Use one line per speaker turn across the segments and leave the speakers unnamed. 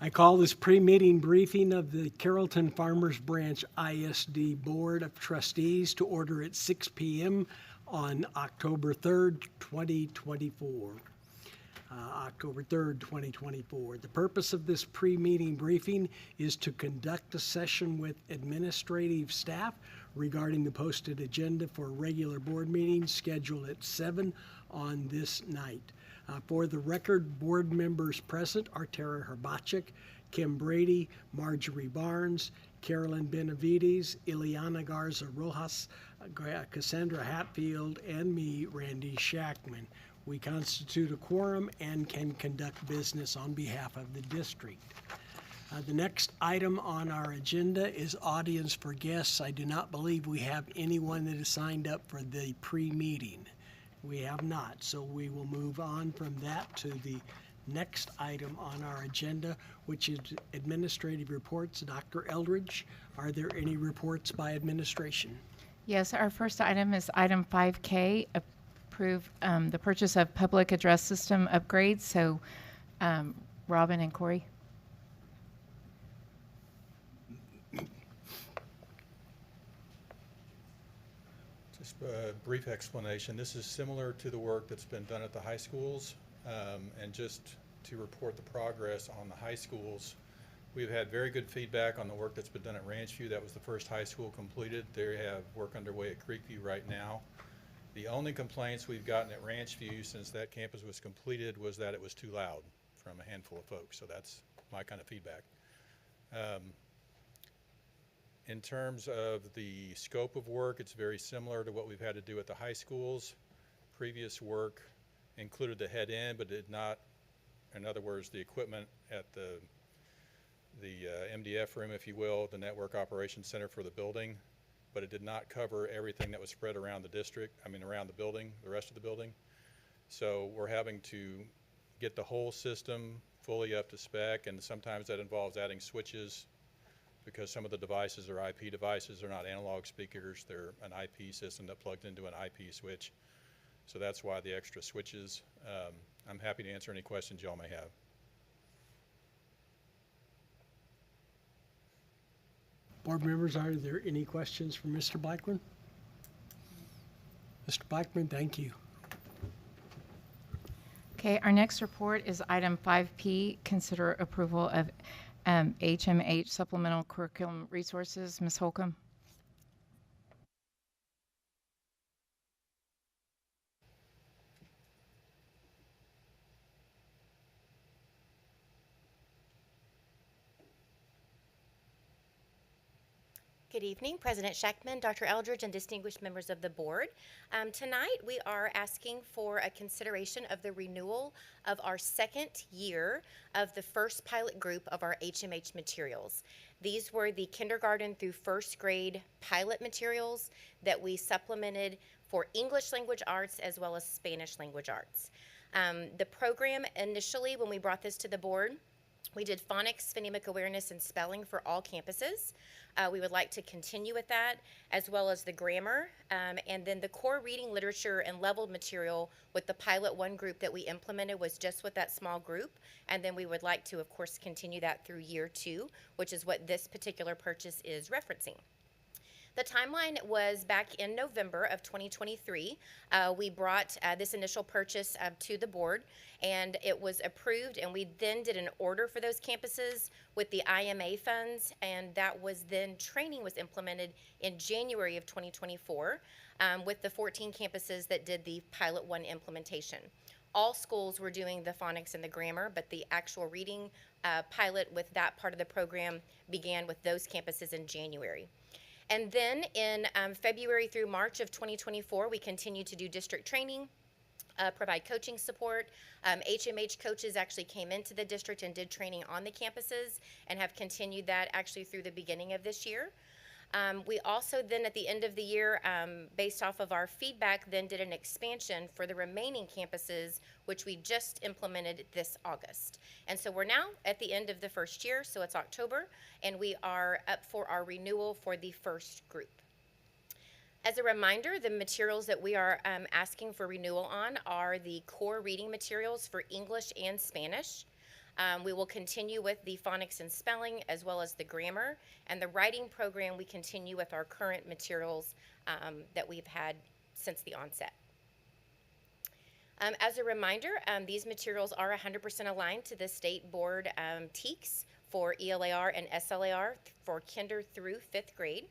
I call this pre-meeting briefing of the Carrollton-Farmers Branch ISD Board of Trustees to order at 6 p.m. on October 3rd, 2024. October 3rd, 2024. The purpose of this pre-meeting briefing is to conduct a session with administrative staff regarding the posted agenda for regular board meetings scheduled at 7 on this night. For the record, board members present are Tara Herbachik, Kim Brady, Marjorie Barnes, Carolyn Benavides, Ileana Garza Rojas, Cassandra Hatfield, and me, Randy Shackman. We constitute a quorum and can conduct business on behalf of the district. The next item on our agenda is audience for guests. I do not believe we have anyone that has signed up for the pre-meeting. We have not, so we will move on from that to the next item on our agenda, which is administrative reports. Dr. Eldridge, are there any reports by administration?
Yes, our first item is item 5K, approve the purchase of public address system upgrades. So Robin and Corey.
Just a brief explanation. This is similar to the work that's been done at the high schools. And just to report the progress on the high schools, we've had very good feedback on the work that's been done at Ranchview. That was the first high school completed. They have work underway at Creekview right now. The only complaints we've gotten at Ranchview since that campus was completed was that it was too loud from a handful of folks. So that's my kind of feedback. In terms of the scope of work, it's very similar to what we've had to do at the high schools. Previous work included the head end, but did not, in other words, the equipment at the MDF room, if you will, the Network Operations Center for the building, but it did not cover everything that was spread around the district, around the building, the rest of the building. So we're having to get the whole system fully up to spec, and sometimes that involves adding switches, because some of the devices are IP devices. They're not analog speakers. They're an IP system that plugged into an IP switch. So that's why the extra switches. I'm happy to answer any questions y'all may have.
Board members, are there any questions for Mr. Blackman? Mr. Blackman, thank you.
Okay, our next report is item 5P, consider approval of HMH supplemental curriculum resources. Ms. Holcomb.
Good evening, President Shackman, Dr. Eldridge, and distinguished members of the board. Tonight we are asking for a consideration of the renewal of our second year of the first pilot group of our HMH materials. These were the kindergarten through first grade pilot materials that we supplemented for English language arts as well as Spanish language arts. The program initially, when we brought this to the board, we did phonics, phonemic awareness, and spelling for all campuses. We would like to continue with that, as well as the grammar, and then the core reading, literature, and leveled material with the Pilot 1 group that we implemented was just with that small group, and then we would like to, of course, continue that through year 2, which is what this particular purchase is referencing. The timeline was back in November of 2023. We brought this initial purchase to the board, and it was approved, and we then did an order for those campuses with the IMA funds, and that was then training was implemented in January of 2024 with the 14 campuses that did the Pilot 1 implementation. All schools were doing the phonics and the grammar, but the actual reading pilot with that part of the program began with those campuses in January. And then in February through March of 2024, we continued to do district training, provide coaching support. HMH coaches actually came into the district and did training on the campuses and have continued that actually through the beginning of this year. We also then at the end of the year, based off of our feedback, then did an expansion for the remaining campuses, which we just implemented this August. And so we're now at the end of the first year, so it's October, and we are up for our renewal for the first group. As a reminder, the materials that we are asking for renewal on are the core reading materials for English and Spanish. We will continue with the phonics and spelling as well as the grammar. And the writing program, we continue with our current materials that we've had since the onset. As a reminder, these materials are 100% aligned to the state board TEKS for ELAR and SLAR for kinder through 5th grade.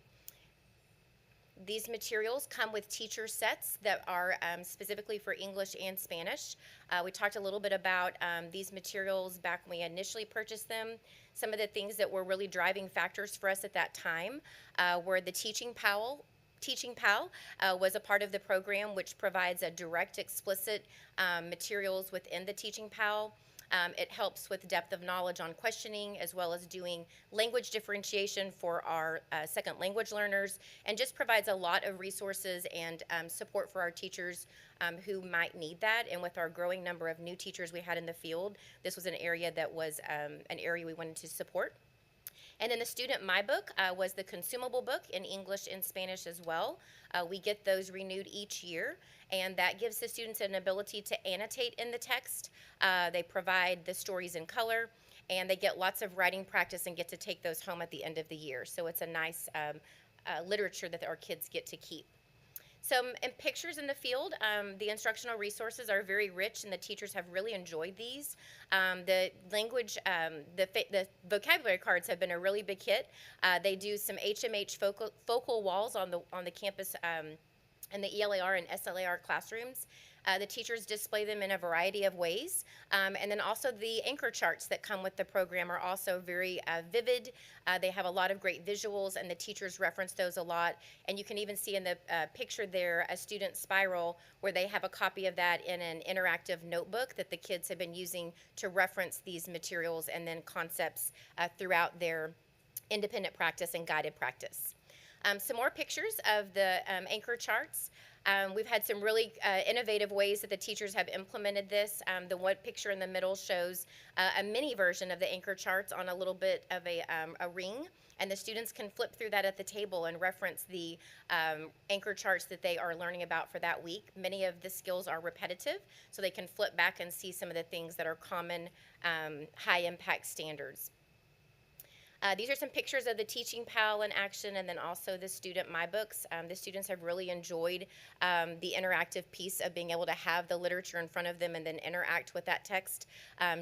These materials come with teacher sets that are specifically for English and Spanish. We talked a little bit about these materials back when we initially purchased them. Some of the things that were really driving factors for us at that time were the Teaching Pal was a part of the program, which provides a direct, explicit materials within the Teaching Pal. It helps with depth of knowledge on questioning, as well as doing language differentiation for our second language learners, and just provides a lot of resources and support for our teachers who might need that. And with our growing number of new teachers we had in the field, this was an area that was an area we wanted to support. And then the Student My Book was the consumable book in English and Spanish as well. We get those renewed each year, and that gives the students an ability to annotate in the text. They provide the stories in color, and they get lots of writing practice and get to take those home at the end of the year. So it's a nice literature that our kids get to keep. Some pictures in the field. The instructional resources are very rich, and the teachers have really enjoyed these. The language, the vocabulary cards have been a really big hit. They do some HMH focal walls on the campus in the ELAR and SLAR classrooms. The teachers display them in a variety of ways. And then also the anchor charts that come with the program are also very vivid. They have a lot of great visuals, and the teachers reference those a lot. And you can even see in the picture there a student spiral where they have a copy of that in an interactive notebook that the kids have been using to reference these materials and then concepts throughout their independent practice and guided practice. Some more pictures of the anchor charts. We've had some really innovative ways that the teachers have implemented this. The one picture in the middle shows a mini version of the anchor charts on a little bit of a ring, and the students can flip through that at the table and reference the anchor charts that they are learning about for that week. Many of the skills are repetitive, so they can flip back and see some of the things that are common high-impact standards. These are some pictures of the Teaching Pal in action, and then also the Student My Books. The students have really enjoyed the interactive piece of being able to have the literature in front of them and then interact with that text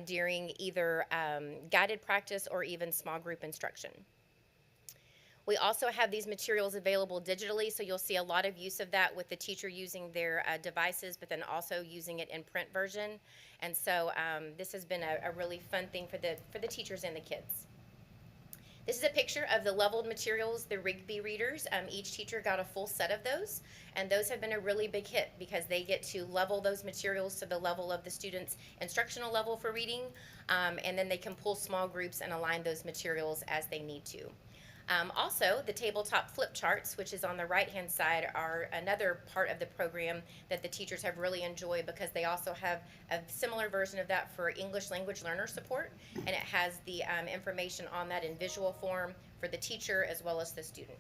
during either guided practice or even small group instruction. We also have these materials available digitally, so you'll see a lot of use of that with the teacher using their devices, but then also using it in print version. And so this has been a really fun thing for the teachers and the kids. This is a picture of the leveled materials, the Rigby readers. Each teacher got a full set of those, and those have been a really big hit because they get to level those materials to the level of the student's instructional level for reading, and then they can pull small groups and align those materials as they need to. Also, the tabletop flip charts, which is on the right-hand side, are another part of the program that the teachers have really enjoyed because they also have a similar version of that for English language learner support, and it has the information on that in visual form for the teacher as well as the student.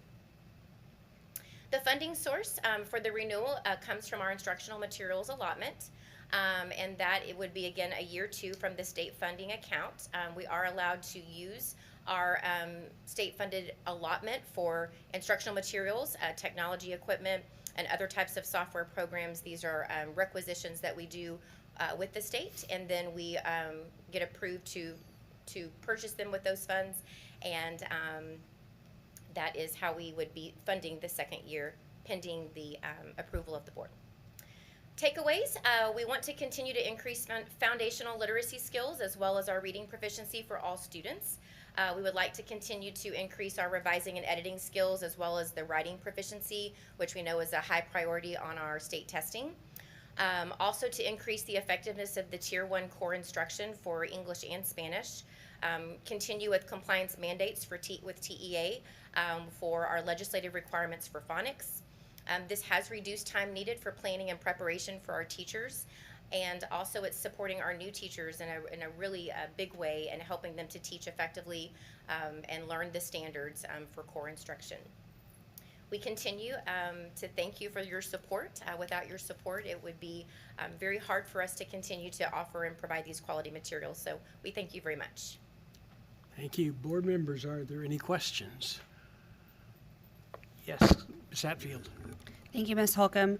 The funding source for the renewal comes from our instructional materials allotment. And that it would be, again, a year 2 from the state funding account. We are allowed to use our state-funded allotment for instructional materials, technology equipment, and other types of software programs. These are requisitions that we do with the state, and then we get approved to purchase them with those funds, and that is how we would be funding the second year pending the approval of the board. Takeaways, we want to continue to increase foundational literacy skills as well as our reading proficiency for all students. We would like to continue to increase our revising and editing skills as well as the writing proficiency, which we know is a high priority on our state testing. Also to increase the effectiveness of the Tier 1 core instruction for English and Spanish. Continue with compliance mandates with TEA for our legislative requirements for phonics. This has reduced time needed for planning and preparation for our teachers, and also it's supporting our new teachers in a really big way and helping them to teach effectively and learn the standards for core instruction. we continue to thank you for your support. Without your support, it would be very hard for us to continue to offer and provide these quality materials. So we thank you very much.
Thank you. Board members, are there any questions? Yes, Ms. Hatfield.
Thank you, Ms. Holcomb.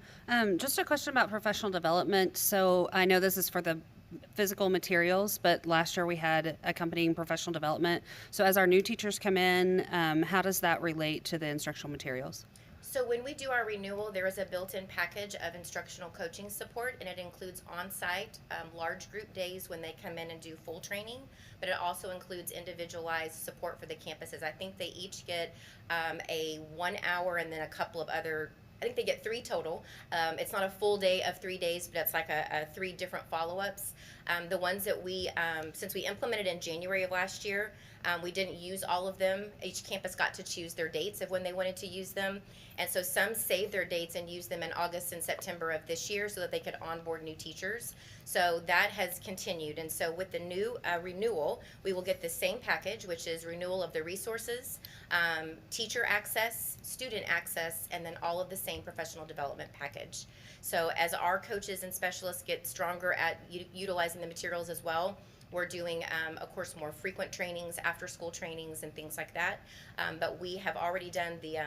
Just a question about professional development. So I know this is for the physical materials, but last year we had accompanying professional development. So as our new teachers come in, how does that relate to the instructional materials?
So when we do our renewal, there is a built-in package of instructional coaching support, and it includes on-site large group days when they come in and do full training, but it also includes individualized support for the campuses. I think they each get a 1 hour and then a couple of other, I think they get 3 total. It's not a full day of 3 days, but it's like a 3 different follow-ups. The ones that we, since we implemented in January of last year, we didn't use all of them. Each campus got to choose their dates of when they wanted to use them. And so some saved their dates and used them in August and September of this year so that they could onboard new teachers. So that has continued. And so with the new renewal, we will get the same package, which is renewal of the resources, teacher access, student access, and then all of the same professional development package. So as our coaches and specialists get stronger at utilizing the materials as well, we're doing, of course, more frequent trainings, after-school trainings, and things like that. But we have already done the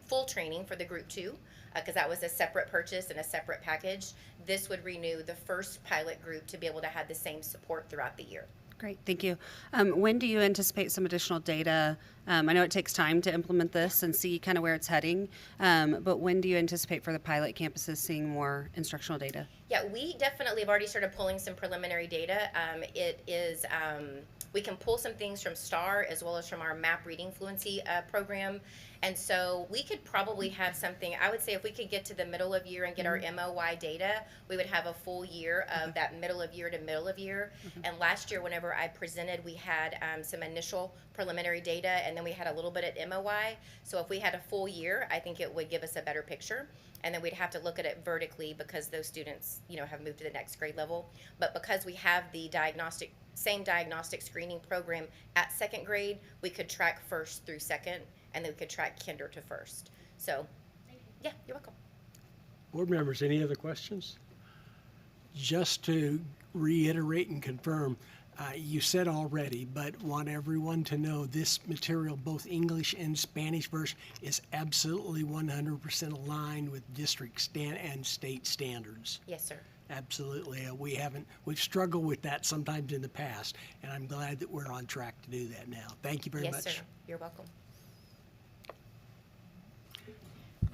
full training for the group 2, because that was a separate purchase and a separate package. This would renew the first pilot group to be able to have the same support throughout the year.
Great, thank you. When do you anticipate some additional data? I know it takes time to implement this and see kind of where it's heading, but when do you anticipate for the pilot campuses seeing more instructional data?
Yeah, we definitely have already started pulling some preliminary data. It is, we can pull some things from STAR as well as from our MAP reading fluency program. And so we could probably have something, I would say if we could get to the middle of year and get our MOY data, we would have a full year of that middle of year to middle of year. And last year, whenever I presented, we had some initial preliminary data, and then we had a little bit at MOY. So if we had a full year, I think it would give us a better picture. And then we'd have to look at it vertically because those students, you know, have moved to the next grade level. But because we have the same diagnostic screening program at second grade, we could track first through second, and then we could track kinder to first. So, yeah, you're welcome.
Board members, any other questions? Just to reiterate and confirm, you said already, but want everyone to know this material, both English and Spanish version, is absolutely 100% aligned with district and state standards.
Yes, sir.
Absolutely. We've struggled with that sometimes in the past, and I'm glad that we're on track to do that now. Thank you very much.
Yes, sir. You're welcome.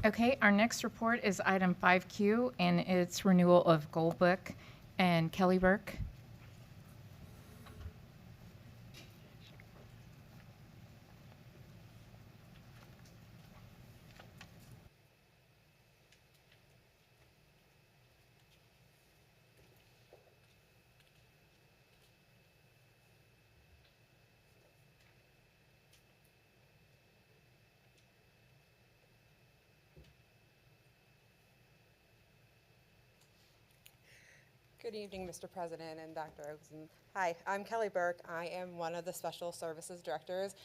Okay, our next report is item 5Q, and it's renewal of Gold Book. And Kelly Burke.
Good evening, Mr. President and Dr. Oakson. Hi, I'm Kelly Burke. I am one of the Special Services Directors.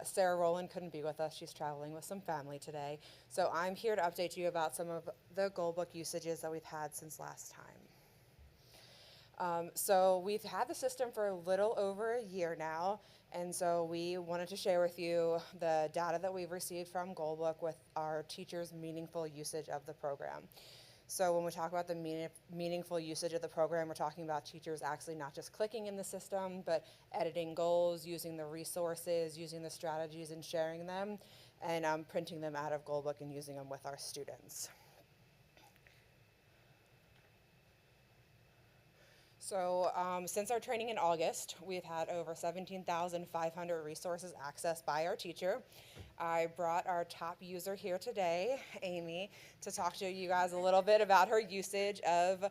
Sarah Rowland couldn't be with us. She's traveling with some family today. So I'm here to update you about some of the Gold Book usages that we've had since last time. So we've had the system for a little over a year now, and so we wanted to share with you the data that we've received from Gold Book with our teachers' meaningful usage of the program. So when we talk about the meaningful usage of the program, we're talking about teachers actually not just clicking in the system, but editing goals, using the resources, using the strategies and sharing them, and printing them out of Gold Book and using them with our students. So since our training in August, we've had over 17,500 resources accessed by our teacher. I brought our top user here today, Amy, to talk to you guys a little bit about her usage of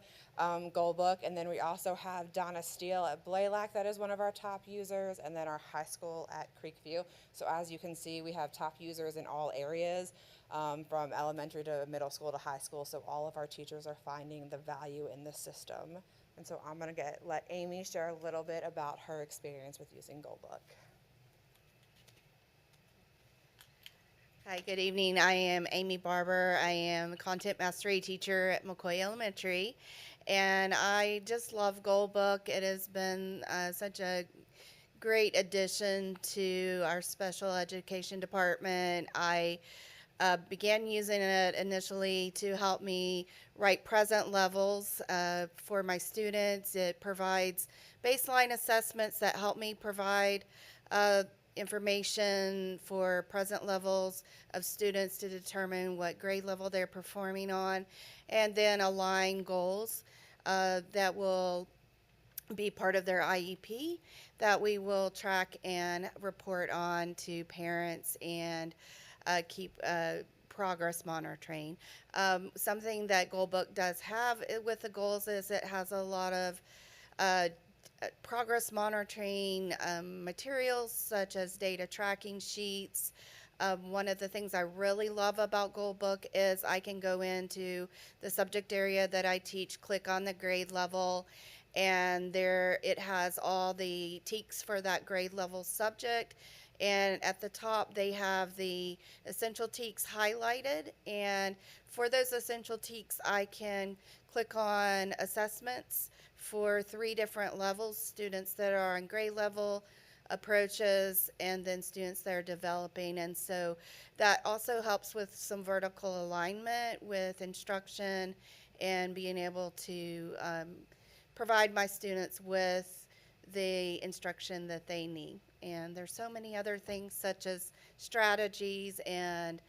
Gold Book. And then we also have Donna Steele at Blaylock, that is one of our top users, and then our high school at Creekview. So as you can see, we have top users in all areas, from elementary to middle school to high school. So all of our teachers are finding the value in the system. And so I'm going to let Amy share a little bit about her experience with using Gold Book.
Hi, good evening. I am Amy Barber. I am a content mastery teacher at McCoy Elementary, and I just love Goldbook. It has been such a great addition to our special education department. I began using it initially to help me write present levels for my students. It provides baseline assessments that help me provide information for present levels of students to determine what grade level they're performing on, and then align goals that will be part of their IEP that we will track and report on to parents and keep progress monitoring. Something that Goalbook does have with the goals is it has a lot of uh, progress monitoring materials such as data tracking sheets. One of the things I really love about Goalbook is I can go into the subject area that I teach, click on the grade level, and there it has all the TEKS for that grade level subject. And at the top, they have the essential TEKS highlighted. And for those essential TEKS, I can click on assessments for 3 different levels, students that are on grade level, approaches, and then students that are developing. And so that also helps with some vertical alignment with instruction and being able to provide my students with the instruction that they need. And there's so many other things such as strategies and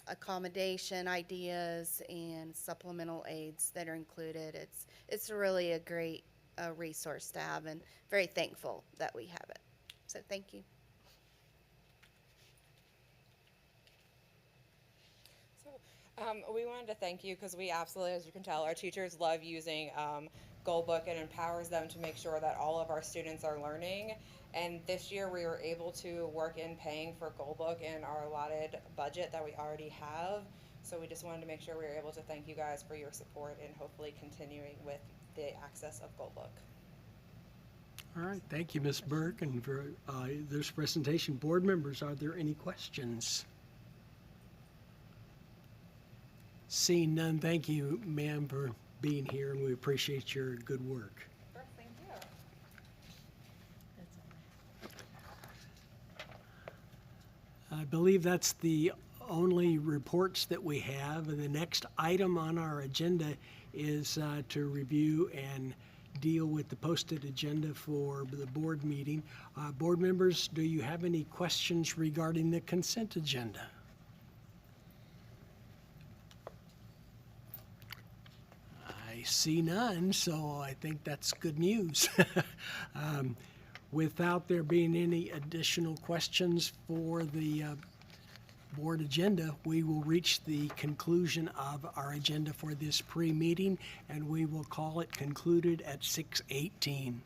accommodation ideas and supplemental aids that are included. It's really a great resource to have, and very thankful that we have it. So thank you.
So, we wanted to thank you because we absolutely, as you can tell, our teachers love using Goalbook. It empowers them to make sure that all of our students are learning. And this year we were able to work in paying for Goalbook in our allotted budget that we already have. So we just wanted to make sure we were able to thank you guys for your support and hopefully continuing with the access of Goalbook.
All right, thank you, Ms. Burke, and for this presentation. Board members, are there any questions? Seeing none, thank you, ma'am, for being here, and we appreciate your good work.
Thank you.
I believe that's the only reports that we have. And the next item on our agenda is to review and deal with the posted agenda for the board meeting. Board members, do you have any questions regarding the consent agenda? I see none, so I think that's good news. Without there being any additional questions for the board agenda, we will reach the conclusion of our agenda for this pre-meeting, and we will call it concluded at 6:18.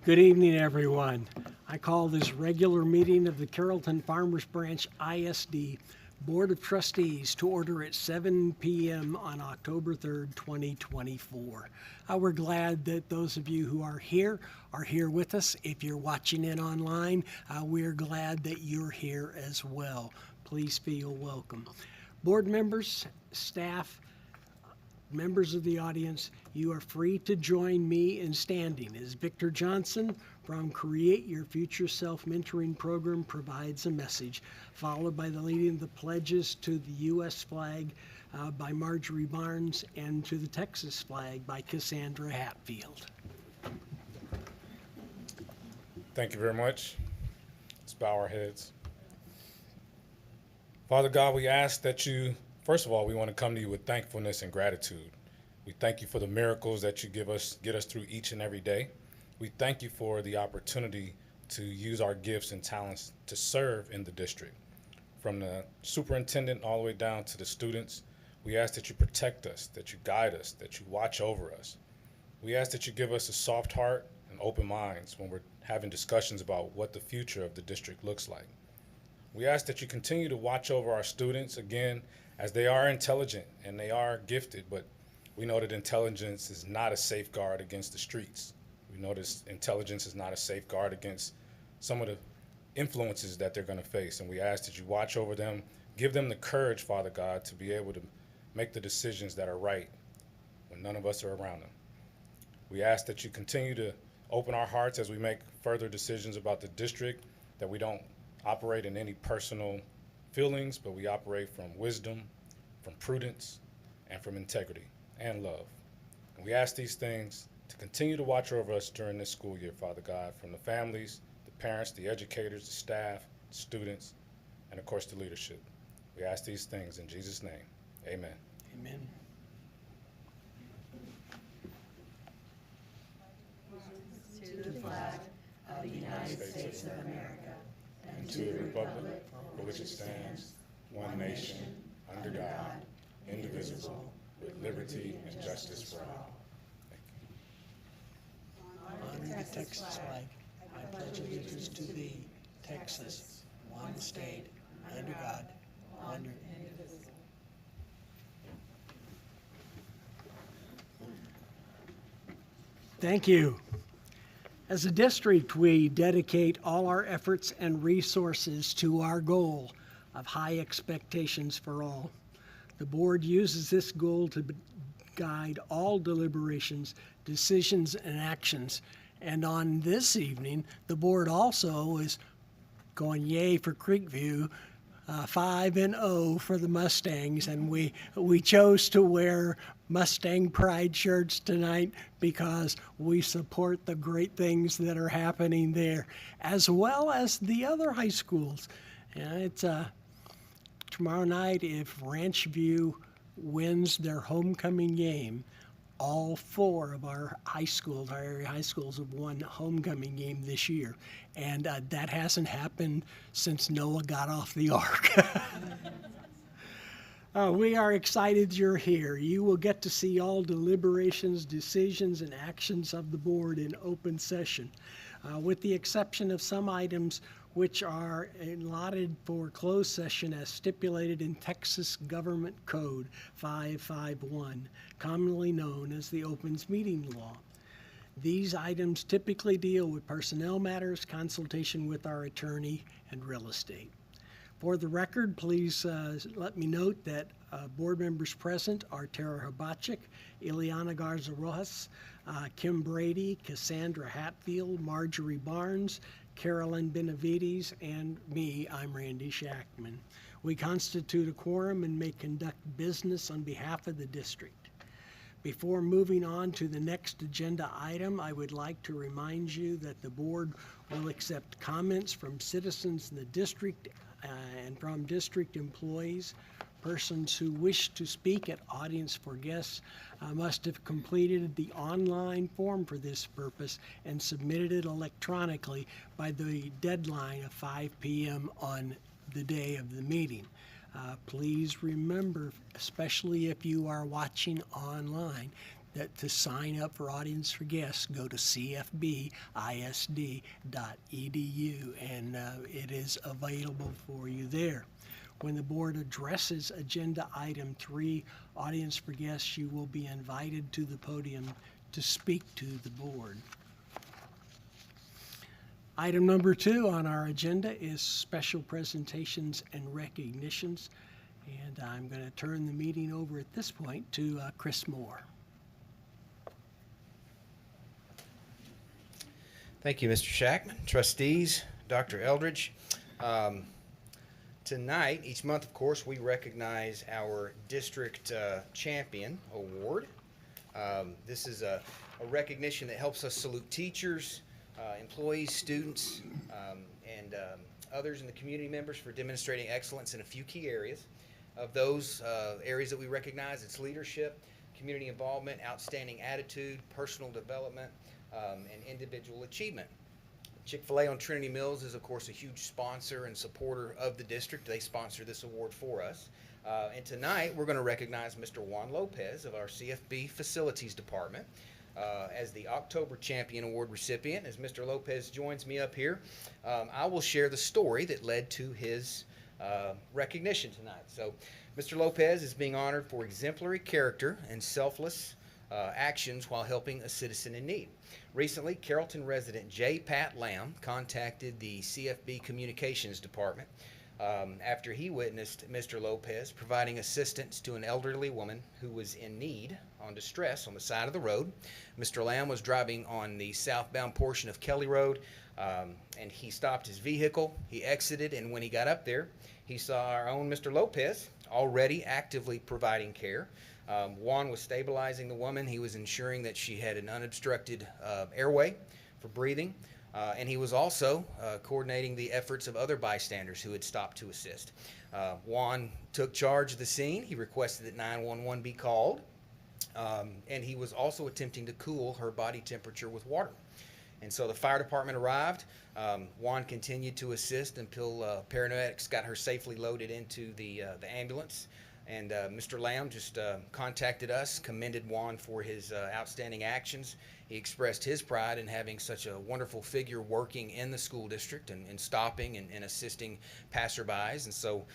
Good evening, everyone. I call this regular meeting of the Carrollton-Farmers Branch ISD Board of Trustees to order at 7 p.m. on October 3rd, 2024. We're glad that those of you who are here with us. If you're watching it online, we're glad that you're here as well. Please feel welcome. Board members, staff, members of the audience, you are free to join me in standing as Victor Johnson from Create Your Future Self Mentoring Program provides a message, followed by the leading of the pledges to the U.S. flag by Marjorie Barnes and to the Texas flag by Cassandra Hatfield.
Thank you very much. Let's bow our heads. Father God, we ask that you, first of all, we want to come to you with thankfulness and gratitude. We thank you for the miracles that you get us through each and every day. We thank you for the opportunity to use our gifts and talents to serve in the district. From the superintendent all the way down to the students, we ask that you protect us, that you guide us, that you watch over us. We ask that you give us a soft heart and open minds when we're having discussions about what the future of the district looks like. We ask that you continue to watch over our students, again, as they are intelligent and they are gifted, but we know that intelligence is not a safeguard against the streets. We know that intelligence is not a safeguard against some of the influences that they're going to face, and we ask that you watch over them, give them the courage, Father God, to be able to make the decisions that are right when none of us are around them. We ask that you continue to open our hearts as we make further decisions about the district, that we don't operate in any personal feelings, but we operate from wisdom, from prudence, and from integrity and love. And we ask these things to continue to watch over us during this school year, Father God, from the families, the parents, the educators, the staff, the students, and of course the leadership. We ask these things in Jesus' name. Amen.
Amen.
United States of America, and to the republic for which it stands, one nation, under God, indivisible, with liberty and justice for all.
Honor the Texas flag. I pledge allegiance to thee, Texas, one state, under God, under. Thank you. As a district, we dedicate all our efforts and resources to our goal of high expectations for all. The board uses this goal to guide all deliberations, decisions, and actions. And on this evening, the board also is going yay for Creekview, 5-0 for the Mustangs, and we chose to wear Mustang Pride shirts tonight because we support the great things that are happening there, as well as the other high schools. And it's tomorrow night, if Ranch View wins their homecoming game, all four of our high schools, our area high schools, have won homecoming game this year. And that hasn't happened since Noah got off the ark. We are excited you're here. You will get to see all deliberations, decisions, and actions of the board in open session, with the exception of some items which are allotted for closed session as stipulated in Texas Government Code 551, commonly known as the Opens Meeting Law. These items typically deal with personnel matters, consultation with our attorney, and real estate. For the record, please let me note that board members present are Tara Habachik, Ileana Garza Rojas, Kim Brady, Cassandra Hatfield, Marjorie Barnes, Carolyn Benavides, and me, I'm Randy Shackman. We constitute a quorum and may conduct business on behalf of the district. Before moving on to the next agenda item, I would like to remind you that the board will accept comments from citizens in the district and from district employees. Persons who wish to speak at audience for guests must have completed the online form for this purpose and submitted it electronically by the deadline of 5 p.m. on the day of the meeting. Please remember, especially if you are watching online, that to sign up for Audience for Guests, go to cfbisd.edu, and it is available for you there. When the board addresses Agenda Item 3, Audience for Guests, you will be invited to the podium to speak to the board. Item number 2 on our agenda is special presentations and recognitions. And I'm going to turn the meeting over at this point to Chris Moore.
Thank you, Mr. Shackman. Trustees, Dr. Eldridge. Tonight, each month, of course, we recognize our District Champion Award. This is a recognition that helps us salute teachers, employees, students, and others in the community members for demonstrating excellence in a few key areas. Of those areas that we recognize, it's leadership, community involvement, outstanding attitude, personal development, and individual achievement. Chick-fil-A on Trinity Mills is, of course, a huge sponsor and supporter of the district. They sponsor this award for us. And tonight, we're going to recognize Mr. Juan Lopez of our CFB Facilities Department as the October Champion Award recipient. As Mr. Lopez joins me up here, I will share the story that led to his recognition tonight. So, Mr. Lopez is being honored for exemplary character and selfless actions while helping a citizen in need. Recently, Carrollton resident J. Pat Lamb contacted the CFB Communications Department after he witnessed Mr. Lopez providing assistance to an elderly woman who was in need on distress on the side of the road. Mr. Lamb was driving on the southbound portion of Kelly Road, and he stopped his vehicle. He exited, and when he got up there, he saw our own Mr. Lopez already actively providing care. Juan was stabilizing the woman. He was ensuring that she had an unobstructed airway for breathing. And he was also coordinating the efforts of other bystanders who had stopped to assist. Juan took charge of the scene. He requested that 911 be called. And he was also attempting to cool her body temperature with water. And so the fire department arrived. Juan continued to assist until paramedics got her safely loaded into the ambulance. And Mr. Lamb just contacted us, commended Juan for his outstanding actions. He expressed his pride in having such a wonderful figure working in the school district and stopping and assisting passerbys. And so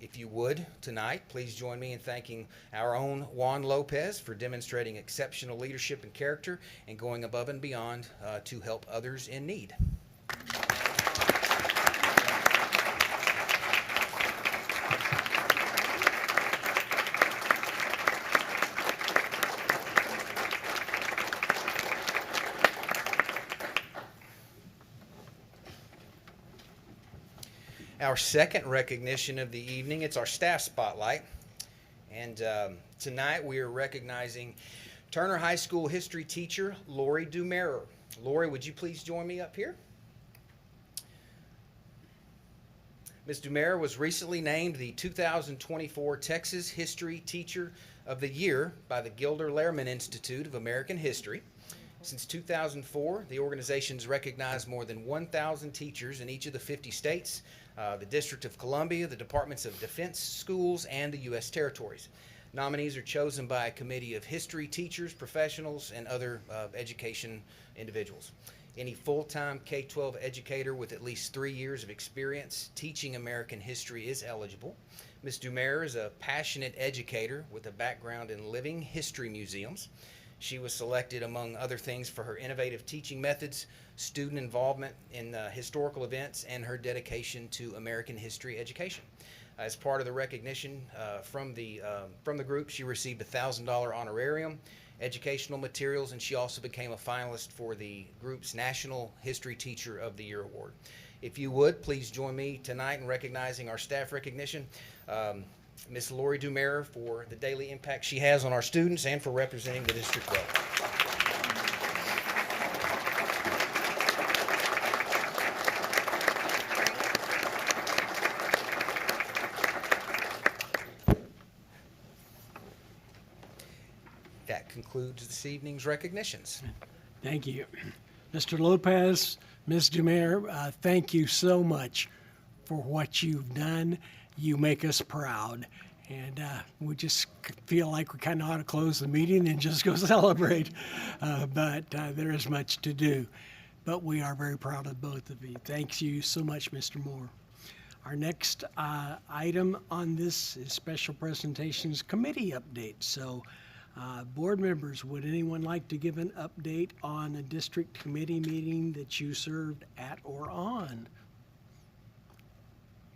if you would, tonight, please join me in thanking our own Juan Lopez for demonstrating exceptional leadership and character and going above and beyond to help others in need. Our second recognition of the evening, it's our staff spotlight. And tonight we are recognizing Turner High School history teacher, Lori Dumerer. Lori, would you please join me up here? Ms. Dumerer was recently named the 2024 Texas History Teacher of the Year by the Gilder Lehrman Institute of American History. Since 2004, the organization's recognized more than 1,000 teachers in each of the 50 states, the District of Columbia, the Departments of Defense schools, and the U.S. territories. Nominees are chosen by a committee of history teachers, professionals, and other education individuals. Any full-time K-12 educator with at least 3 years of experience teaching American history is eligible. Ms. Dumerer is a passionate educator with a background in living history museums. She was selected, among other things, for her innovative teaching methods, student involvement in historical events, and her dedication to American history education. As part of the recognition from the group, she received a $1,000 honorarium, educational materials, and she also became a finalist for the group's National History Teacher of the Year Award. If you would, please join me tonight in recognizing our staff recognition. Ms. Lori Dumerer for the daily impact she has on our students and for representing the district well. That concludes this evening's recognitions.
Thank you. Mr. Lopez, Ms. Dumerer, thank you so much for what you've done. You make us proud, And we just feel like we kind of ought to close the meeting and just go celebrate. But there is much to do. But we are very proud of both of you. Thank you so much, Mr. Moore. Our next item on this is special presentations committee update. So board members, would anyone like to give an update on a district committee meeting that you served at or on?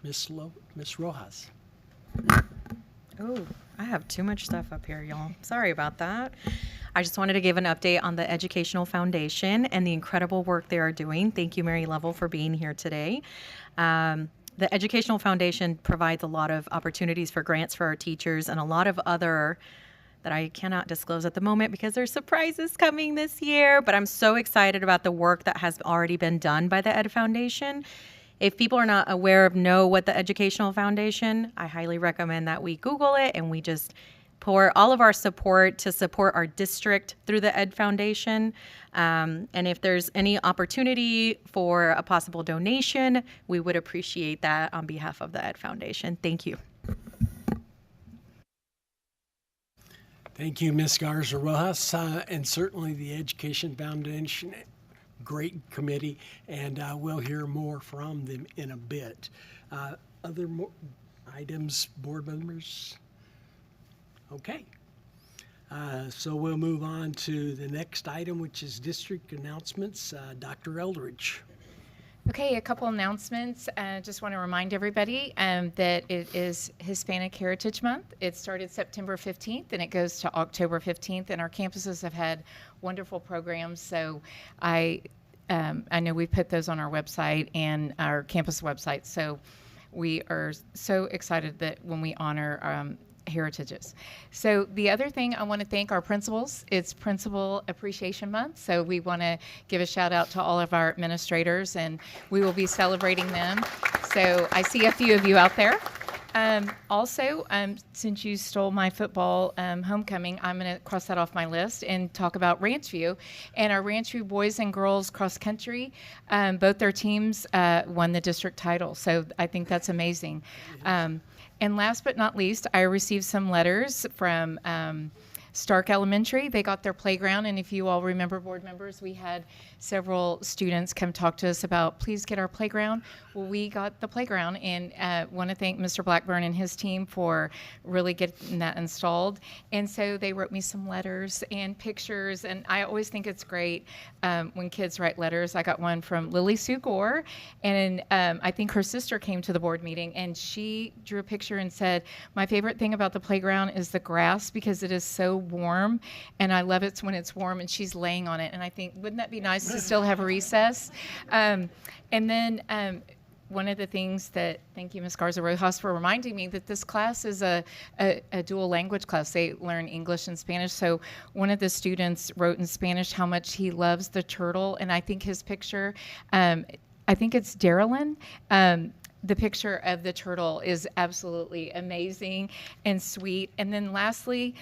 Miss Rojas.
Oh, I have too much stuff up here, y'all. Sorry about that. I just wanted to give an update on the Educational Foundation and the incredible work they are doing. Thank you, Mary Lovell, for being here today. The Educational Foundation provides a lot of opportunities for grants for our teachers and a lot of other that I cannot disclose at the moment because there's surprises coming this year, but I'm so excited about the work that has already been done by the Ed Foundation. If people are not aware of what the Educational Foundation, I highly recommend that we Google it and we just pour all of our support to support our district through the Ed Foundation. And if there's any opportunity for a possible donation, we would appreciate that on behalf of the Ed Foundation. Thank you.
Thank you, Ms. Garza Rojas, and certainly the Education Foundation, great committee, and we'll hear more from them in a bit. Other items, board members? Okay. So we'll move on to the next item, which is district announcements. Dr. Eldridge.
Okay, a couple announcements. Just want to remind everybody that it is Hispanic Heritage Month. It started September 15th and it goes to October 15th, and our campuses have had wonderful programs. So I know we put those on our website and our campus website. So we are so excited that when we honor heritages. So the other thing, I want to thank our principals. It's Principal Appreciation Month, so we want to give a shout out to all of our administrators, and we will be celebrating them. So I see a few of you out there. Also, since you stole my football homecoming, I'm going to cross that off my list and talk about Ranchview. And our Ranchview boys and girls cross country, both their teams won the district title. So I think that's amazing. And last but not least, I received some letters from Stark Elementary. They got their playground, and if you all remember, board members, we had several students come talk to us about, please get our playground. Well, we got the playground, and want to thank Mr. Blackburn and his team for really getting that installed. And so they wrote me some letters and pictures, and I always think it's great when kids write letters. I got one from Lily Sue Gore, and I think her sister came to the board meeting, and she drew a picture and said, my favorite thing about the playground is the grass because it is so warm, and I love it when it's warm, and she's laying on it. And I think, wouldn't that be nice to still have a recess? And then one of the things that, thank you, Ms. Garza Rojas, for reminding me that this class is a dual language class. They learn English and Spanish. So one of the students wrote in Spanish how much he loves the turtle, and I think his picture, I think it's Darylyn. The picture of the turtle is absolutely amazing and sweet. And then lastly,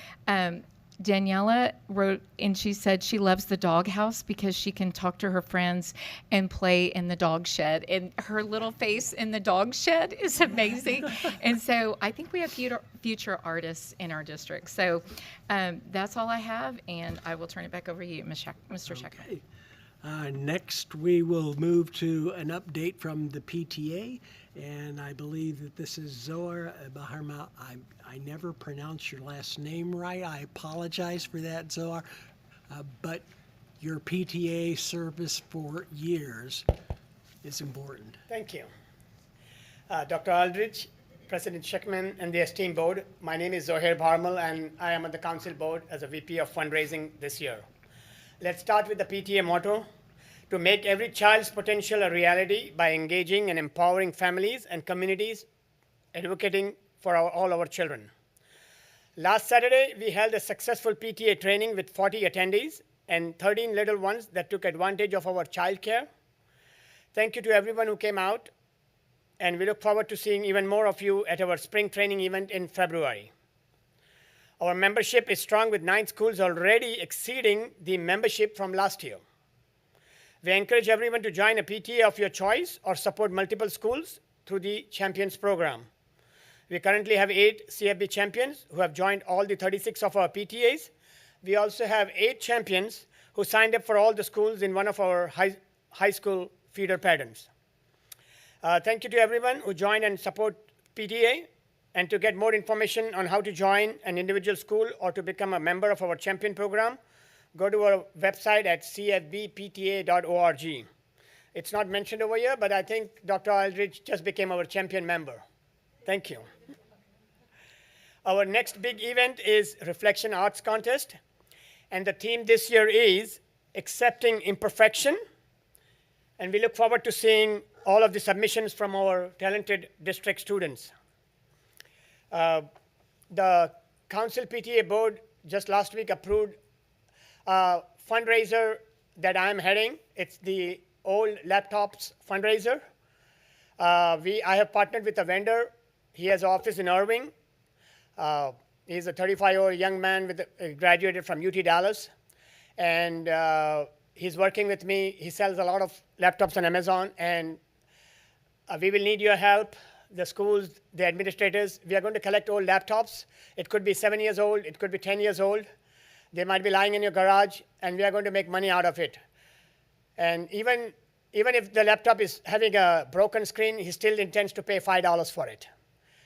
Daniela wrote, and she said she loves the doghouse because she can talk to her friends and play in the dog shed. And her little face in the dog shed is amazing. And so I think we have future artists in our district. So that's all I have, and I will turn it back over to you, Mr. Scheckman.
Next, we will move to an update from the PTA, and I believe that this is Zohar Baharma. I never pronounce your last name right. I apologize for that, Zohar. But your PTA service for years is important.
Thank you. Dr. Aldridge, President Scheckman, and the esteemed board, my name is Zohair Bharmal, and I am on the council board as a VP of fundraising this year. Let's start with the PTA motto: to make every child's potential a reality by engaging and empowering families and communities, advocating for all our children. Last Saturday, we held a successful PTA training with 40 attendees and 13 little ones that took advantage of our childcare. Thank you to everyone who came out, and we look forward to seeing even more of you at our spring training event in February. Our membership is strong with 9 schools already exceeding the membership from last year. We encourage everyone to join a PTA of your choice or support multiple schools through the Champions program. We currently have 8 CFB champions who have joined all the 36 of our PTAs. We also have 8 champions who signed up for all the schools in one of our high school feeder patterns. Thank you to everyone who joined and support PTA. And to get more information on how to join an individual school or to become a member of our champion program, go to our website at cfbpta.org. It's not mentioned over here, but I think Dr. Aldridge just became our champion member. Thank you. Our next big event is Reflection Arts Contest. And the theme this year is Accepting Imperfection. And we look forward to seeing all of the submissions from our talented district students. The Council PTA board just last week approved a fundraiser that I'm heading. It's the old laptops fundraiser. I have partnered with a vendor. He has an office in Irving. He's a 35-year-old young man graduated from UT Dallas. And he's working with me. He sells a lot of laptops on Amazon. And we will need your help. The schools, the administrators, we are going to collect old laptops. It could be 7 years old, it could be 10 years old. They might be lying in your garage, and we are going to make money out of it. And even if the laptop is having a broken screen, he still intends to pay $5 for it.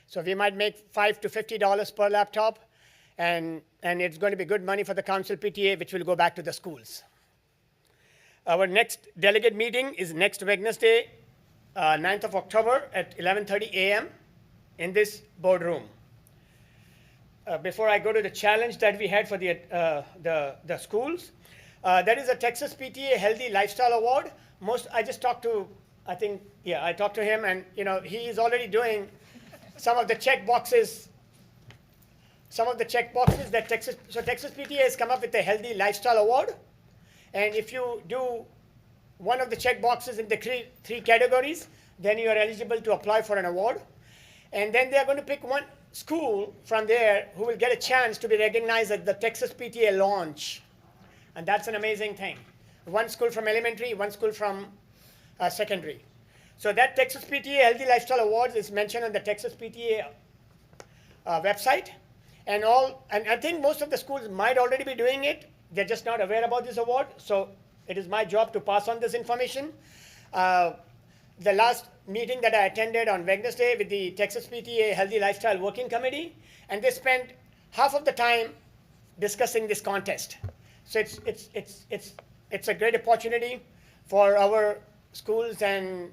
So we might make $5 to $50 per laptop, and it's going to be good money for the Council PTA, which will go back to the schools. Our next delegate meeting is next Wednesday, 9th of October at 11:30 a.m. in this boardroom. Before I go to the challenge that we had for the schools, that is a Texas PTA Healthy Lifestyle Award. I just talked to, I talked to him, and he is already doing some of the check boxes that Texas PTA has come up with a Healthy Lifestyle Award. And if you do one of the check boxes in the three categories, then you are eligible to apply for an award. And then they are going to pick one school from there who will get a chance to be recognized at the Texas PTA launch. And that's an amazing thing. One school from elementary, one school from secondary. So that Texas PTA Healthy Lifestyle Awards is mentioned on the Texas PTA website. And I think most of the schools might already be doing it. They're just not aware about this award. So it is my job to pass on this information. The last meeting that I attended on Wednesday with the Texas PTA Healthy Lifestyle Working Committee, and they spent half of the time discussing this contest. So it's a great opportunity for our schools and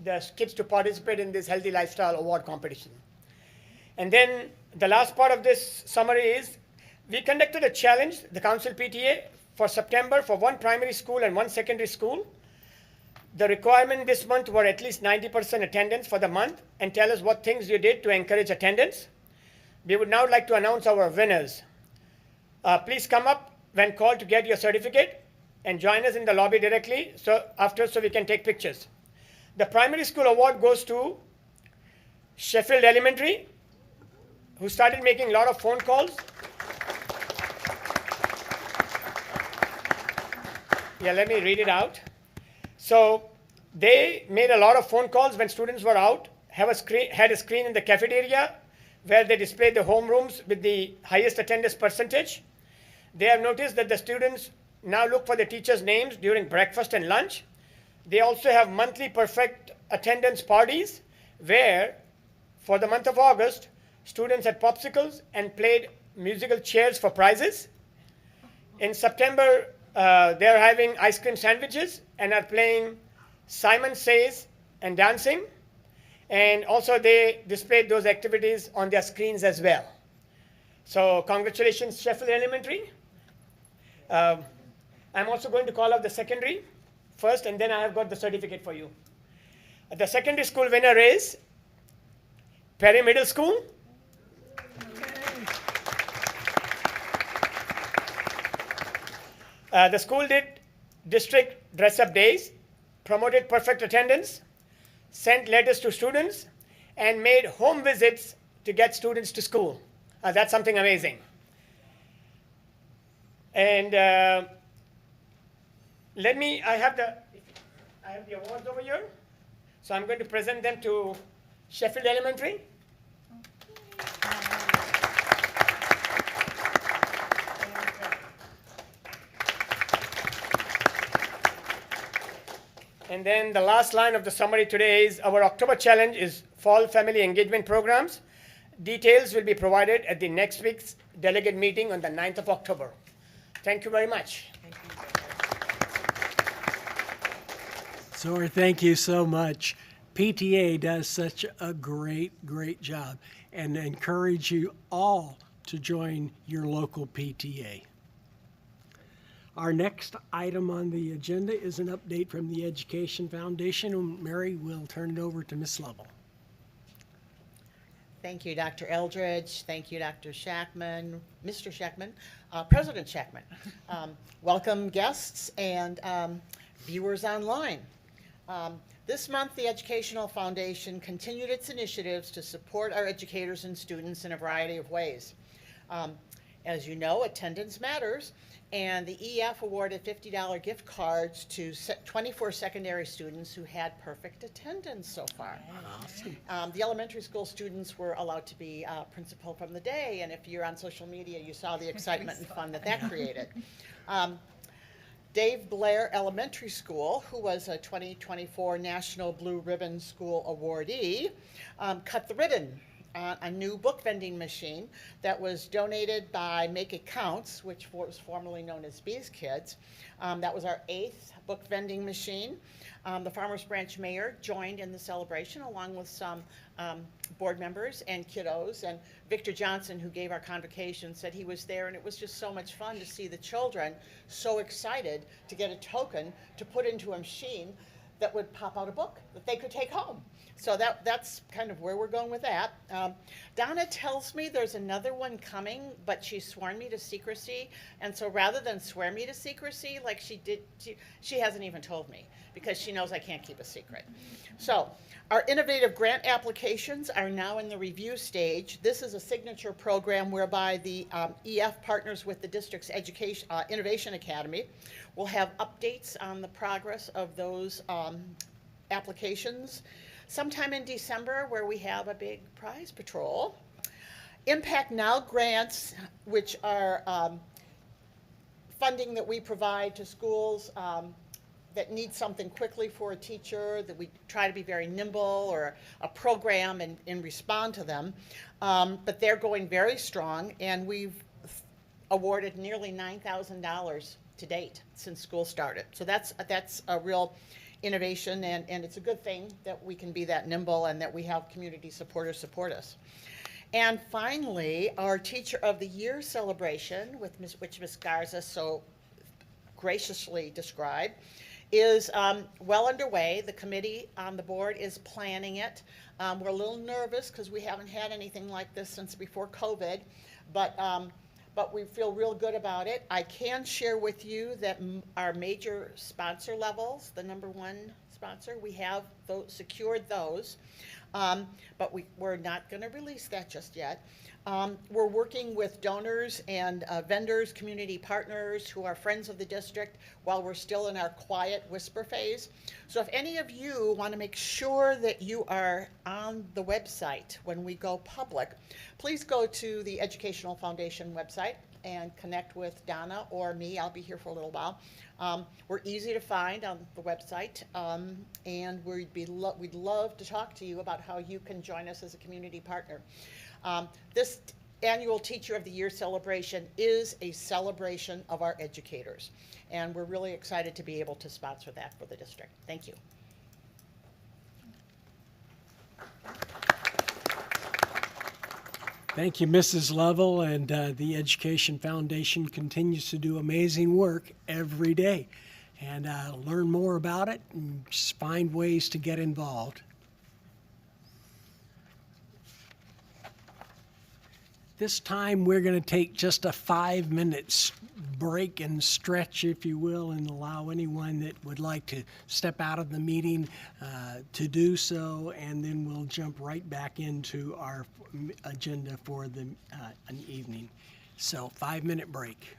the kids to participate in this Healthy Lifestyle Award competition. And then the last part of this summary is we conducted a challenge, the Council PTA, for September for one primary school and one secondary school. The requirement this month were at least 90% attendance for the month, and tell us what things you did to encourage attendance. We would now like to announce our winners. Please come up when called to get your certificate and join us in the lobby directly so we can take pictures. The primary school award goes to Sheffield Elementary, who started making a lot of phone calls. Yeah, let me read it out. So they made a lot of phone calls when students were out, had a screen in the cafeteria where they displayed the homerooms with the highest attendance percentage. They have noticed that the students now look for the teachers' names during breakfast and lunch. They also have monthly perfect attendance parties where, for the month of August, students had popsicles and played musical chairs for prizes. In September, they're having ice cream sandwiches and are playing Simon Says and dancing. And also they displayed those activities on their screens as well. So congratulations, Sheffield Elementary. I'm also going to call out the secondary first, and then I have got the certificate for you. The secondary school winner is Perry Middle School. The school did district dress-up days, promoted perfect attendance, sent letters to students, and made home visits to get students to school. That's something amazing. And I have the awards over here. So I'm going to present them to Sheffield Elementary. And then the last line of the summary today is our October challenge is Fall Family Engagement Programs. Details will be provided at the next week's delegate meeting on the 9th of October. Thank you very much.
Zora, thank you so much. PTA does such a great job, and encourage you all to join your local PTA. Our next item on the agenda is an update from the Education Foundation, and Mary will turn it over to Ms. Lovell.
Thank you, Dr. Eldridge. Thank you, Dr. Shackman, Mr. Shackman, President Shackman. Welcome guests and viewers online. This month, the Educational Foundation continued its initiatives to support our educators and students in a variety of ways. As you know, attendance matters, and the EF awarded $50 gift cards to 24 secondary students who had perfect attendance so far. Awesome. The elementary school students were allowed to be principal from the day, and if you're on social media, you saw the excitement and fun that created. Dave Blair Elementary School, who was a 2024 National Blue Ribbon School awardee, cut the ribbon on a new book vending machine that was donated by Make It Counts, which was formerly known as Bees Kids. That was our 8th book vending machine. The Farmers Branch Mayor joined in the celebration along with some board members and kiddos, and Victor Johnson, who gave our convocation, said he was there, and it was just so much fun to see the children so excited to get a token to put into a machine that would pop out a book that they could take home. So that's kind of where we're going with that. Donna tells me there's another one coming, but she's sworn me to secrecy, and so rather than swear me to secrecy like she did, she hasn't even told me because she knows I can't keep a secret. So our innovative grant applications are now in the review stage. This is a signature program whereby the EF partners with the district's Education Innovation Academy. We'll have updates on the progress of those applications sometime in December, where we have a big prize patrol. Impact Now grants, which are funding that we provide to schools that need something quickly for a teacher, that we try to be very nimble, or a program and respond to them. But they're going very strong, and we've awarded nearly $9,000 to date since school started. So that's a real innovation, and it's a good thing that we can be that nimble and that we have community supporters support us. And finally, our Teacher of the Year celebration, which Ms. Garza so graciously described, is well underway. The committee on the board is planning it. We're a little nervous because we haven't had anything like this since before COVID, but we feel real good about it. I can share with you that our major sponsor levels, the #1 sponsor, we have secured those, but we're not going to release that just yet. We're working with donors and vendors, community partners who are friends of the district while we're still in our quiet whisper phase. So if any of you want to make sure that you are on the website when we go public, please go to the Educational Foundation website and connect with Donna or me. I'll be here for a little while. We're easy to find on the website, and we'd love to talk to you about how you can join us as a community partner. This annual Teacher of the Year celebration is a celebration of our educators, and we're really excited to be able to sponsor that for the district. Thank you.
Thank you, Mrs. Lovell, and the Education Foundation continues to do amazing work every day. And learn more about it and just find ways to get involved. This time we're going to take just a 5-minute break and stretch, if you will, and allow anyone that would like to step out of the meeting to do so, and then we'll jump right back into our agenda for an evening. So 5-minute break.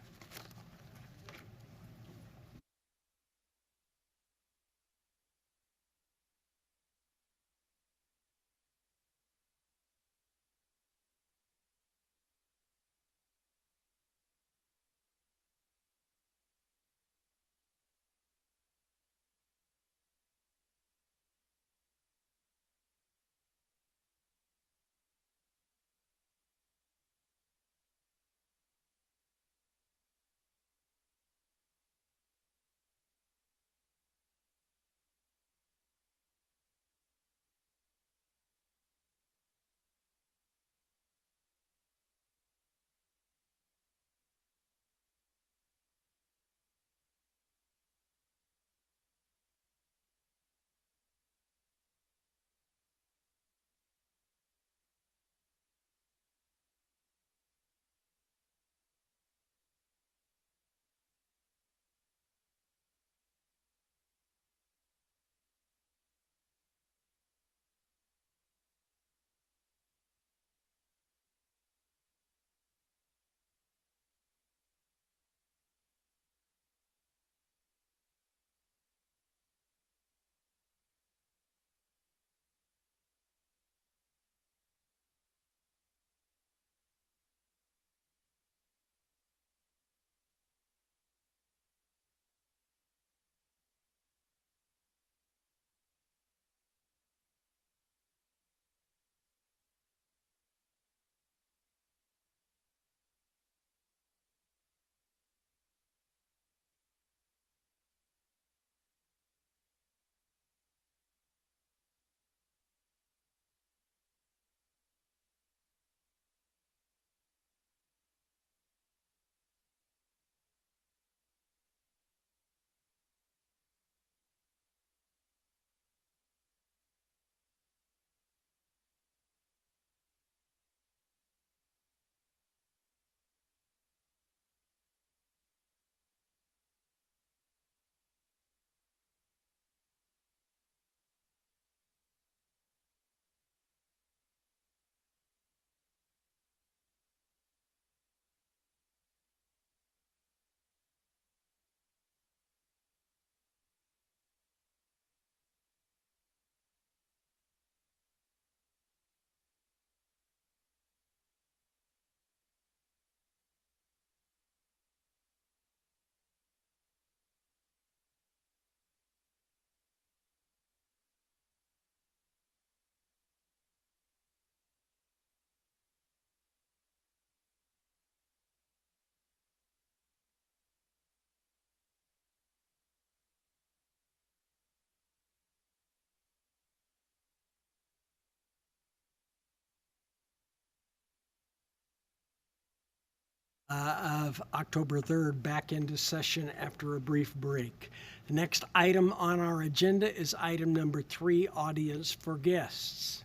of October 3rd back into session after a brief break. The next item on our agenda is item number 3, audience for guests.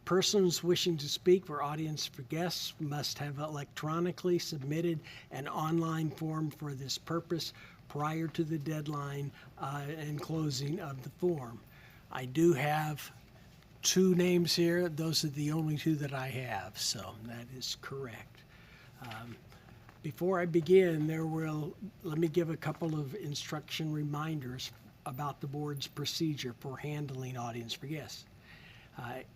Persons wishing to speak for audience for guests must have electronically submitted an online form for this purpose prior to the deadline and closing of the form. I do have 2 names here. Those are the only 2 that I have, so that is correct. Before I begin, let me give a couple of instruction reminders about the board's procedure for handling audience for guests.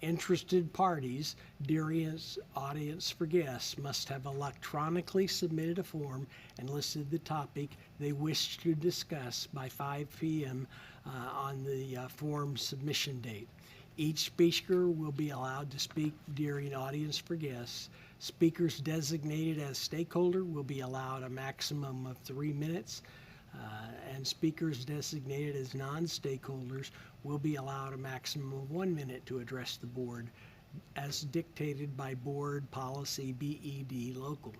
Interested parties during audience for guests must have electronically submitted a form and listed the topic they wish to discuss by 5 p.m. On the form submission date. Each speaker will be allowed to speak during audience for guests. Speakers designated as stakeholder will be allowed a maximum of 3 minutes, and speakers designated as non-stakeholders will be allowed a maximum of 1 minute to address the board as dictated by board policy BED local.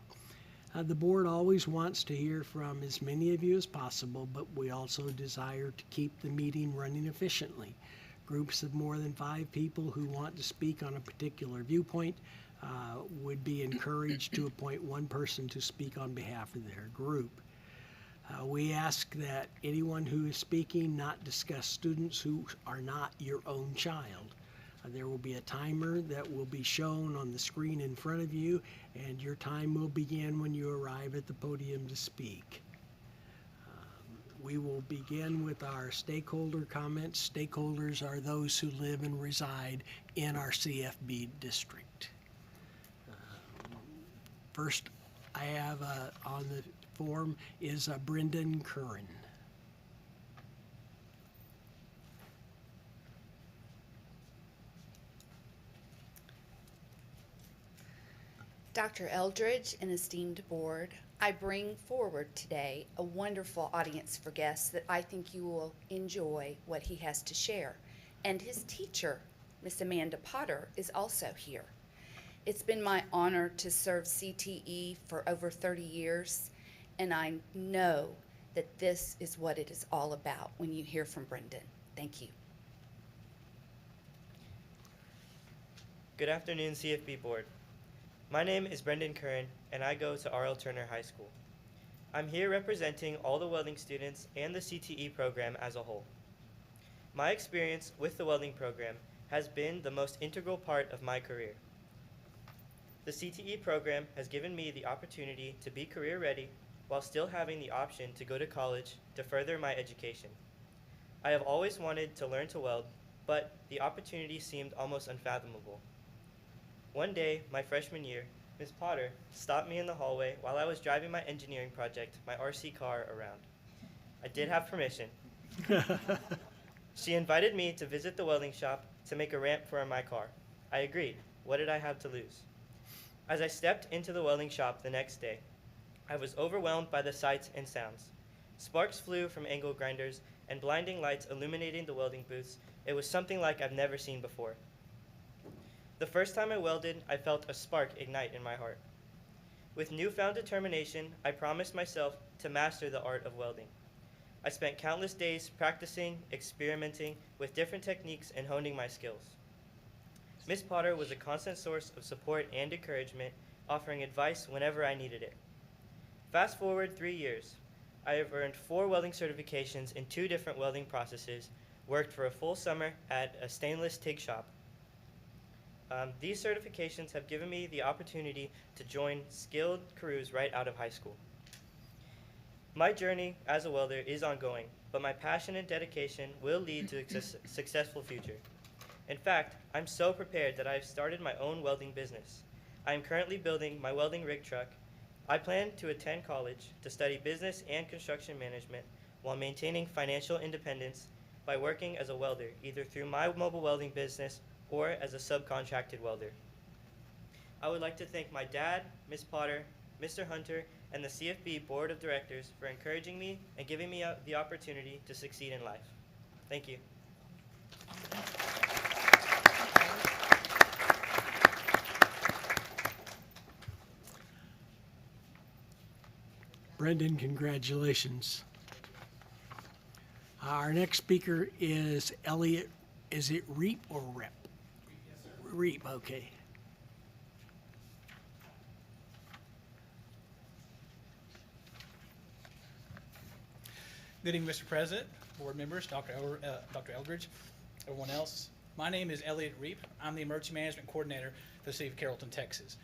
The board always wants to hear from as many of you as possible, but we also desire to keep the meeting running efficiently. Groups of more than 5 people who want to speak on a particular viewpoint would be encouraged to appoint 1 person to speak on behalf of their group. We ask that anyone who is speaking not discuss students who are not your own child. There will be a timer that will be shown on the screen in front of you, and your time will begin when you arrive at the podium to speak. We will begin with our stakeholder comments. Stakeholders are those who live and reside in our CFB district. First, I have on the form is Brendan Curran.
Dr. Eldridge and esteemed board, I bring forward today a wonderful audience for guests that I think you will enjoy what he has to share. And his teacher, Miss Amanda Potter, is also here. It's been my honor to serve CTE for over 30 years, and I know that this is what it is all about when you hear from Brendan. Thank you.
Good afternoon, CFB board. My name is Brendan Curran, and I go to R.L. Turner High School. I'm here representing all the welding students and the CTE program as a whole. My experience with the welding program has been the most integral part of my career. The CTE program has given me the opportunity to be career ready while still having the option to go to college to further my education. I have always wanted to learn to weld, but the opportunity seemed almost unfathomable. One day, my freshman year, Ms. Potter stopped me in the hallway while I was driving my engineering project, my RC car, around. I did have permission. She invited me to visit the welding shop to make a ramp for my car. I agreed. What did I have to lose? As I stepped into the welding shop the next day, I was overwhelmed by the sights and sounds. Sparks flew from angle grinders and blinding lights illuminating the welding booths. It was something like I've never seen before. The first time I welded, I felt a spark ignite in my heart. With newfound determination, I promised myself to master the art of welding. I spent countless days practicing, experimenting with different techniques, and honing my skills. Ms. Potter was a constant source of support and encouragement, offering advice whenever I needed it. Fast forward 3 years. I have earned 4 welding certifications in 2 different welding processes, worked for a full summer at a stainless TIG shop. These certifications have given me the opportunity to join skilled crews right out of high school. My journey as a welder is ongoing, but my passion and dedication will lead to a successful future. In fact, I'm so prepared that I have started my own welding business. I am currently building my welding rig truck. I plan to attend college to study business and construction management while maintaining financial independence by working as a welder, either through my mobile welding business or as a subcontracted welder. I would like to thank my dad, Ms. Potter, Mr. Hunter, and the CFB Board of Directors for encouraging me and giving me the opportunity to succeed in life. Thank you.
Brendan, congratulations. Our next speaker is Elliot. Is it Reap or Rep? Reap, okay.
Good evening, Mr. President, board members, Dr. Eldridge, everyone else. My name is Elliot Reap. I'm the Emergency Management Coordinator for the City of Carrollton, Texas.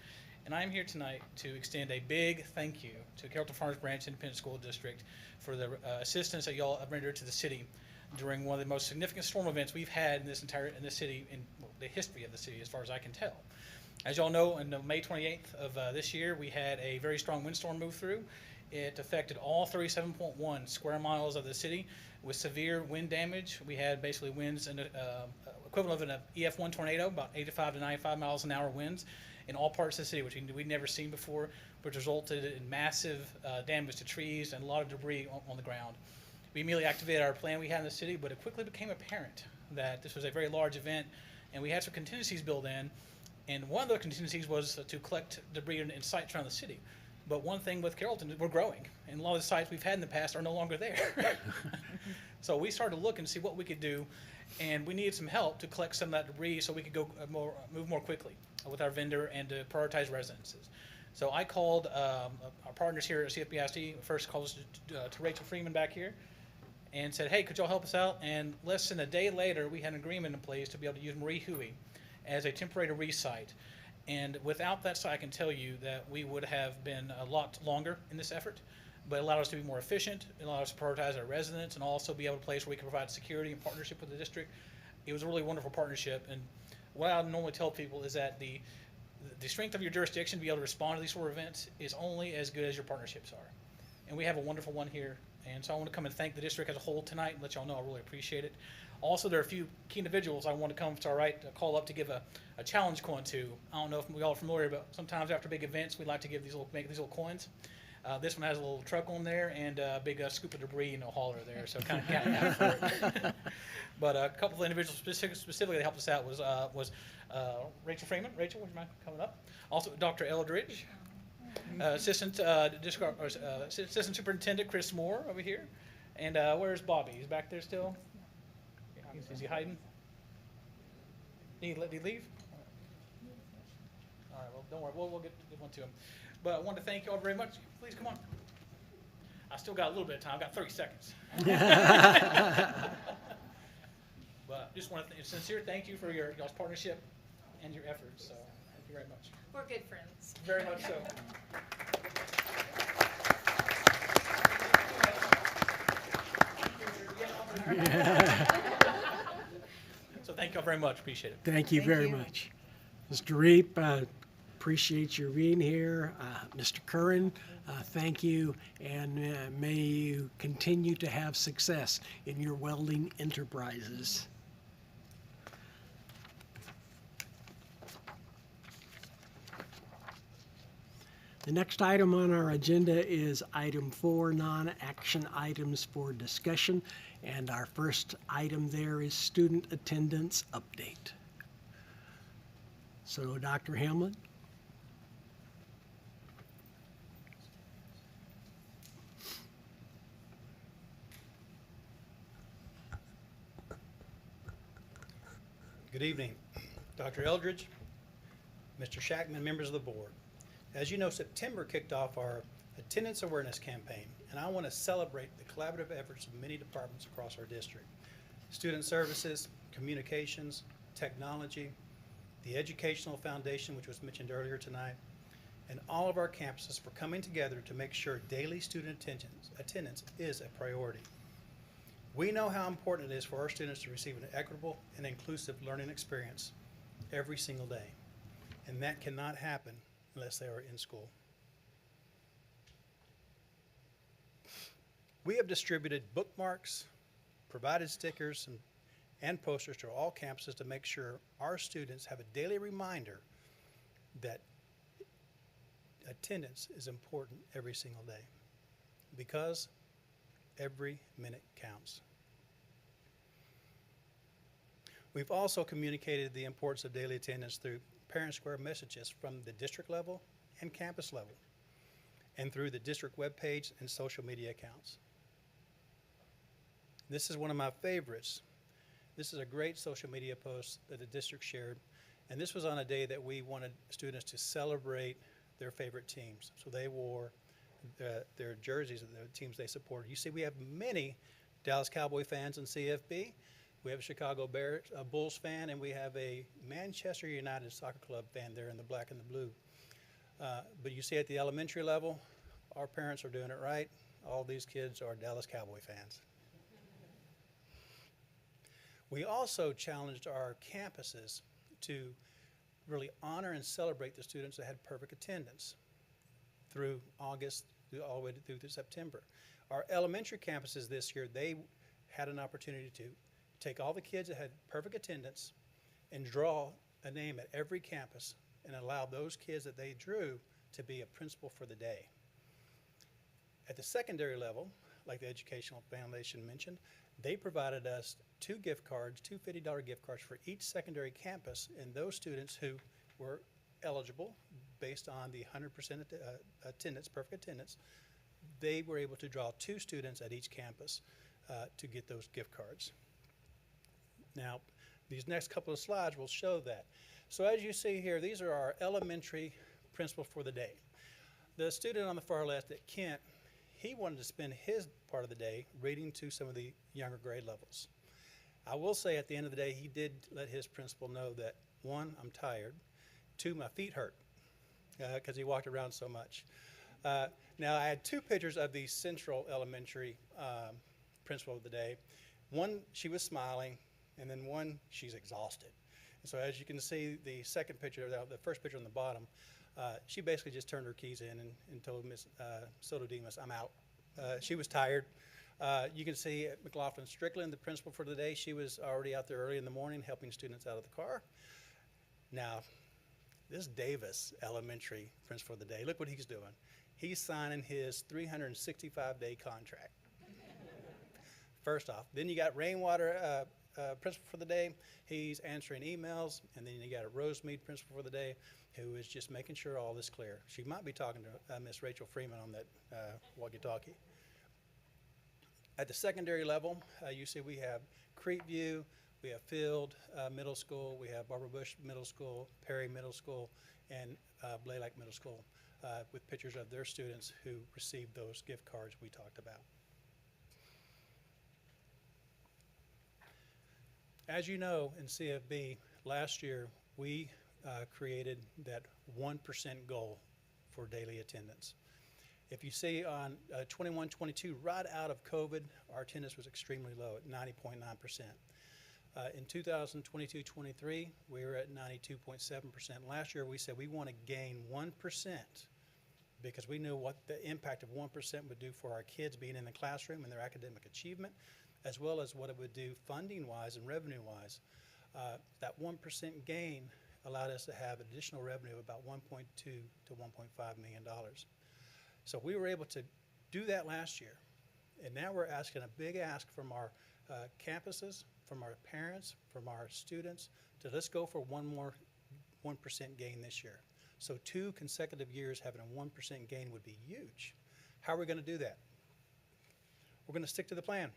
And I'm here tonight to extend a big thank you to Carrollton-Farmers Branch Independent School District for the assistance that y'all have rendered to the city during one of the most significant storm events we've had in this city, in the history of the city, as far as I can tell. As y'all know, on May 28th of this year, we had a very strong windstorm move through. It affected all 37.1 square miles of the city with severe wind damage. We had basically winds in equivalent of an EF1 tornado, about 85 to 95 miles an hour winds in all parts of the city, which we'd never seen before, which resulted in massive damage to trees and a lot of debris on the ground. We immediately activated our plan we had in the city, but it quickly became apparent that this was a very large event, and we had some contingencies built in. And one of the contingencies was to collect debris in sites around the city. But one thing with Carrollton, we're growing, and a lot of the sites we've had in the past are no longer there. So we started to look and see what we could do, and we needed some help to collect some of that debris so we could go move more quickly with our vendor and to prioritize residences. So I called our partners here at CFB-ISD, first called to Rachel Freeman back here, and said, hey, could y'all help us out? And less than a day later, we had an agreement in place to be able to use Marie Huey as a temporary debris site. And without that site, I can tell you that we would have been a lot longer in this effort, but it allowed us to be more efficient. It allowed us to prioritize our residents and also be able to place where we can provide security and partnership with the district. It was a really wonderful partnership. And what I normally tell people is that the strength of your jurisdiction to be able to respond to these sort of events is only as good as your partnerships are. And we have a wonderful one here. And so I want to come and thank the district as a whole tonight and let y'all know I really appreciate it. Also, there are a few key individuals I want to come to our right to call up to give a challenge coin to. I don't know if we all are familiar, but sometimes after big events, we like to give make these little coins. This one has a little truck on there and a big scoop of debris and a hauler there, so kind of got out for it. But a couple of individuals specifically that helped us out was Rachel Freeman. Rachel, would you mind coming up? Also, Dr. Eldridge, Assistant Superintendent Chris Moore over here, and where's Bobby? He's back there still. Is he hiding? Did he leave? All right, well, don't worry. We'll get one to him. But I want to thank you all very much. Please come on. I still got a little bit of time. I've got 30 seconds. But just want to sincere thank you for y'all's partnership and your efforts. So thank you very much.
We're good friends.
Very much so. So thank you all very much. Appreciate it.
Thank you very much. Mr. Reap, appreciate your being here. Mr. Curran, thank you, and may you continue to have success in your welding enterprises. The next item on our agenda is item 4, non-action items for discussion. And our first item there is student attendance update. So, Dr. Hamlin.
Good evening, Dr. Eldridge, Mr. Shackman, members of the board. As you know, September kicked off our attendance awareness campaign, and I want to celebrate the collaborative efforts of many departments across our district. Student services, communications, technology, the educational foundation, which was mentioned earlier tonight, and all of our campuses for coming together to make sure daily student attendance is a priority. We know how important it is for our students to receive an equitable and inclusive learning experience every single day, and that cannot happen unless they are in school. We have distributed bookmarks, provided stickers, and posters to all campuses to make sure our students have a daily reminder that attendance is important every single day, because every minute counts. We've also communicated the importance of daily attendance through parent square messages from the district level and campus level. and through the district webpage and social media accounts. This is one of my favorites. This is a great social media post that the district shared, and this was on a day that we wanted students to celebrate their favorite teams. So they wore their jerseys of the teams they supported. You see, we have many Dallas Cowboy fans in CFB. We have a Chicago Bears, a Bulls fan, and we have a Manchester United Soccer Club fan there in the black and the blue. But you see at the elementary level, our parents are doing it right. All these kids are Dallas Cowboy fans. We also challenged our campuses to really honor and celebrate the students that had perfect attendance through August, all the way through to September. Our elementary campuses this year, they had an opportunity to take all the kids that had perfect attendance and draw a name at every campus and allow those kids that they drew to be a principal for the day. At the secondary level, like the Educational Foundation mentioned, they provided us two gift cards, two $50 gift cards for each secondary campus, and those students who were eligible based on the 100% attendance, perfect attendance, they were able to draw two students at each campus to get those gift cards. Now, these next couple of slides will show that. So as you see here, these are our elementary principals for the day. The student on the far left at Kent, he wanted to spend his part of the day reading to some of the younger grade levels. I will say at the end of the day, he did let his principal know that, one, I'm tired, two, my feet hurt, because he walked around so much. Now, I had two pictures of the Central Elementary principal of the day. One, she was smiling, and then one, she's exhausted. And so as you can see, the second picture, the first picture on the bottom, she basically just turned her keys in and told Miss Sotodemus, I'm out. She was tired. You can see McLaughlin Strickland, the principal for the day, she was already out there early in the morning helping students out of the car. Now, this Davis Elementary principal of the day, look what he's doing. He's signing his 365-day contract. First off. Then you got Rainwater principal for the day. He's answering emails. And then you got a Rosemead principal for the day who is just making sure all is clear. She might be talking to Miss Rachel Freeman on that walkie-talkie. At the secondary level, you see we have Creekview, we have Field Middle School, we have Barbara Bush Middle School, Perry Middle School, and Blaylock Middle School with pictures of their students who received those gift cards we talked about. As you know, in CFB, last year we created that 1% goal for daily attendance. If you see on 21-22, right out of COVID, our attendance was extremely low at 90.9%. In 2022-23, we were at 92.7%. Last year we said we want to gain 1% because we knew what the impact of 1% would do for our kids being in the classroom and their academic achievement, as well as what it would do funding-wise and revenue-wise. That 1% gain allowed us to have additional revenue of about $1.2 to $1.5 million. So we were able to do that last year, and now we're asking a big ask from our campuses, from our parents, from our students, to let's go for one more 1% gain this year. So 2 consecutive years having a 1% gain would be huge. How are we going to do that? We're going to stick to the plan.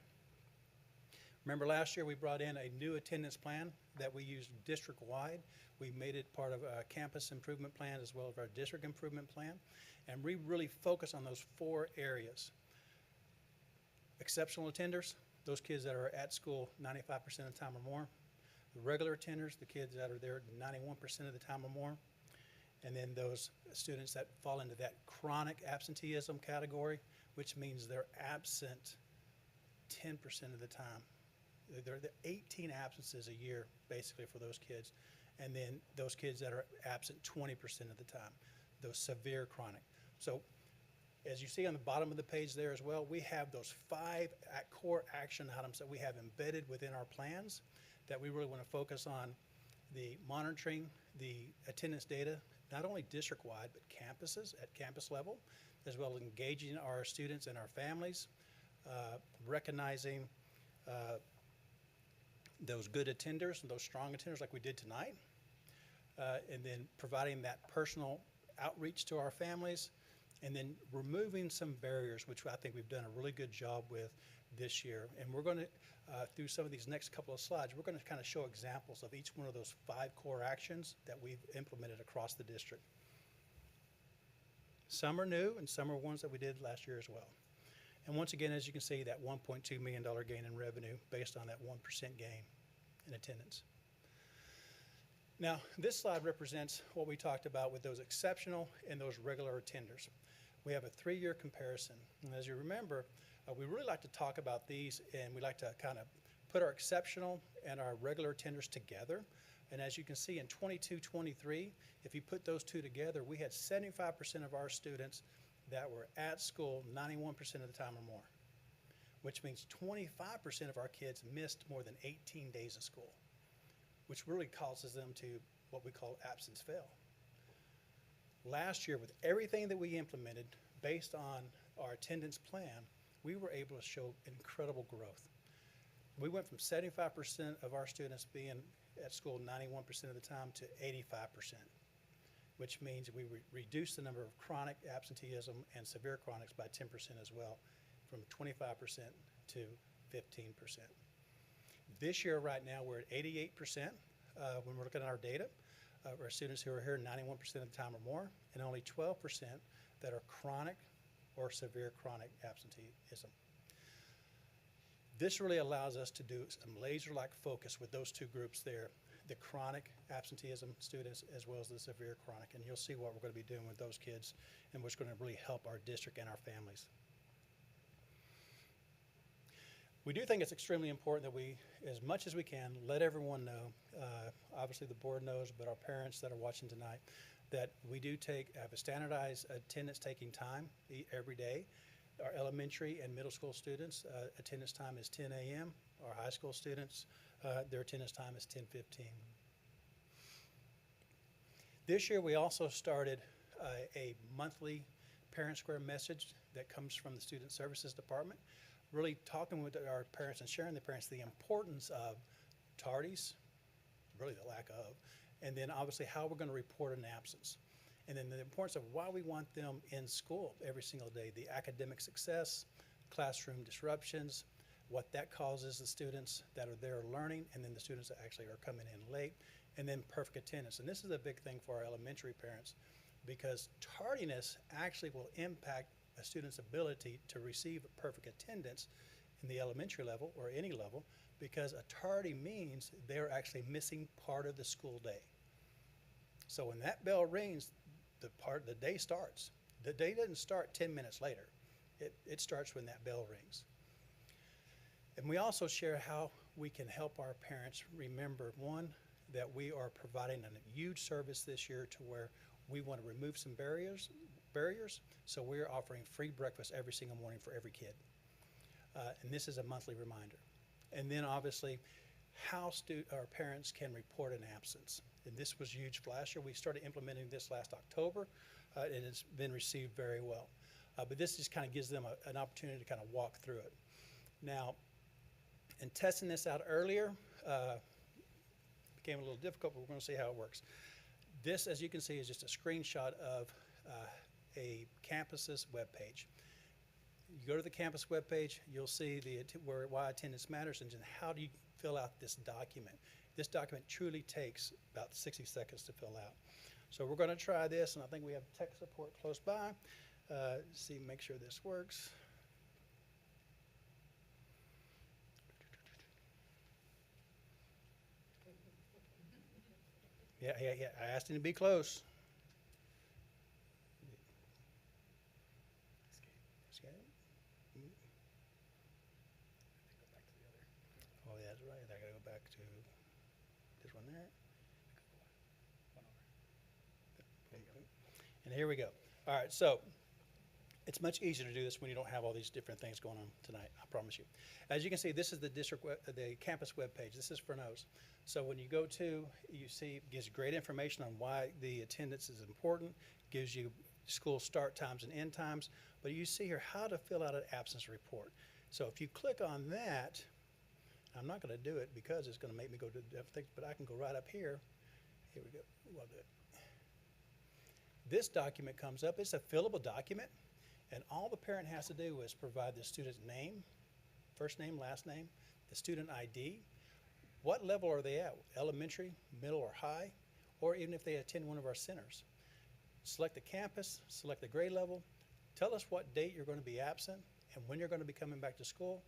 Remember last year we brought in a new attendance plan that we used district-wide. We made it part of a campus improvement plan as well as our district improvement plan. And we really focus on those 4 areas. Exceptional attenders, those kids that are at school 95% of the time or more. The regular attenders, the kids that are there 91% of the time or more. And then those students that fall into that chronic absenteeism category, which means they're absent 10% of the time. There are 18 absences a year, basically, for those kids. And then those kids that are absent 20% of the time, those severe chronic. So as you see on the bottom of the page there as well, we have those 5 core action items that we have embedded within our plans that we really want to focus on: the monitoring, the attendance data, not only district-wide, but campuses at campus level, as well as engaging our students and our families, recognizing those good attenders and those strong attenders like we did tonight, and then providing that personal outreach to our families, and then removing some barriers, which I think we've done a really good job with this year. And we're going to, through some of these next couple of slides, we're going to kind of show examples of each one of those 5 core actions that we've implemented across the district. Some are new and some are ones that we did last year as well. And once again, as you can see, that $1.2 million gain in revenue based on that 1% gain in attendance. Now, this slide represents what we talked about with those exceptional and those regular attenders. We have a 3-year comparison. And as you remember, we really like to talk about these, and we like to kind of put our exceptional and our regular attenders together. And as you can see in 22-23, if you put those two together, we had 75% of our students that were at school 91% of the time or more, which means 25% of our kids missed more than 18 days of school, which really causes them to what we call absence fail. Last year, with everything that we implemented based on our attendance plan, we were able to show incredible growth. We went from 75% of our students being at school 91% of the time to 85%, which means we reduced the number of chronic absenteeism and severe chronics by 10% as well, from 25% to 15%. This year, right now, we're at 88% when we're looking at our data. Our students who are here 91% of the time or more, and only 12% that are chronic or severe chronic absenteeism. This really allows us to do some laser-like focus with those two groups there, the chronic absenteeism students as well as the severe chronic, and you'll see what we're going to be doing with those kids and what's going to really help our district and our families. We do think it's extremely important that we, as much as we can, let everyone know, obviously the board knows, but our parents that are watching tonight, that we do have a standardized attendance taking time every day. Our elementary and middle school students, attendance time is 10 a.m. Our high school students, their attendance time is 10:15. This year we also started a monthly Parent Square message that comes from the Student Services Department, really talking with our parents and sharing the parents the importance of tardies, really the lack of, and then obviously how we're going to report an absence. And then the importance of why we want them in school every single day, the academic success, classroom disruptions, what that causes the students that are there learning, and then the students that actually are coming in late, and then perfect attendance. And this is a big thing for our elementary parents, because tardiness actually will impact a student's ability to receive a perfect attendance in the elementary level or any level, because a tardy means they're actually missing part of the school day. So when that bell rings, the day starts. The day doesn't start 10 minutes later. It starts when that bell rings. And we also share how we can help our parents remember, one, that we are providing a huge service this year to where we want to remove some barriers. So we're offering free breakfast every single morning for every kid. And this is a monthly reminder. And then obviously how our parents can report an absence. And this was huge last year. We started implementing this last October, and it's been received very well. But this just kind of gives them an opportunity to kind of walk through it. Now, in testing this out earlier, became a little difficult, but we're going to see how it works. This, as you can see, is just a screenshot of a campus's webpage. You go to the campus webpage, you'll see why attendance matters and how do you fill out this document. This document truly takes about 60 seconds to fill out. So we're going to try this, and I think we have tech support close by. Make sure this works. Yeah. I asked him to be close. Oh, yeah, that's right. I gotta go back to this one there. And here we go. All right, so it's much easier to do this when you don't have all these different things going on tonight, I promise you. As you can see, this is the campus webpage. This is for NOS. So when you go to, you see, it gives great information on why the attendance is important, gives you school start times and end times, but you see here how to fill out an absence report. So if you click on that, I'm not going to do it because it's going to make me go to different things, but I can go right up here. Here we go. We'll do it. This document comes up. It's a fillable document, and all the parent has to do is provide the student's name, first name, last name, the student ID, what level are they at, elementary, middle, or high, or even if they attend one of our centers. Select the campus, select the grade level, tell us what date you're going to be absent and when you're going to be coming back to school,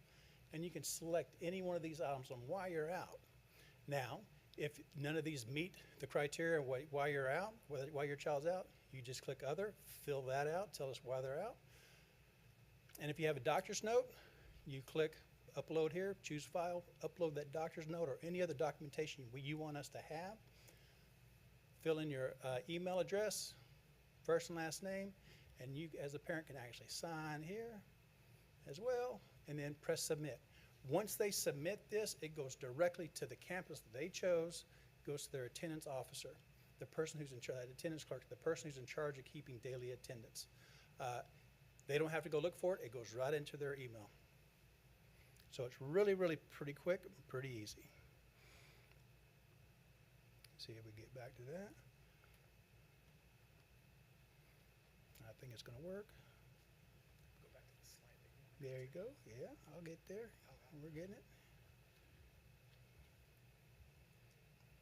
and you can select any one of these items on why you're out. Now, if none of these meet the criteria why you're out, why your child's out, you just click other, fill that out, tell us why they're out. And if you have a doctor's note, you click upload here, choose file, upload that doctor's note or any other documentation you want us to have. Fill in your email address, first and last name, and you as a parent can actually sign here as well, and then press submit. Once they submit this, it goes directly to the campus that they chose, goes to their attendance officer, the person who's in charge, attendance clerk, the person who's in charge of keeping daily attendance. They don't have to go look for it. It goes right into their email. So it's really, really pretty quick, pretty easy. See if we get back to that. I think it's going to work.
Go back to the slide again.
There you go. Yeah, I'll get there. We're getting it.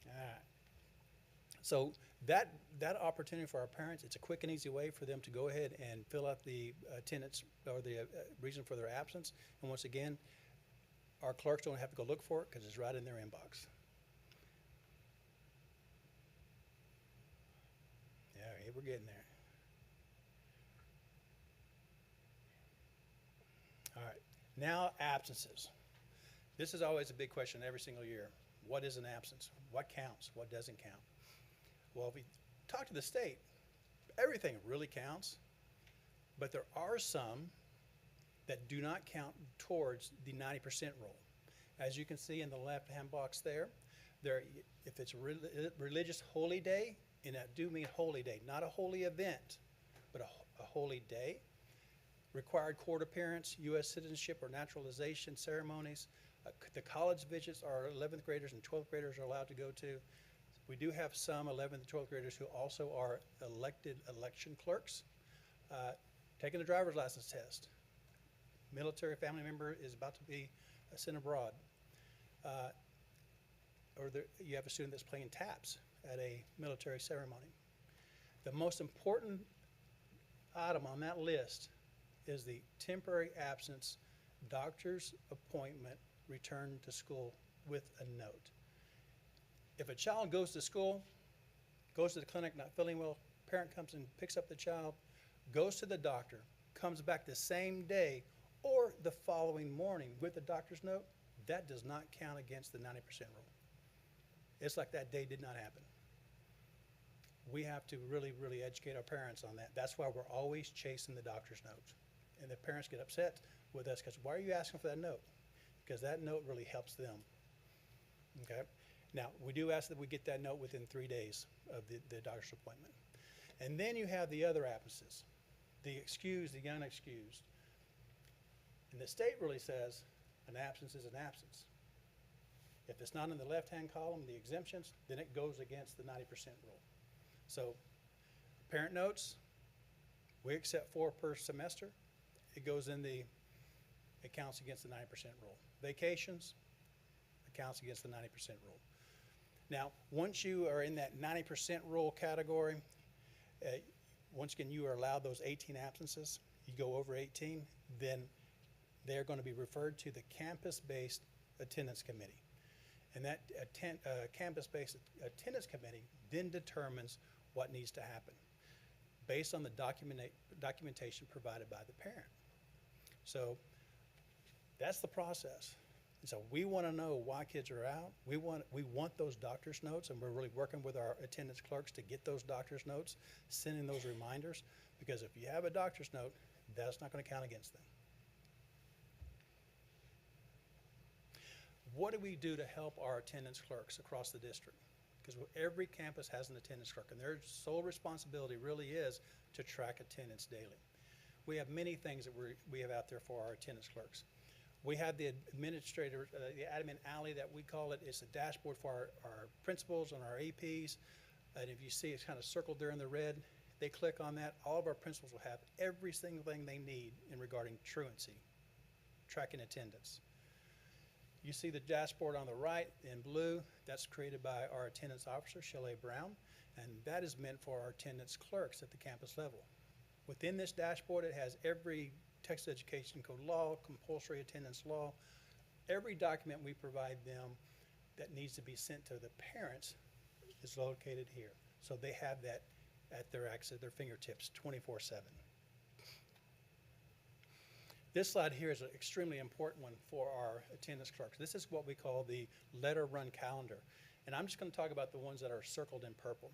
All right. So that opportunity for our parents, it's a quick and easy way for them to go ahead and fill out the attendance or the reason for their absence. And once again, our clerks don't have to go look for it because it's right in their inbox. Yeah, we're getting there. All right, now absences. This is always a big question every single year. What is an absence? What counts? What doesn't count? Well, if we talk to the state, everything really counts, but there are some that do not count towards the 90% rule. As you can see in the left-hand box there, if it's a religious holy day, and I do mean holy day, not a holy event, but a holy day, required court appearance, U.S. citizenship or naturalization ceremonies, the college visits our 11th graders and 12th graders are allowed to go to. We do have some 11th and 12th graders who also are elected election clerks. Taking the driver's license test. Military family member is about to be sent abroad. You have a student that's playing taps at a military ceremony. The most important item on that list is the temporary absence doctor's appointment return to school with a note. If a child goes to school, goes to the clinic not feeling well, parent comes and picks up the child, goes to the doctor, comes back the same day or the following morning with the doctor's note, that does not count against the 90% rule. It's like that day did not happen. We have to really, really educate our parents on that. That's why we're always chasing the doctor's notes. And the parents get upset with us because why are you asking for that note? Because that note really helps them. Okay? Now, we do ask that we get that note within 3 days of the doctor's appointment. And then you have the other absences, the excused, the unexcused. And the state really says an absence is an absence. If it's not in the left-hand column, the exemptions, then it goes against the 90% rule. So parent notes, we accept 4 per semester. It goes in it counts against the 90% rule. Vacations, it counts against the 90% rule. Now, once you are in that 90% rule category, once again, you are allowed those 18 absences. You go over 18, then they're going to be referred to the campus-based attendance committee. And that campus-based attendance committee then determines what needs to happen based on the documentation provided by the parent. So that's the process. And so we want to know why kids are out. We want those doctor's notes, and we're really working with our attendance clerks to get those doctor's notes, sending those reminders, because if you have a doctor's note, that's not going to count against them. What do we do to help our attendance clerks across the district? Because every campus has an attendance clerk, and their sole responsibility really is to track attendance daily. We have many things that we have out there for our attendance clerks. We have the administrator, the admin alley that we call it. It's a dashboard for our principals and our APs. And if you see it's kind of circled there in the red, they click on that, all of our principals will have every single thing they need in regarding truancy, tracking attendance. You see the dashboard on the right in blue, that's created by our attendance officer, Shelley Brown, and that is meant for our attendance clerks at the campus level. Within this dashboard, it has every Texas Education Code law, compulsory attendance law, every document we provide them that needs to be sent to the parents is located here. So they have that at their access, their fingertips, 24/7. This slide here is an extremely important one for our attendance clerks. This is what we call the letter run calendar. And I'm just going to talk about the ones that are circled in purple.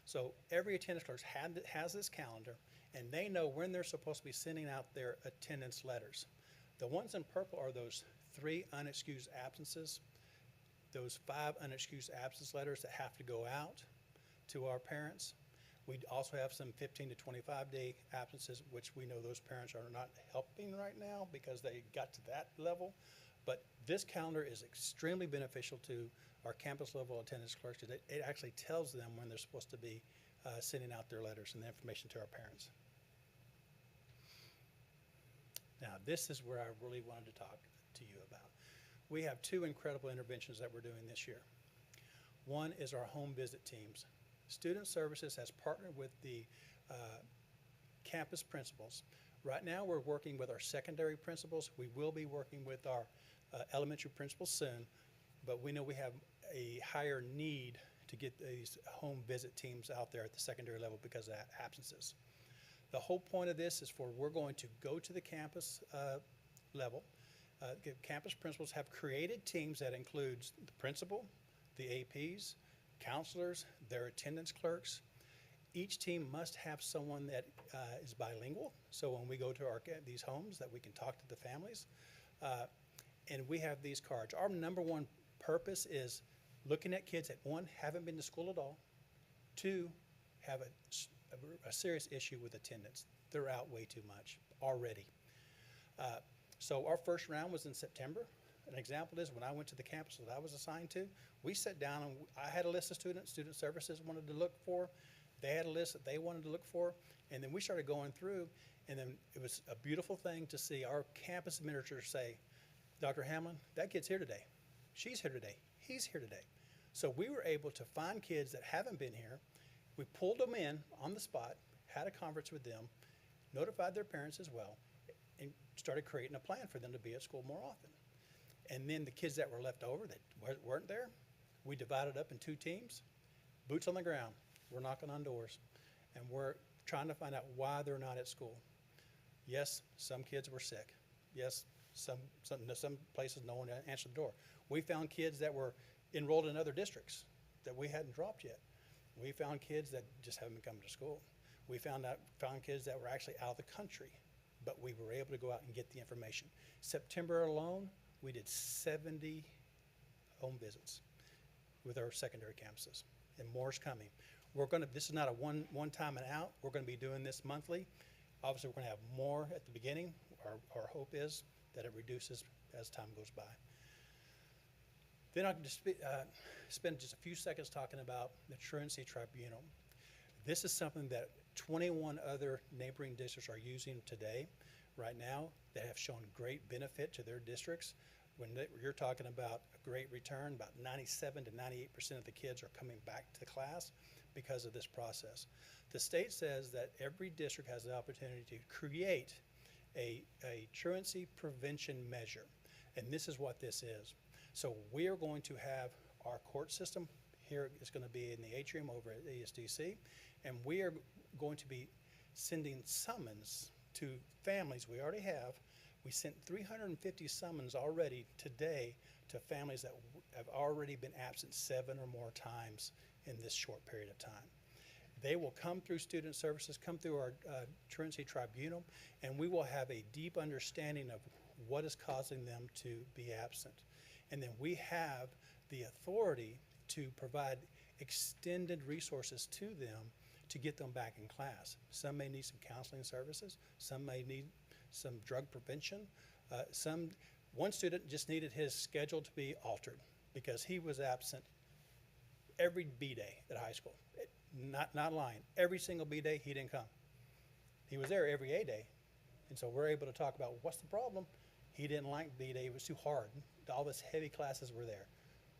So every attendance clerk has this calendar, and they know when they're supposed to be sending out their attendance letters. The ones in purple are those 3 unexcused absences, those 5 unexcused absence letters that have to go out to our parents. We also have some 15 to 25 day absences, which we know those parents are not helping right now because they got to that level. But this calendar is extremely beneficial to our campus level attendance clerks. It actually tells them when they're supposed to be sending out their letters and the information to our parents. Now, this is where I really wanted to talk to you about. We have 2 incredible interventions that we're doing this year. One is our home visit teams. Student Services has partnered with the campus principals. Right now, we're working with our secondary principals. We will be working with our elementary principals soon, but we know we have a higher need to get these home visit teams out there at the secondary level because of absences. The whole point of this is we're going to go to the campus level. Campus principals have created teams that includes the principal, the APs, counselors, their attendance clerks. Each team must have someone that is bilingual. So when we go to these homes that we can talk to the families. And we have these cards. Our number one purpose is looking at kids that 1, haven't been to school at all, 2, have a serious issue with attendance. They're out way too much already. So our first round was in September. An example is when I went to the campus that I was assigned to, we sat down and I had a list of students, Student Services wanted to look for. They had a list that they wanted to look for. And then we started going through, and then it was a beautiful thing to see our campus administrator say, Dr. Hamlin, that kid's here today. She's here today. He's here today. So we were able to find kids that haven't been here. We pulled them in on the spot, had a conference with them, notified their parents as well, and started creating a plan for them to be at school more often. And then the kids that were left over that weren't there, we divided up in 2 teams, boots on the ground. We're knocking on doors, and we're trying to find out why they're not at school. Yes, some kids were sick. Yes, some places no one answered the door. We found kids that were enrolled in other districts that we hadn't dropped yet. We found kids that just haven't been coming to school. We found kids that were actually out of the country, but we were able to go out and get the information. September alone, we did 70 home visits with our secondary campuses, and more's coming. This is not a one time and out. We're going to be doing this monthly. Obviously, we're going to have more at the beginning. Our hope is that it reduces as time goes by. Then I'll just spend just a few seconds talking about the Truancy Tribunal. This is something that 21 other neighboring districts are using today, right now, that have shown great benefit to their districts. When you're talking about a great return, about 97 to 98% of the kids are coming back to the class because of this process. The state says that every district has the opportunity to create a truancy prevention measure, and this is what this is. So we are going to have our court system here. It's going to be in the atrium over at ESDC, and we are going to be sending summons to families. We already have. We sent 350 summons already today to families that have already been absent 7 or more times in this short period of time. They will come through Student Services, come through our Truancy Tribunal, and we will have a deep understanding of what is causing them to be absent. And then we have the authority to provide extended resources to them to get them back in class. Some may need some counseling services. Some may need some drug prevention. One student just needed his schedule to be altered because he was absent every B day at high school. Not lying. Every single B day, he didn't come. He was there every A day. And so we're able to talk about what's the problem. He didn't like B day. It was too hard. All these heavy classes were there.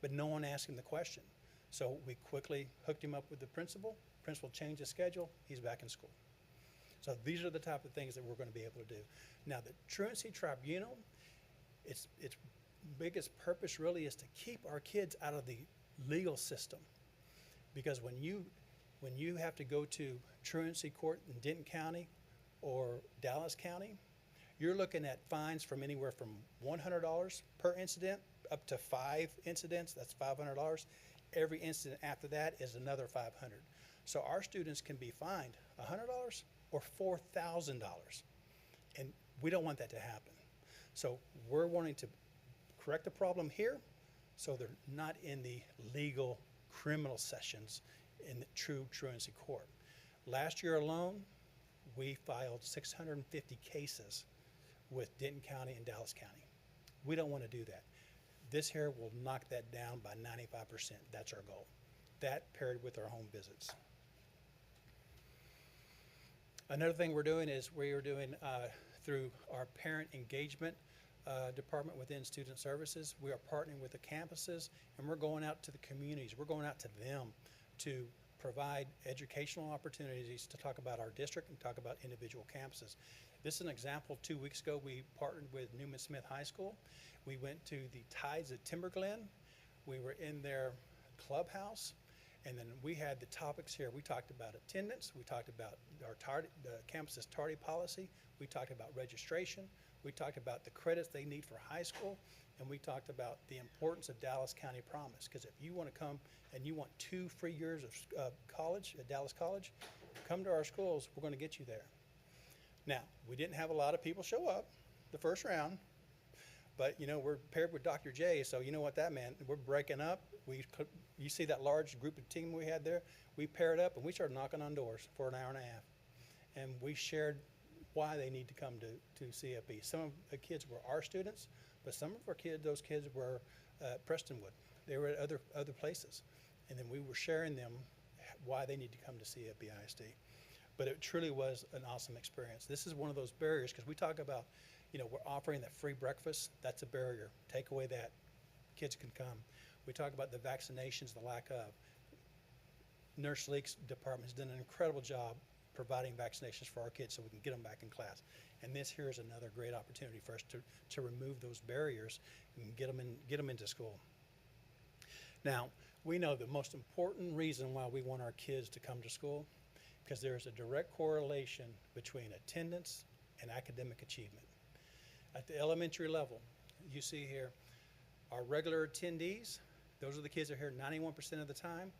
But no one asked him the question. So we quickly hooked him up with the principal. Principal changed his schedule. He's back in school. So these are the type of things that we're going to be able to do. Now, the truancy tribunal, its biggest purpose really is to keep our kids out of the legal system. Because when you have to go to truancy court in Denton County or Dallas County, you're looking at fines from anywhere from $100 per incident up to 5 incidents. That's $500. Every incident after that is another $500. So our students can be fined $100 or $4,000. And we don't want that to happen. So we're wanting to correct the problem here so they're not in the legal criminal sessions in the true truancy court. Last year alone, we filed 650 cases with Denton County and Dallas County. We don't want to do that. This here will knock that down by 95%. That's our goal. That paired with our home visits. Another thing we're doing is we are doing through our parent engagement department within student services, we are partnering with the campuses and we're going out to the communities. We're going out to them to provide educational opportunities to talk about our district and talk about individual campuses. This is an example. 2 weeks ago, we partnered with Newman Smith High School. We went to the Tides at Timber Glen. We were in their clubhouse, and then we had the topics here. We talked about attendance. We talked about our the campus's tardy policy. We talked about registration. We talked about the credits they need for high school, and we talked about the importance of Dallas County Promise. Because if you want to come and you want 2 free years of college at Dallas College, come to our schools. We're going to get you there. Now, we didn't have a lot of people show up the first round, but we're paired with Dr. J, so you know what that meant. We're breaking up. You see that large group of team we had there? We paired up and we started knocking on doors for an hour and a half. And we shared why they need to come to CFB. Some of the kids were our students, but some of those kids were Prestonwood. They were at other places. And then we were sharing them why they need to come to CFB ISD. But it truly was an awesome experience. This is one of those barriers because we talk about, we're offering that free breakfast. That's a barrier. Take away that. Kids can come. We talk about the vaccinations, the lack of. Nurse Leake's department has done an incredible job providing vaccinations for our kids so we can get them back in class. And this here is another great opportunity for us to remove those barriers and get them into school. Now, we know the most important reason why we want our kids to come to school because there is a direct correlation between attendance and academic achievement. At the elementary level, you see here, our regular attendees, those are the kids that are here 91% of the time,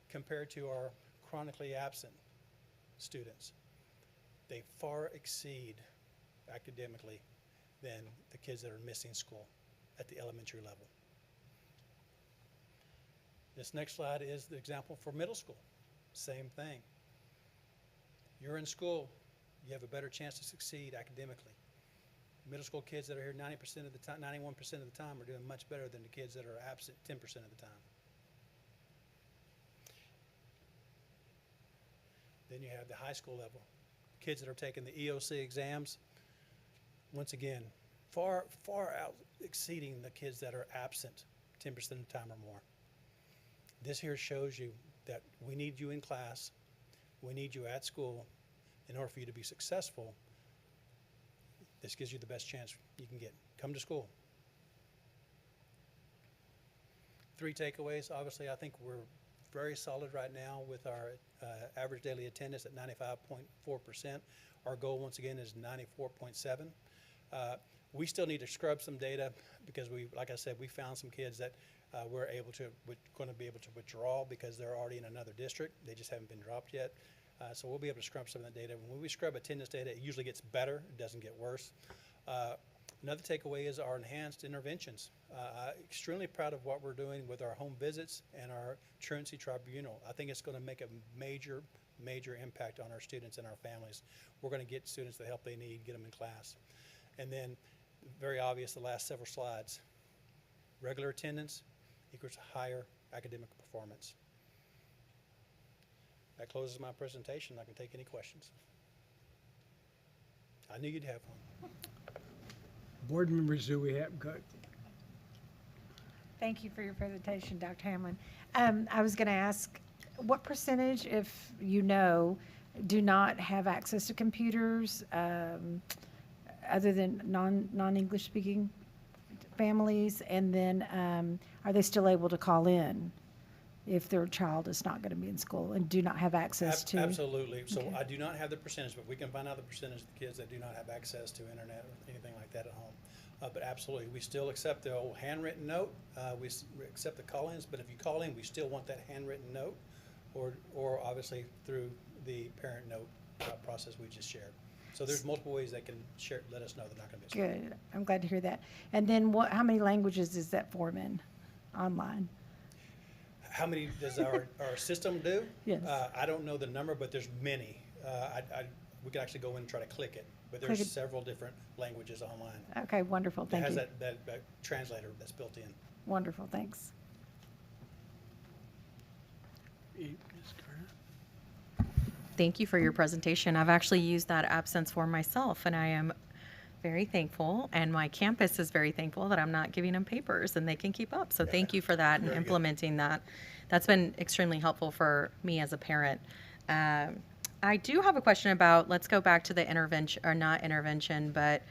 compared to our chronically absent students. They far exceed academically than the kids that are missing school at the elementary level. This next slide is the example for middle school. Same thing. You're in school, you have a better chance to succeed academically. Middle school kids that are here 90% of the time, 91% of the time are doing much better than the kids that are absent 10% of the time. Then you have the high school level. Kids that are taking the EOC exams, once again, far out exceeding the kids that are absent 10% of the time or more. This here shows you that we need you in class, we need you at school in order for you to be successful. This gives you the best chance you can get. Come to school. 3 takeaways. Obviously, I think we're very solid right now with our average daily attendance at 95.4%. Our goal, once again, is 94.7. We still need to scrub some data because like I said, we found some kids that we're going to be able to withdraw because they're already in another district. They just haven't been dropped yet. So we'll be able to scrub some of that data. When we scrub attendance data, it usually gets better. It doesn't get worse. Another takeaway is our enhanced interventions. Extremely proud of what we're doing with our home visits and our truancy tribunal. I think it's going to make a major impact on our students and our families. We're going to get students the help they need, get them in class. And then, very obvious, the last several slides. Regular attendance equals higher academic performance. that closes my presentation. I can take any questions. I knew you'd have one.
Board members, do we have,
Thank you for your presentation, Dr. Hamlin. I was going to ask, what percentage, if you know, do not have access to computers other than non-English speaking families? And then are they still able to call in if their child is not going to be in school and do not have access to?
Absolutely. So
Okay.
I do not have the percentage, but we can find out the percentage of the kids that do not have access to internet or anything like that at home. But absolutely, we still accept the old handwritten note. We accept the call-ins, but if you call in, we still want that handwritten note, or obviously through the parent note process we just shared. So there's multiple ways they can share, let us know they're not going to be at school.
Good. I'm glad to hear that. And then how many languages is that form in online?
How many does our system do?
Yes.
I don't know the number, but there's many. We could actually go in and try to click it, but
Click
there's
it.
several different languages online.
Okay, wonderful.
It
Thank
has
you.
that translator that's built in.
Wonderful. Thanks.
Thank you for your presentation. I've actually used that absence form myself, and I am very thankful, and my campus is very thankful that I'm not giving them papers and they can keep up. So thank you for that and
Very good.
implementing that. That's been extremely helpful for me as a parent. I do have a question about, let's go back to the intervention, or not intervention, but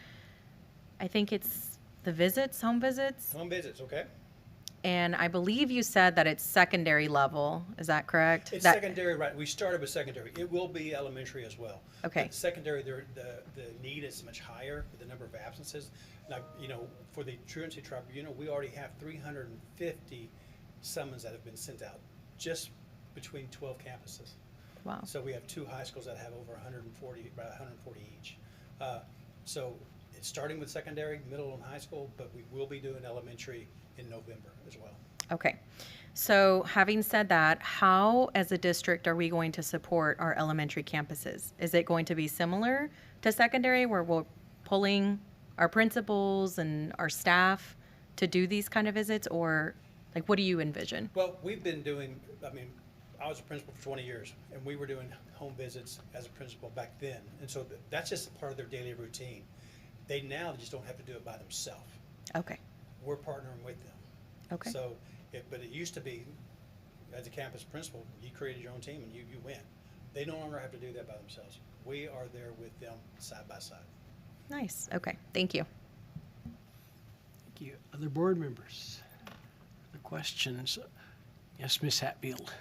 I think it's the visits, home visits.
Home visits, okay?
And I believe you said that it's secondary level. Is that correct?
It's
That-
secondary, right? We started with secondary. It will be elementary as well.
Okay.
But secondary, the need is much higher with the number of absences. Now, for the truancy tribunal, we already have 350 summons that have been sent out just between 12 campuses.
Wow.
So we have 2 high schools that have over 140, about 140 each. So it's starting with secondary, middle, and high school, but we will be doing elementary in November as well.
Okay. So having said that, how as a district are we going to support our elementary campuses? Is it going to be similar to secondary where we're pulling our principals and our staff to do these kind of visits, or like what do you envision?
Well, we've been doing, I was a principal for 20 years, and we were doing home visits as a principal back then. And so that's just part of their daily routine. They now just don't have to do it by themselves.
Okay.
We're partnering with them.
Okay.
So, but it used to be, as a campus principal, you created your own team and you went. They no longer have to do that by themselves. We are there with them side by side.
Nice. Okay. Thank you.
thank you. Other board members? Other questions? Yes, Ms. Hatfield.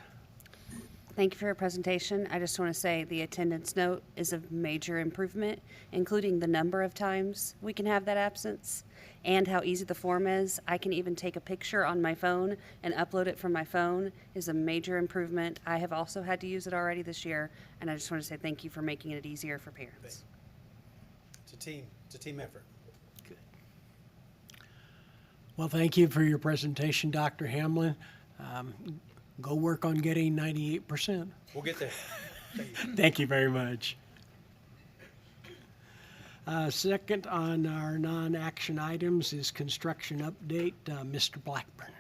Thank you for your presentation. I just want to say the attendance note is a major improvement, including the number of times we can have that absence and how easy the form is. I can even take a picture on my phone and upload it from my phone is a major improvement. I have also had to use it already this year, and I just want to say thank you for making it easier for parents.
It's a team effort.
Well, thank you for your presentation, Dr. Hamlin. Go work on getting 98%.
We'll get there.
Thank you very much. Second on our non-action items is construction update. Mr. Blackburn.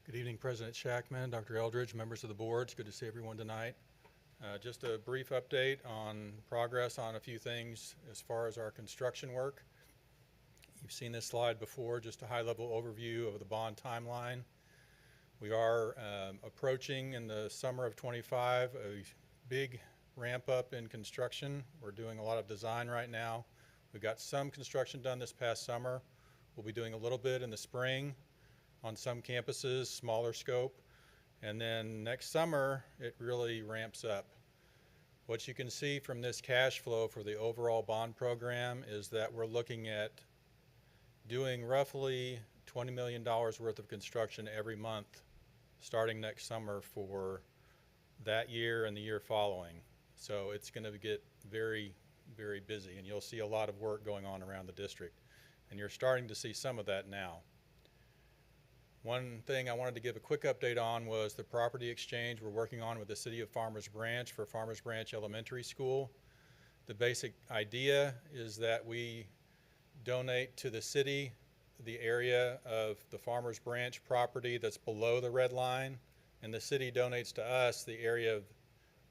Good evening, President Shackman, Dr. Eldridge, members of the board. It's good to see everyone tonight. Just a brief update on progress on a few things as far as our construction work. You've seen this slide before, just a high-level overview of the bond timeline. We are approaching in the summer of '25 a big ramp up in construction. We're doing a lot of design right now. We've got some construction done this past summer. We'll be doing a little bit in the spring on some campuses, smaller scope. And then next summer, it really ramps up. What you can see from this cash flow for the overall bond program is that we're looking at doing roughly $20 million worth of construction every month starting next summer for that year and the year following. So it's going to get very, very busy, and you'll see a lot of work going on around the district. And you're starting to see some of that now. One thing I wanted to give a quick update on was the property exchange we're working on with the City of Farmers Branch for Farmers Branch Elementary School. The basic idea is that we donate to the city the area of the Farmers Branch property that's below the red line, and the city donates to us the area of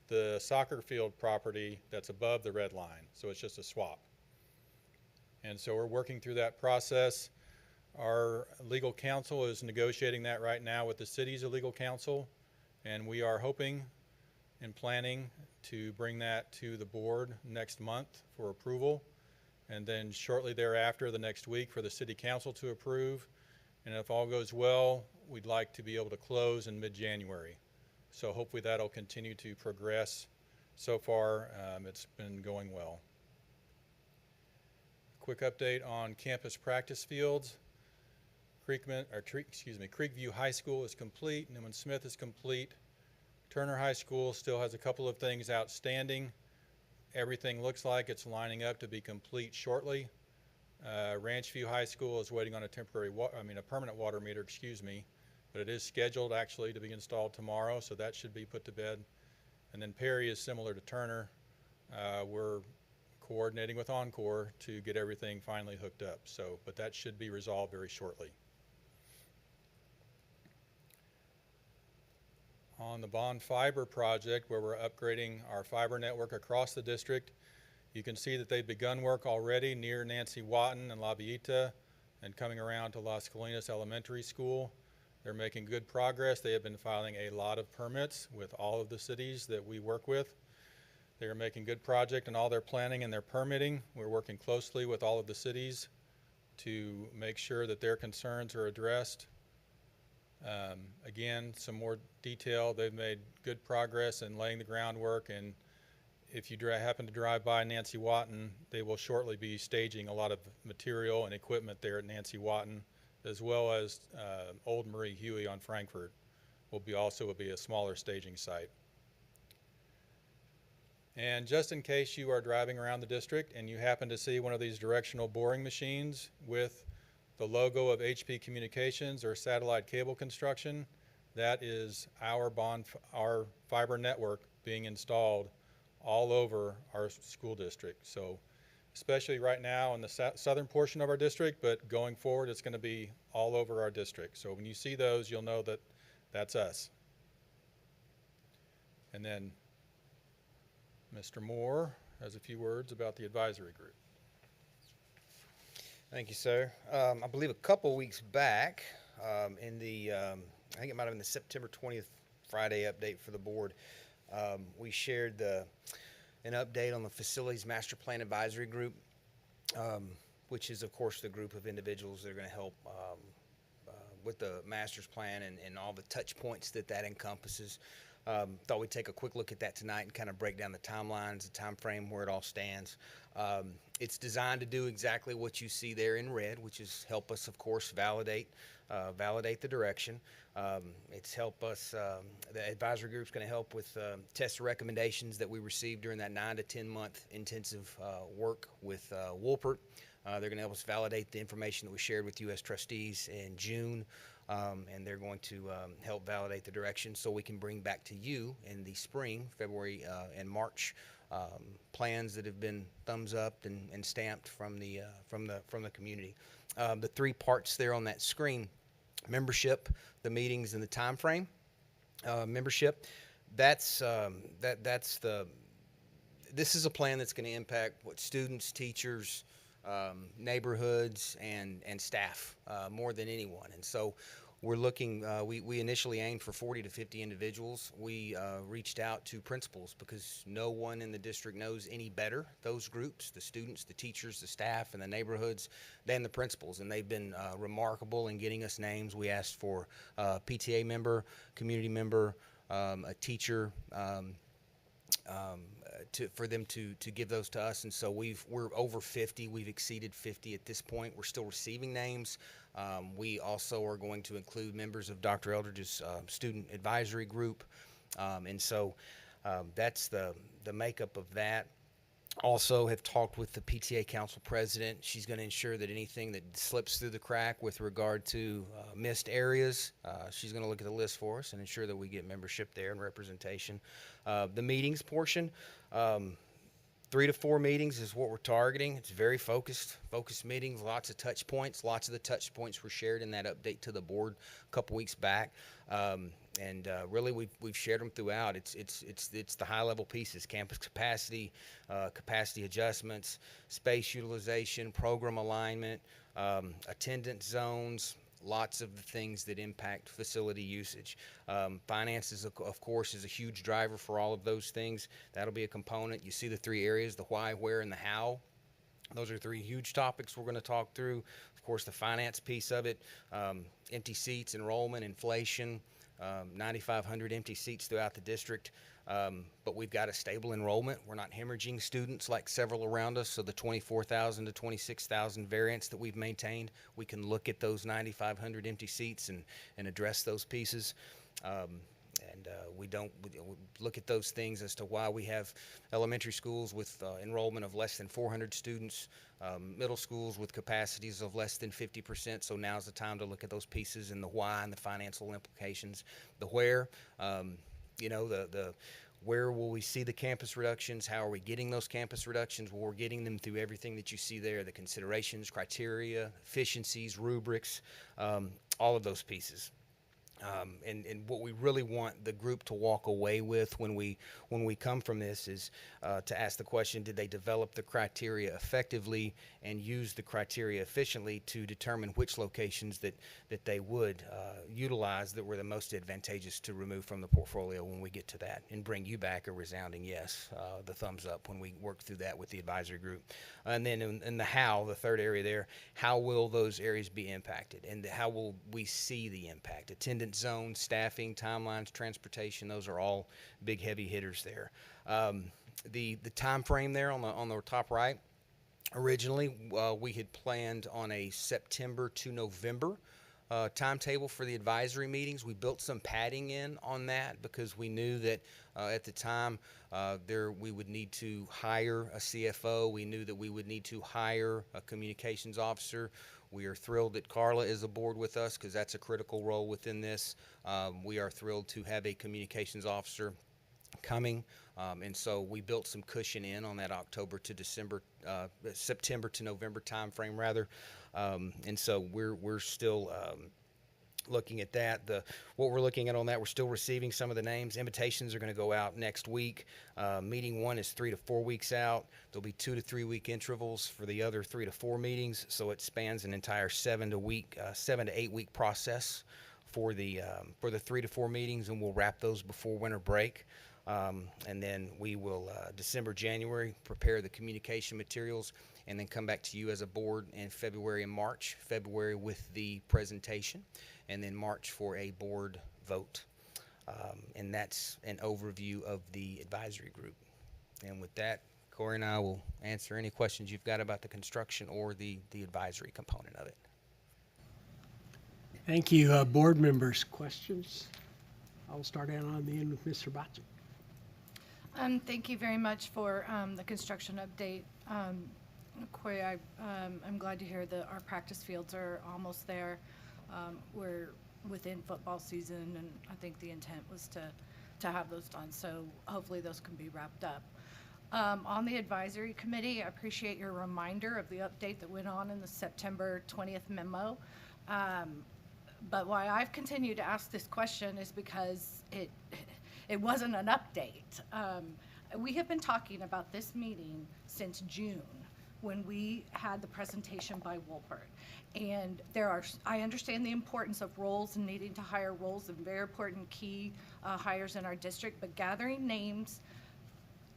the soccer field property that's above the red line. So it's just a swap. And so we're working through that process. Our legal counsel is negotiating that right now with the city's legal counsel, and we are hoping and planning to bring that to the board next month for approval, and then shortly thereafter, the next week, for the city council to approve. And if all goes well, we'd like to be able to close in mid-January. So hopefully that'll continue to progress. So far, it's been going well. Quick update on campus practice fields. Creekview High School is complete. Newman Smith is complete. Turner High School still has a couple of things outstanding. Everything looks like it's lining up to be complete shortly. Ranchview High School is waiting on a permanent water meter, but it is scheduled actually to be installed tomorrow, so that should be put to bed. And then Perry is similar to Turner. We're coordinating with Encore to get everything finally hooked up. But that should be resolved very shortly. On the Bond Fiber project, where we're upgrading our fiber network across the district, you can see that they've begun work already near Nancy Watton and La Villita and coming around to Las Colinas Elementary School. They're making good progress. They have been filing a lot of permits with all of the cities that we work with. They are making good project in all their planning and their permitting. We're working closely with all of the cities to make sure that their concerns are addressed. Again, some more detail. They've made good progress in laying the groundwork, and if you happen to drive by Nancy Watton, they will shortly be staging a lot of material and equipment there at Nancy Watton, as well as Old Marie Huey on Frankfurt will be a smaller staging site. And just in case you are driving around the district and you happen to see one of these directional boring machines with the logo of HP Communications or Satellite Cable Construction, that is our fiber network being installed all over our school district. So especially right now in the southern portion of our district, but going forward it's going to be all over our district. So when you see those, you'll know that that's us. And then Mr. Moore has a few words about the advisory group.
Thank you, sir. I believe a couple weeks back, I think it might have been the September 20th Friday update for the board, we shared an update on the Facilities Master Plan Advisory Group, which is, of course, the group of individuals that are going to help with the master's plan and all the touch points that encompasses. Thought we'd take a quick look at that tonight and kind of break down the timelines, the time frame, where it all stands. It's designed to do exactly what you see there in red, which is help us, of course, validate the direction. It's help us, the advisory group's going to help with test recommendations that we received during that 9 to 10 month intensive work with Wolpert. They're going to help us validate the information that we shared with you as trustees in June. And they're going to help validate the direction so we can bring back to you in the spring, February and March, plans that have been thumbs up and stamped from the community. The three parts there on that screen: membership, the meetings, and the time frame. Membership, this is a plan that's going to impact what students, teachers, neighborhoods, and staff more than anyone. And so we're looking, we initially aimed for 40 to 50 individuals. We reached out to principals because no one in the district knows any better those groups, the students, the teachers, the staff, and the neighborhoods, than the principals. And they've been remarkable in getting us names. We asked for a PTA member, community member, a teacher, for them to give those to us. And so we're over 50. We've exceeded 50 at this point. We're still receiving names. We also are going to include members of Dr. Eldridge's student advisory group. And so that's the makeup of that. Also have talked with the PTA council president. She's going to ensure that anything that slips through the crack with regard to missed areas, she's going to look at the list for us and ensure that we get membership there and representation. The meetings portion, 3 to 4 meetings is what we're targeting. It's very focused meetings, lots of touch points. Lots of the touch points were shared in that update to the board a couple weeks back. Really we've shared them throughout. It's the high level pieces: campus capacity, capacity adjustments, space utilization, program alignment, attendance zones, lots of the things that impact facility usage. Finances, of course, is a huge driver for all of those things. That'll be a component. You see the 3 areas: the why, where, and the how. Those are 3 huge topics we're going to talk through. Of course, the finance piece of it, empty seats, enrollment, inflation, 9,500 empty seats throughout the district. But we've got a stable enrollment. We're not hemorrhaging students like several around us. So the 24,000 to 26,000 variance that we've maintained, we can look at those 9,500 empty seats and address those pieces. We look at those things as to why we have elementary schools with enrollment of less than 400 students, middle schools with capacities of less than 50%. So now's the time to look at those pieces and the why and the financial implications. The where, the where will we see the campus reductions? How are we getting those campus reductions? Well, we're getting them through everything that you see there: the considerations, criteria, efficiencies, rubrics, all of those pieces. And what we really want the group to walk away with when we come from this is to ask the question: did they develop the criteria effectively and use the criteria efficiently to determine which locations that they would utilize that were the most advantageous to remove from the portfolio when we get to that, and bring you back a resounding yes, the thumbs up, when we work through that with the advisory group. And then in the how, the third area there, how will those areas be impacted, and how will we see the impact? Attendance zones, staffing, timelines, transportation, those are all big heavy hitters there. The time frame there on the top right, originally we had planned on a September to November timetable for the advisory meetings. We built some padding in on that because we knew that at the time we would need to hire a CFO. We knew that we would need to hire a communications officer. We are thrilled that Carla is aboard with us because that's a critical role within this. We are thrilled to have a communications officer coming, and so we built some cushion in on that September to November time frame rather, and so we're still looking at that. What we're looking at on that, we're still receiving some of the names. Invitations are going to go out next week. Meeting 1 is 3 to 4 weeks out. There'll be 2 to 3 week intervals for the other 3 to 4 meetings, so it spans an entire 7 to 8 week process for the 3 to 4 meetings, and we'll wrap those before winter break. And then we will, December, January, prepare the communication materials, and then come back to you as a board in February and March. February with the presentation, and then March for a board vote. And that's an overview of the advisory group. And with that, Corey and I will answer any questions you've got about the construction or the advisory component of it.
Thank you. Board members, questions? I'll start out on the end with Mr. Bocci.
Thank you very much for the construction update. Corey, I'm glad to hear that our practice fields are almost there. We're within football season, and I think the intent was to have those done, so hopefully those can be wrapped up. On the advisory committee, I appreciate your reminder of the update that went on in the September 20th memo. But why I've continued to ask this question is because it wasn't an update. We have been talking about this meeting since June, when we had the presentation by Wolpert. And I understand the importance of roles and needing to hire roles and very important key hires in our district, but gathering names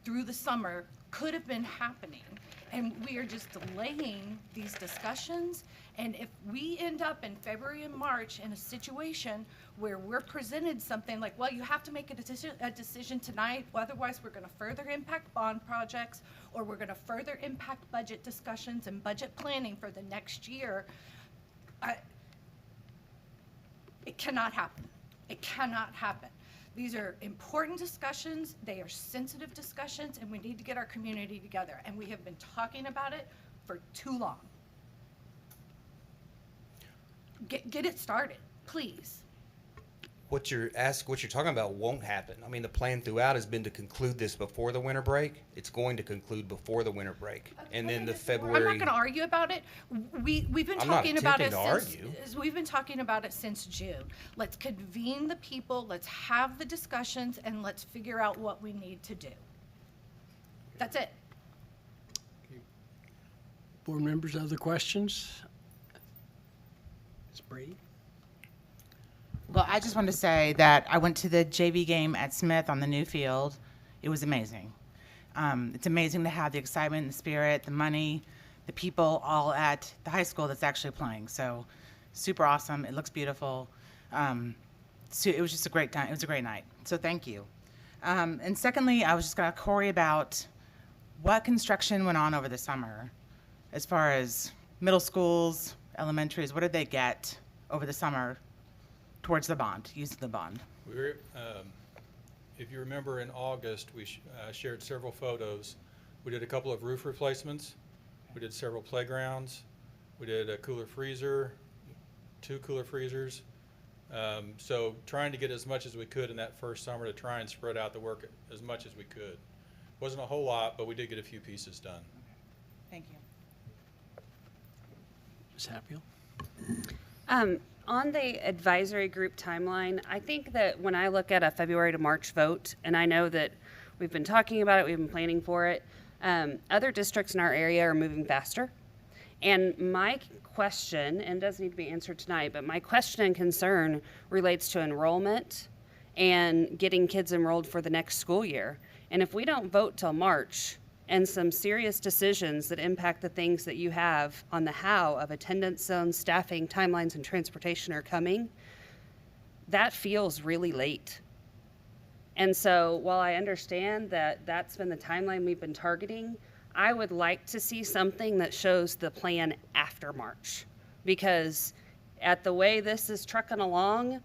through the summer could have been happening. And we are just delaying these discussions. And if we end up in February and March in a situation where we're presented something like, well, you have to make a decision tonight, otherwise we're going to further impact bond projects, or we're going to further impact budget discussions and budget planning for the next year, it cannot happen. It cannot happen. These are important discussions, they are sensitive discussions, and we need to get our community together. And we have been talking about it for too long. Get it started, please.
What you're talking about won't happen. I mean, the plan throughout has been to conclude this before the winter break. It's going to conclude before the winter break. And then the February.
I'm not going to argue about it. We've been
I'm not
talking about it
attempting to
since we've been talking about it since June. Let's convene the people, let's have the discussions, and let's figure out what we need to do. That's it.
Board members, other questions? Ms. Brady?
Well, I just wanted to say that I went to the JV game at Smith on the new field. It was amazing. It's amazing to have the excitement, the spirit, the money, the people all at the high school that's actually playing. So super awesome. It looks beautiful. So it was just a great time. It was a great night. So thank you. And secondly, I was just going to query about what construction went on over the summer as far as middle schools, elementaries. What did they get over the summer towards the bond, using the bond?
We were, if you remember in August, we shared several photos. We did a couple of roof replacements. We did several playgrounds. We did a cooler freezer, 2 cooler freezers. So trying to get as much as we could in that first summer to try and spread out the work as much as we could. Wasn't a whole lot, but we did get a few pieces done.
Thank you.
Ms. Hatfield?
On the advisory group timeline, I think that when I look at a February to March vote, and I know that we've been talking about it, we've been planning for it, other districts in our area are moving faster. And my question, and doesn't need to be answered tonight, but my question and concern relates to enrollment and getting kids enrolled for the next school year. And if we don't vote till March, and some serious decisions that impact the things that you have on the how of attendance zones, staffing, timelines, and transportation are coming, that feels really late. And so while I understand that that's been the timeline we've been targeting, I would like to see something that shows the plan after March. Because at the way this is trucking along,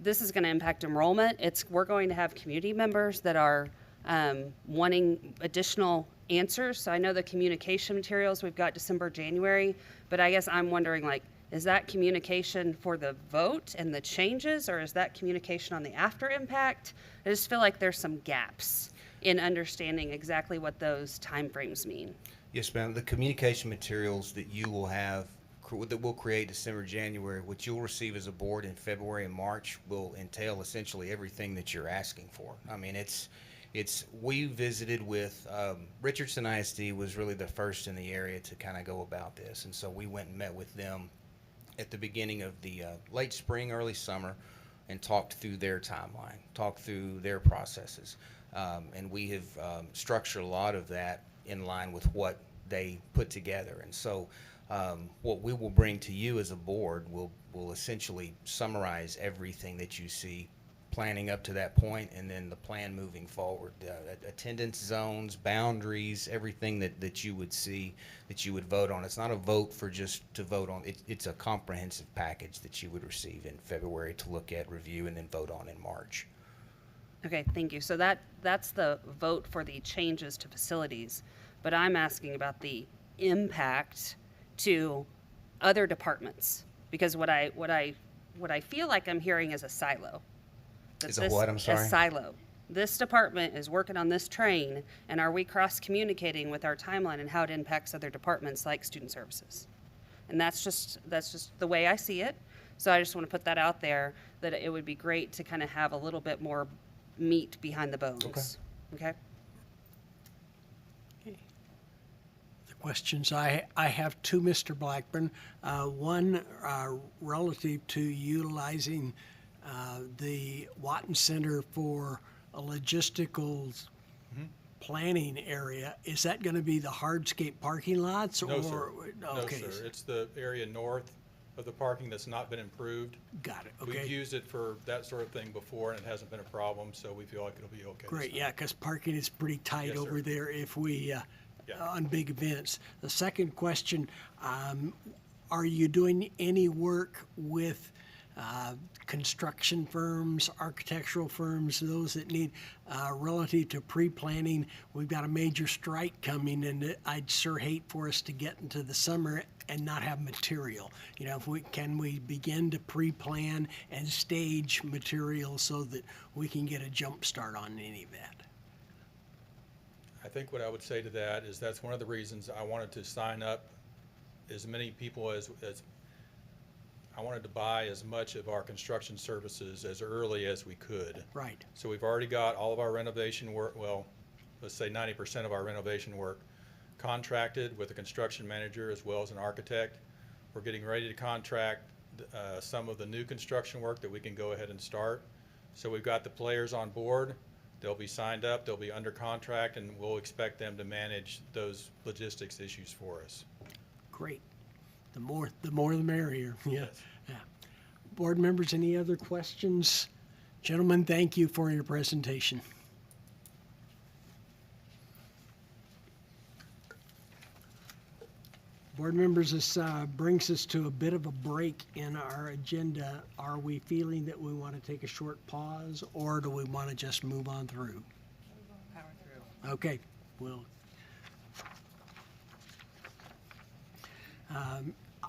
this is going to impact enrollment. We're going to have community members that are wanting additional answers. So I know the communication materials, we've got December, January, but I guess I'm wondering, like, is that communication for the vote and the changes, or is that communication on the after impact? I just feel like there's some gaps in understanding exactly what those timeframes mean.
Yes, ma'am. The communication materials that you will have, that we'll create December, January, what you'll receive as a board in February and March will entail essentially everything that you're asking for. I mean, we visited with, Richardson ISD was really the first in the area to kind of go about this. And so we went and met with them at the beginning of the late spring, early summer, and talked through their timeline, talked through their processes. And we have structured a lot of that in line with what they put together. And so what we will bring to you as a board will essentially summarize everything that you see planning up to that point, and then the plan moving forward, attendance zones, boundaries, everything that you would see, that you would vote on. It's not a vote for just to vote on. It's a comprehensive package that you would receive in February to look at, review, and then vote on in March.
Okay, thank you. So that's the vote for the changes to facilities, but I'm asking about the impact to other departments, because what I feel like I'm hearing is a silo.
Is a what? I'm sorry?
A silo. This department is working on this train, and are we cross-communicating with our timeline and how it impacts other departments like student services? And that's just the way I see it. So I just want to put that out there, that it would be great to kind of have a little bit more meat behind the bones. Okay?
The questions I have to Mr. Blackburn. One relative to utilizing the Watton Center for a logistical planning area. Is that going to be the hardscape parking lots?
No,
or
sir.
Okay.
No, sir. It's the area north of the parking that's not been improved.
Got it. Okay.
We've used it for that sort of thing before, and it hasn't been a problem, so we feel like it'll be okay.
Great. Yeah, because parking is pretty tight
Yes,
over
sir.
there if we on big events. The second question: are you doing any work with construction firms, architectural firms, those that need relative to pre-planning. We've got a major strike coming, and I'd sure hate for us to get into the summer and not have material. You know, if we begin to pre-plan and stage material so that we can get a jump start on any of that.
I think what I would say to that is that's one of the reasons I wanted to sign up as many people as I wanted to buy as much of our construction services as early as we could.
Right.
So we've already got all of our renovation work, well, let's say 90% of our renovation work contracted with a construction manager as well as an architect. We're getting ready to contract some of the new construction work that we can go ahead and start. So we've got the players on board. They'll be signed up, they'll be under contract, and we'll expect them to manage those logistics issues for us.
Great. The more the merrier. Yeah. Yeah. Board members, any other questions? Gentlemen, thank you for your presentation. Board members, this brings us to a bit of a break in our agenda. Are we feeling that we want to take a short pause, or do we want to just move on through?
Power through.
Okay, we'll.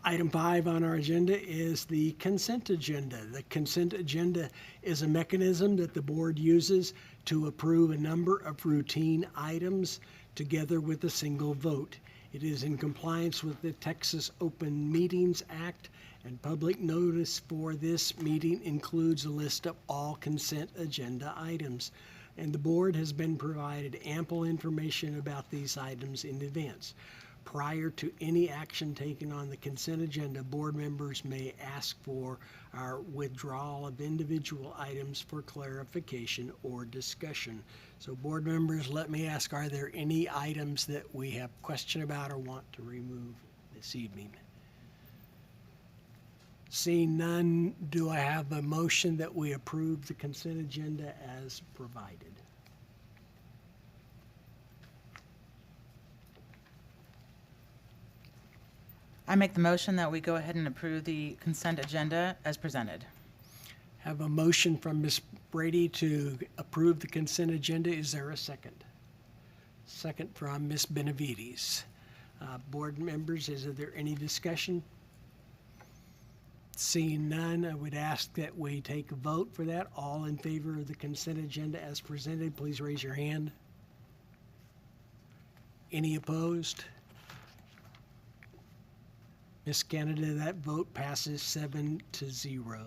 Item 5 on our agenda is the consent agenda. The consent agenda is a mechanism that the board uses to approve a number of routine items together with a single vote. It is in compliance with the Texas Open Meetings Act, and public notice for this meeting includes a list of all consent agenda items. And the board has been provided ample information about these items in advance. Prior to any action taken on the consent agenda, board members may ask for our withdrawal of individual items for clarification or discussion. So board members, let me ask, are there any items that we have question about or want to remove this evening? Seeing none, do I have a motion that we approve the consent agenda as provided?
I make the motion that we go ahead and approve the consent agenda as presented.
Have a motion from Ms. Brady to approve the consent agenda. Is there a second? Second from Ms. Benavides. Board members, is there any discussion? Seeing none, I would ask that we take a vote for that. All in favor of the consent agenda as presented, please raise your hand. Any opposed? Ms. Canada, that vote passes 7-0.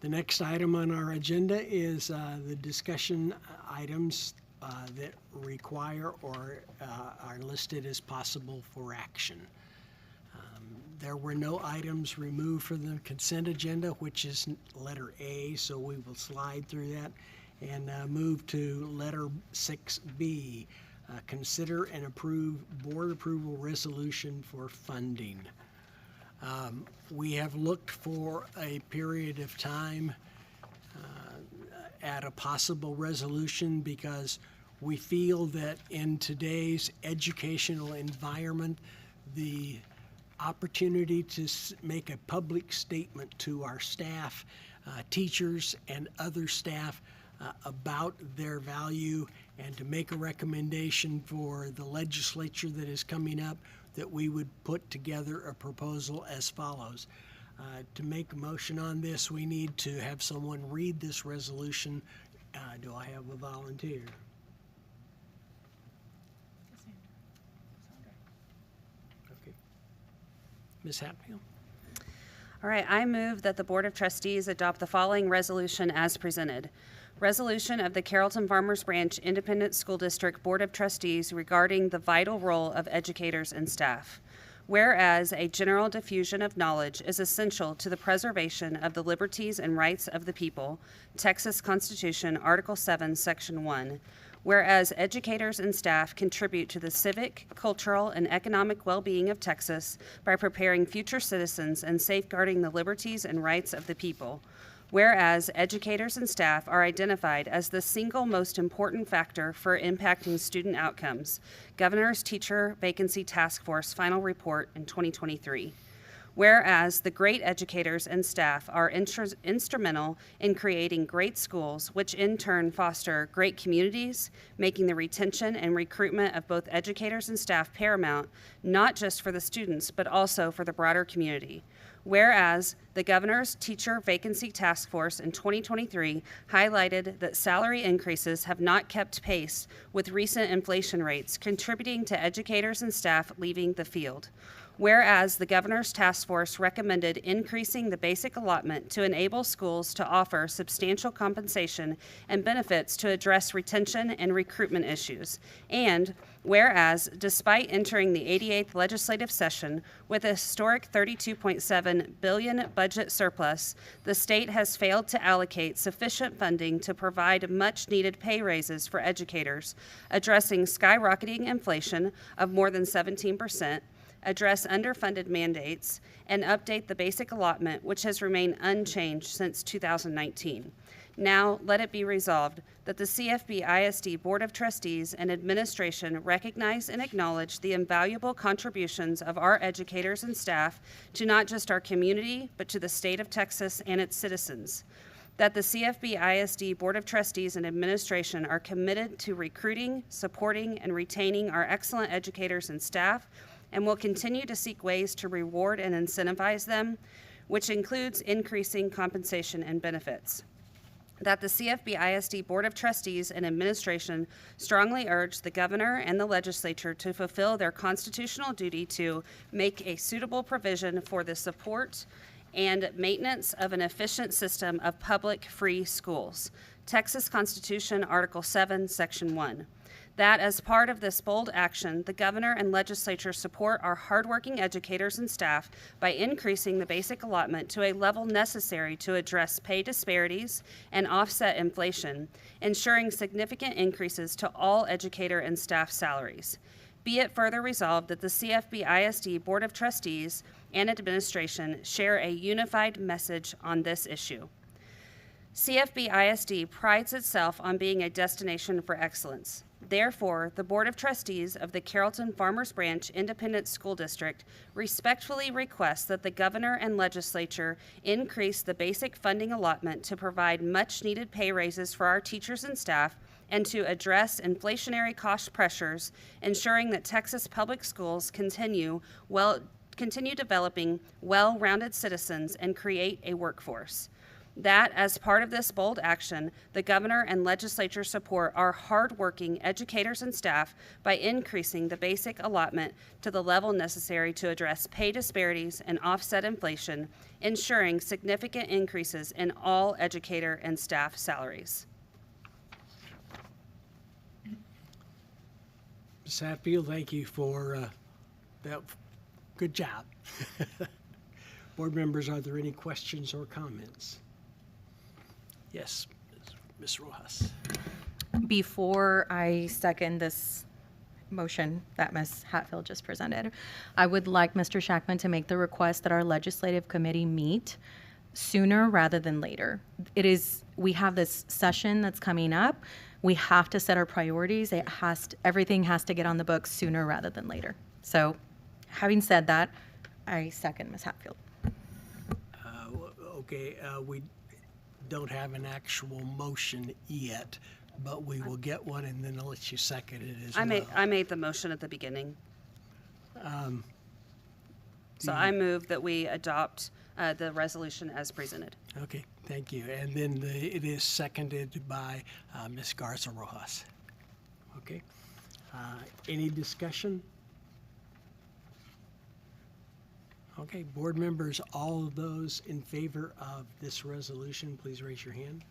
The next item on our agenda is the discussion items that require or are listed as possible for action. There were no items removed from the consent agenda, which is letter A, so we will slide through that and move to letter 6B. Consider and approve board approval resolution for funding. We have looked for a period of time at a possible resolution because we feel that in today's educational environment, the opportunity to make a public statement to our staff, teachers, and other staff about their value and to make a recommendation for the legislature that is coming up, that we would put together a proposal as follows. To make a motion on this, we need to have someone read this resolution. Do I have a volunteer? Okay. Ms. Hatfield?
All right, I move that the Board of Trustees adopt the following resolution as presented. Resolution of the Carrollton-Farmers Branch Independent School District Board of Trustees regarding the vital role of educators and staff. Whereas a general diffusion of knowledge is essential to the preservation of the liberties and rights of the people, Texas Constitution, Article 7, Section 1. Whereas educators and staff contribute to the civic, cultural, and economic well-being of Texas by preparing future citizens and safeguarding the liberties and rights of the people. Whereas educators and staff are identified as the single most important factor for impacting student outcomes. Governor's Teacher Vacancy Task Force final report in 2023. Whereas the great educators and staff are instrumental in creating great schools, which in turn foster great communities, making the retention and recruitment of both educators and staff paramount, not just for the students, but also for the broader community. Whereas the Governor's Teacher Vacancy Task Force in 2023 highlighted that salary increases have not kept pace with recent inflation rates, contributing to educators and staff leaving the field. Whereas the Governor's Task Force recommended increasing the basic allotment to enable schools to offer substantial compensation and benefits to address retention and recruitment issues. And whereas, despite entering the 88th legislative session with a historic $32.7 billion budget surplus, the state has failed to allocate sufficient funding to provide much-needed pay raises for educators, addressing skyrocketing inflation of more than 17%, address underfunded mandates, and update the basic allotment, which has remained unchanged since 2019. Now, let it be resolved that the CFB ISD Board of Trustees and Administration recognize and acknowledge the invaluable contributions of our educators and staff to not just our community, but to the state of Texas and its citizens. That the CFB ISD Board of Trustees and Administration are committed to recruiting, supporting, and retaining our excellent educators and staff, and will continue to seek ways to reward and incentivize them, which includes increasing compensation and benefits. That the CFB ISD Board of Trustees and Administration strongly urge the Governor and the Legislature to fulfill their constitutional duty to make a suitable provision for the support and maintenance of an efficient system of public free schools. Texas Constitution, Article 7, Section 1. That as part of this bold action, the Governor and Legislature support our hardworking educators and staff by increasing the basic allotment to a level necessary to address pay disparities and offset inflation, ensuring significant increases to all educator and staff salaries. Be it further resolved that the CFB ISD Board of Trustees and Administration share a unified message on this issue. CFB ISD prides itself on being a destination for excellence. Therefore, the Board of Trustees of the Carrollton-Farmers Branch Independent School District respectfully requests that the Governor and Legislature increase the basic funding allotment to provide much-needed pay raises for our teachers and staff and to address inflationary cost pressures, ensuring that Texas public schools continue developing well-rounded citizens and create a workforce. That, as part of this bold action, the Governor and Legislature support our hardworking educators and staff by increasing the basic allotment to the level necessary to address pay disparities and offset inflation, ensuring significant increases in all educator and staff salaries.
Ms. Hatfield, thank you for that. Good job. Board members, are there any questions or comments? Yes, Ms. Rojas.
Before I second this motion that Ms. Hatfield just presented, I would like Mr. Shackman to make the request that our legislative committee meet sooner rather than later. We have this session that's coming up. We have to set our priorities. Everything has to get on the books sooner rather than later. So, having said that, I second Ms. Hatfield.
Okay, we don't have an actual motion yet, but we will get one, and then I'll let you second it as well.
I made the motion at the beginning. So I move that we adopt the resolution as presented.
Okay, thank you. And then it is seconded by Ms. Garza Rojas. Okay. Any discussion? Okay, board members, all of those in favor of this resolution, please raise your hand.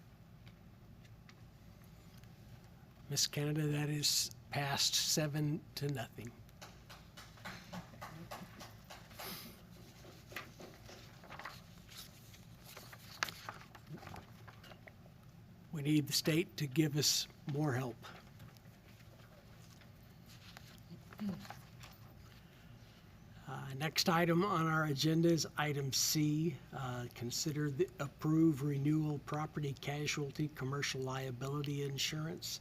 Ms. Canada, that is passed 7-0. We need the state to give us more help. Next item on our agenda is item C. Consider the approve renewal property casualty commercial liability insurance.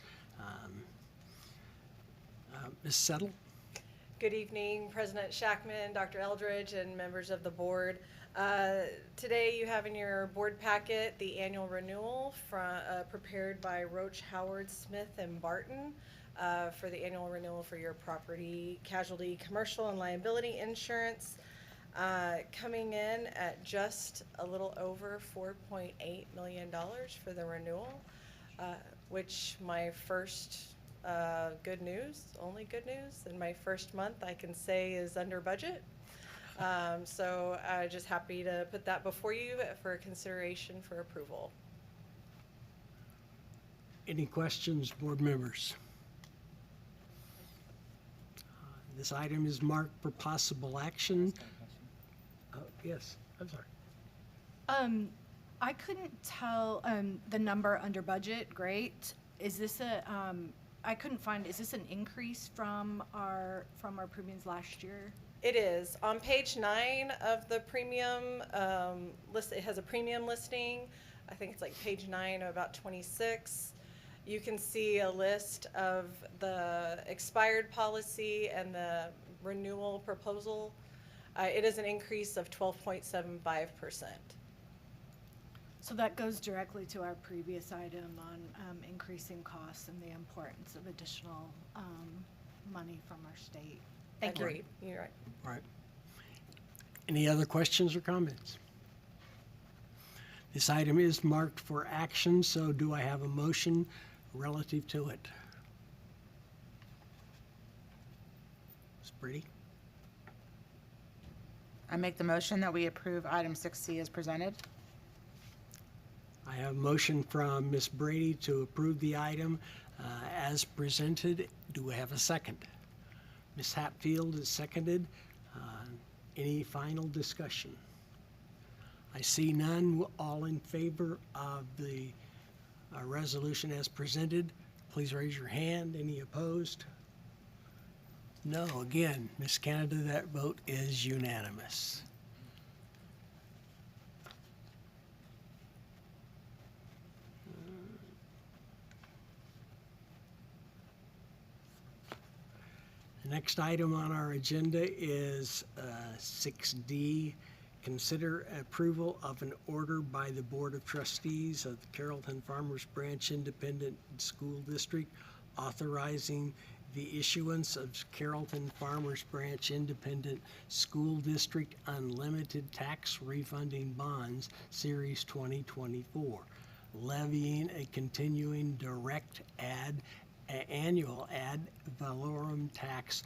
Ms. Settle?
Good evening, President Shackman, Dr. Eldridge, and members of the board. Today you have in your board packet the annual renewal prepared by Roach, Howard, Smith, and Barton for the annual renewal for your property casualty commercial and liability insurance, coming in at just a little over $4.8 million for the renewal, which my first good news, only good news, in my first month I can say is under budget. So just happy to put that before you for consideration for approval.
Any questions, board members? This item is marked for possible action. Yes, I'm sorry.
I couldn't tell the number under budget. Great. Is this a? I couldn't find. Is this an increase from our premiums last year?
It is. On page 9 of the premium list, it has a premium listing. I think it's like page 9 of about 26. You can see a list of the expired policy and the renewal proposal. It is an increase of 12.75%.
So that goes directly to our previous item on increasing costs and the importance of additional money from our state. Thank you.
Agreed. You're right.
All right. Any other questions or comments? This item is marked for action, so do I have a motion relative to it? Ms. Brady?
I make the motion that we approve item 6C as presented.
I have a motion from Ms. Brady to approve the item as presented. Do we have a second? Ms. Hatfield is seconded. Any final discussion? I see none. All in favor of the resolution as presented, please raise your hand. Any opposed? No. Again, Ms. Canada, that vote is unanimous. The next item on our agenda is 6D. Consider approval of an order by the Board of Trustees of the Carrollton-Farmers Branch Independent School District authorizing the issuance of Carrollton-Farmers Branch Independent School District Unlimited Tax Refunding Bonds, Series 2024, levying a continuing direct annual ad valorem tax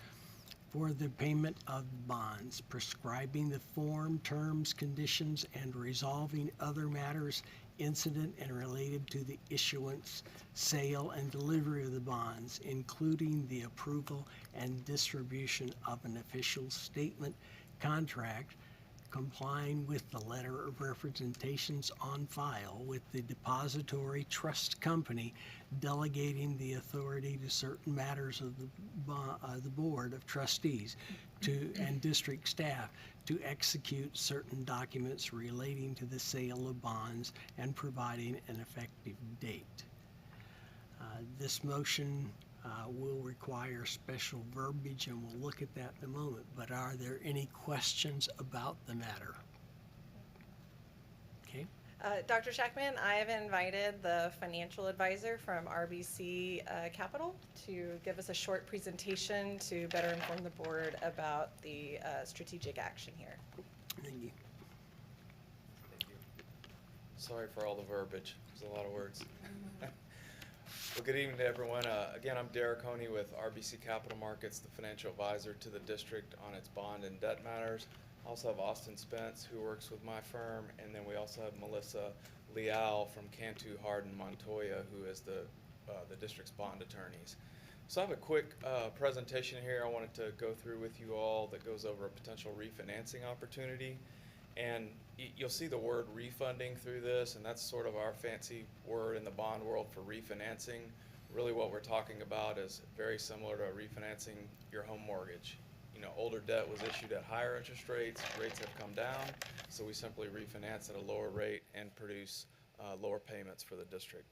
for the payment of bonds, prescribing the form, terms, conditions, and resolving other matters incident and related to the issuance, sale, and delivery of the bonds, including the approval and distribution of an official statement contract complying with the letter of representations on file with the depository trust company, delegating the authority to certain matters of the Board of Trustees and district staff to execute certain documents relating to the sale of bonds and providing an effective date. This motion will require special verbiage, and we'll look at that in a moment. But are there any questions about the matter? Okay.
Dr. Shackman, I have invited the financial advisor from RBC Capital to give us a short presentation to better inform the board about the strategic action here.
Thank you.
Sorry for all the verbiage. There's a lot of words. Well, good evening to everyone. Again, I'm Derek Honey with RBC Capital Markets, the financial advisor to the district on its bond and debt matters. I also have Austin Spence, who works with my firm, and then we also have Melissa Leal from Cantu, Hardin, Montoya, who is the district's bond attorneys. So I have a quick presentation here I wanted to go through with you all that goes over a potential refinancing opportunity. And you'll see the word refunding through this, and that's sort of our fancy word in the bond world for refinancing. Really what we're talking about is very similar to refinancing your home mortgage. older debt was issued at higher interest rates. Rates have come down, so we simply refinance at a lower rate and produce lower payments for the district.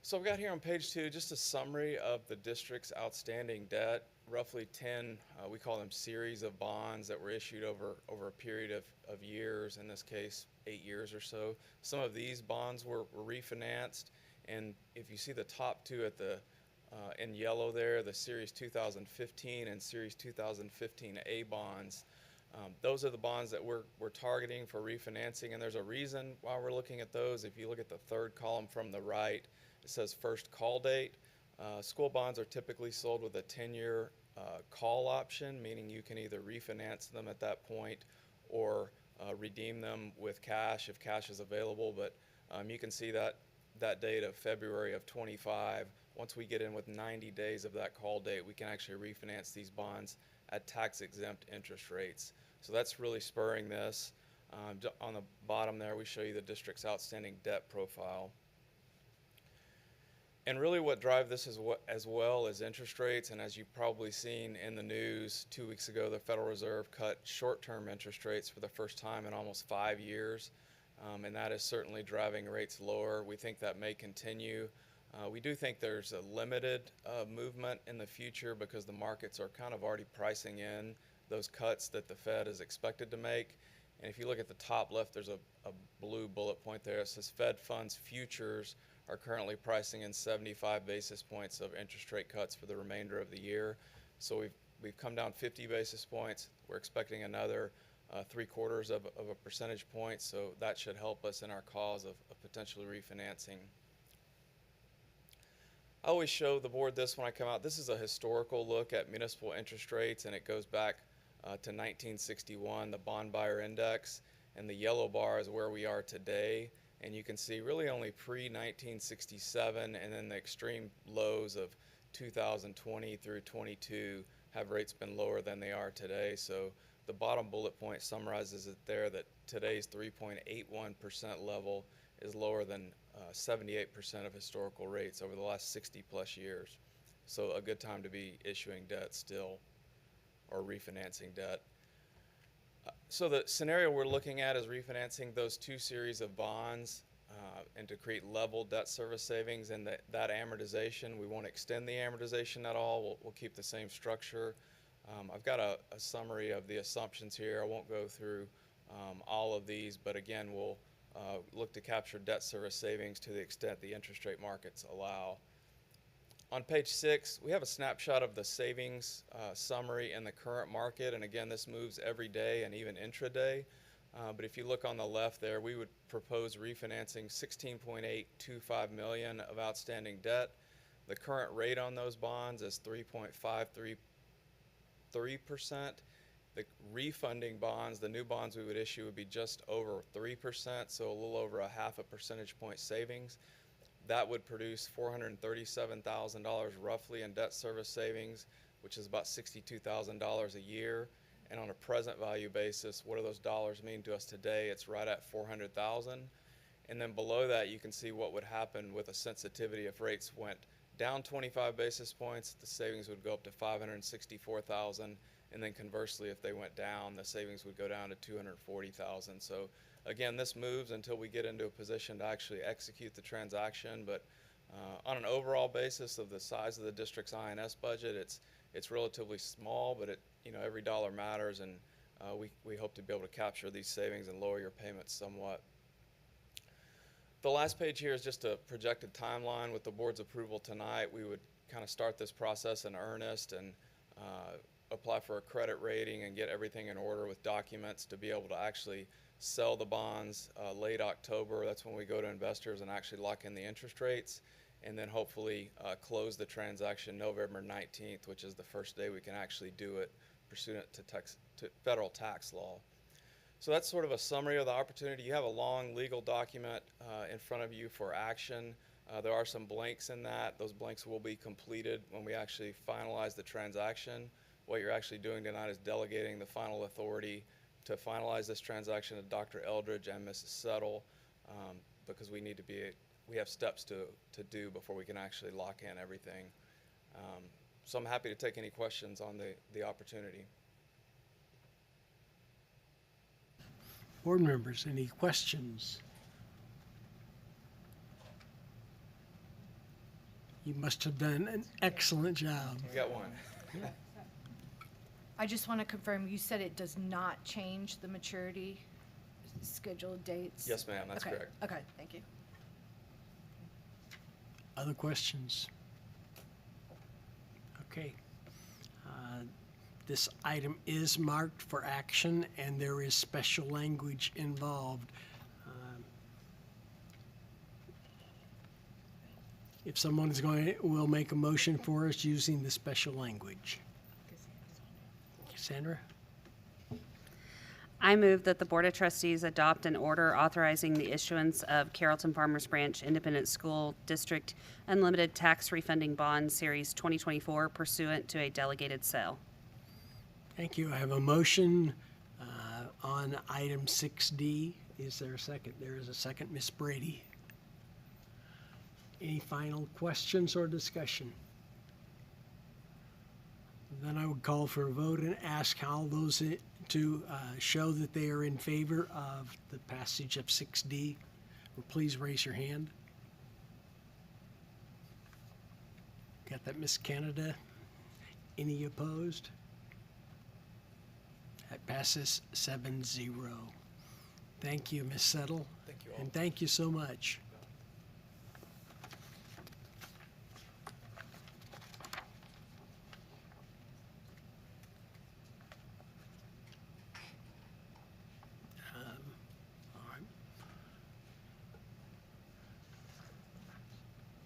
So I've got here on page 2 just a summary of the district's outstanding debt, roughly 10, we call them series of bonds that were issued over a period of years, in this case 8 years or so. Some of these bonds were refinanced, and if you see the top two at the in yellow there, the Series 2015 and Series 2015A bonds, those are the bonds that we're targeting for refinancing, and there's a reason why we're looking at those. If you look at the third column from the right, it says first call date. School bonds are typically sold with a 10-year call option, meaning you can either refinance them at that point or redeem them with cash if cash is available. But you can see that date of February of 25. Once we get in with 90 days of that call date, we can actually refinance these bonds at tax-exempt interest rates. So that's really spurring this. On the bottom there, we show you the district's outstanding debt profile. And really what drives this as well as interest rates, and as you've probably seen in the news 2 weeks ago, the Federal Reserve cut short-term interest rates for the first time in almost 5 years, and that is certainly driving rates lower. We think that may continue. We do think there's a limited movement in the future because the markets are kind of already pricing in those cuts that the Fed is expected to make. And if you look at the top left, there's a blue bullet point there. It says Fed funds futures are currently pricing in 75 basis points of interest rate cuts for the remainder of the year. So we've come down 50 basis points. We're expecting another 3/4 of a percentage point, so that should help us in our cause of potentially refinancing. I always show the board this when I come out. This is a historical look at municipal interest rates, and it goes back to 1961, the bond buyer index, and the yellow bar is where we are today. And you can see really only pre-1967 and then the extreme lows of 2020 through 22 have rates been lower than they are today. So the bottom bullet point summarizes it there that today's 3.81% level is lower than 78% of historical rates over the last 60 plus years. So a good time to be issuing debt still or refinancing debt. So the scenario we're looking at is refinancing those 2 series of bonds and to create level debt service savings, and that amortization, we won't extend the amortization at all. We'll keep the same structure. I've got a summary of the assumptions here. I won't go through all of these, but again, we'll look to capture debt service savings to the extent the interest rate markets allow. On page 6, we have a snapshot of the savings summary in the current market, and again, this moves every day and even intraday. But if you look on the left there, we would propose refinancing $16.825 million of outstanding debt. The current rate on those bonds is 3.533%. The refunding bonds, the new bonds we would issue, would be just over 3%, so a little over a half a percentage point savings. That would produce $437,000 roughly in debt service savings, which is about $62,000 a year. And on a present value basis, what do those dollars mean to us today? It's right at $400,000. And then below that, you can see what would happen with a sensitivity if rates went down 25 basis points. The savings would go up to $564,000. And then conversely, if they went down, the savings would go down to $240,000. So again, this moves until we get into a position to actually execute the transaction. But on an overall basis of the size of the district's INS budget, it's relatively small, but every dollar matters, and we hope to be able to capture these savings and lower your payments somewhat. The last page here is just a projected timeline. With the board's approval tonight, we would kind of start this process in earnest and apply for a credit rating and get everything in order with documents to be able to actually sell the bonds late October. That's when we go to investors and actually lock in the interest rates, and then hopefully close the transaction November 19th, which is the first day we can actually do it pursuant to federal tax law. So that's sort of a summary of the opportunity. You have a long legal document in front of you for action. There are some blanks in that. Those blanks will be completed when we actually finalize the transaction. What you're actually doing tonight is delegating the final authority to finalize this transaction to Dr. Eldridge and Mrs. Settle, because we have steps to do before we can actually lock in everything. So I'm happy to take any questions on the opportunity.
Board members, any questions? You must have done an excellent job.
You got one.
I just want to confirm, you said it does not change the maturity scheduled dates?
Yes, ma'am, that's
Okay,
correct.
Okay, thank you.
Other questions? Okay. This item is marked for action, and there is special language involved. If someone is will make a motion for us using the special language. Cassandra?
I move that the Board of Trustees adopt an order authorizing the issuance of Carrollton-Farmers Branch Independent School District Unlimited Tax Refunding Bond Series 2024 pursuant to a delegated sale.
Thank you. I have a motion on item 6D. Is there a second? There is a second. Ms. Brady. Any final questions or discussion? Then I would call for a vote and ask all those to show that they are in favor of the passage of 6D. Please raise your hand. Got that, Miss Canada? Any opposed? That passes 7-0. Thank you, Ms. Settle.
Thank you all.
And thank you so much.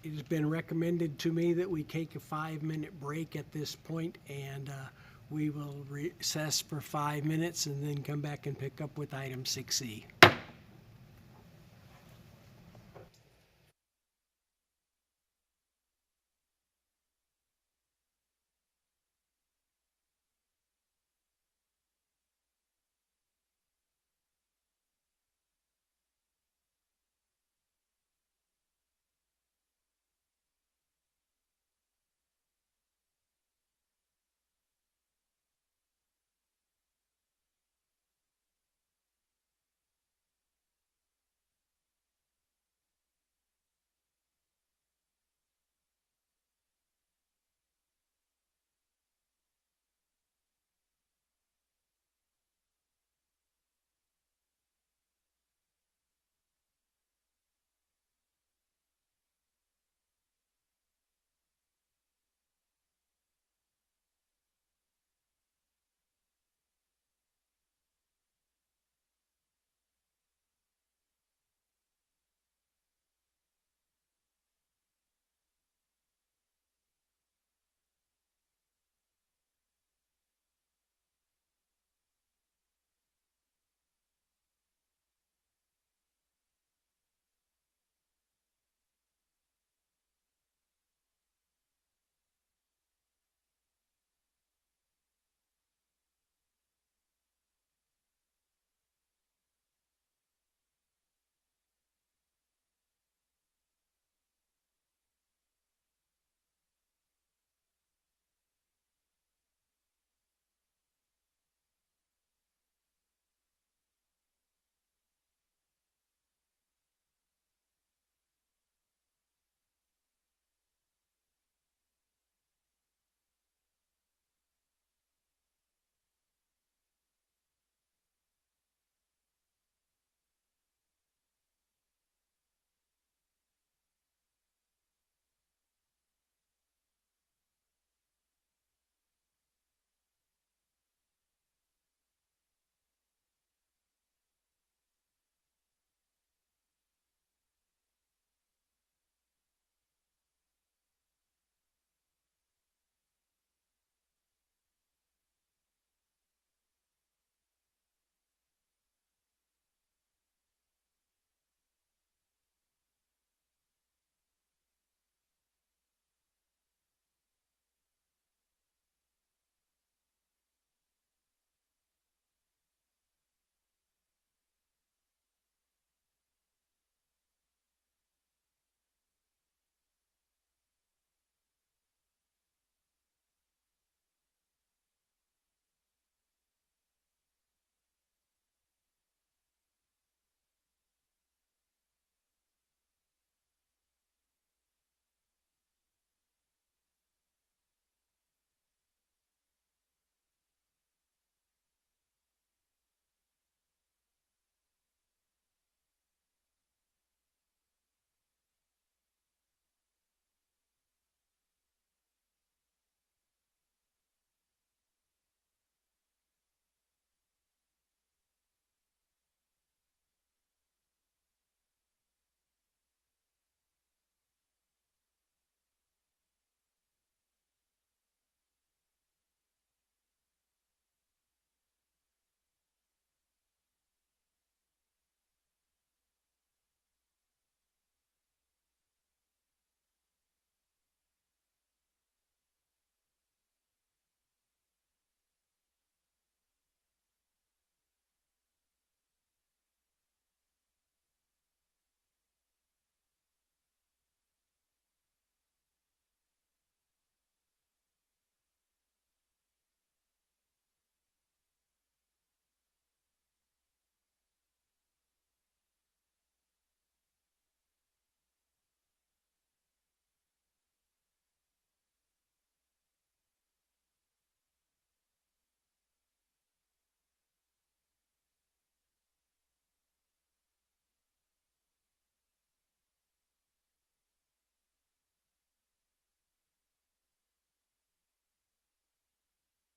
It has been recommended to me that we take a 5-minute break at this point, and we will recess for 5 minutes and then come back and pick up with item 6E.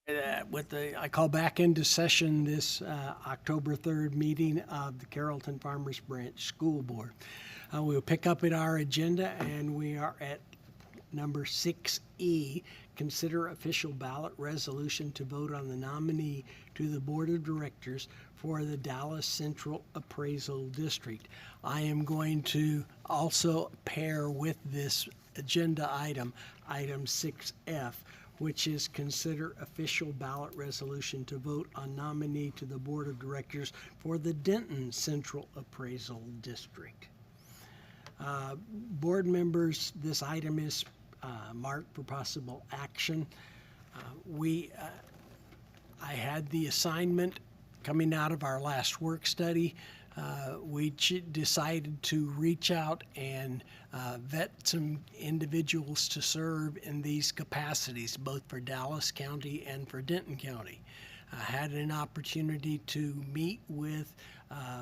I call back into session this October 3rd meeting of the Carrollton-Farmers Branch School Board. We'll pick up at our agenda, and we are at number 6E, consider official ballot resolution to vote on the nominee to the Board of Directors for the Dallas Central Appraisal District. I am going to also pair with this agenda item 6F, which is consider official ballot resolution to vote on nominee to the Board of Directors for the Denton Central Appraisal District. Board members, this item is marked for possible action. I had the assignment coming out of our last work study. We decided to reach out and vet some individuals to serve in these capacities, both for Dallas County and for Denton County. I had an opportunity to meet with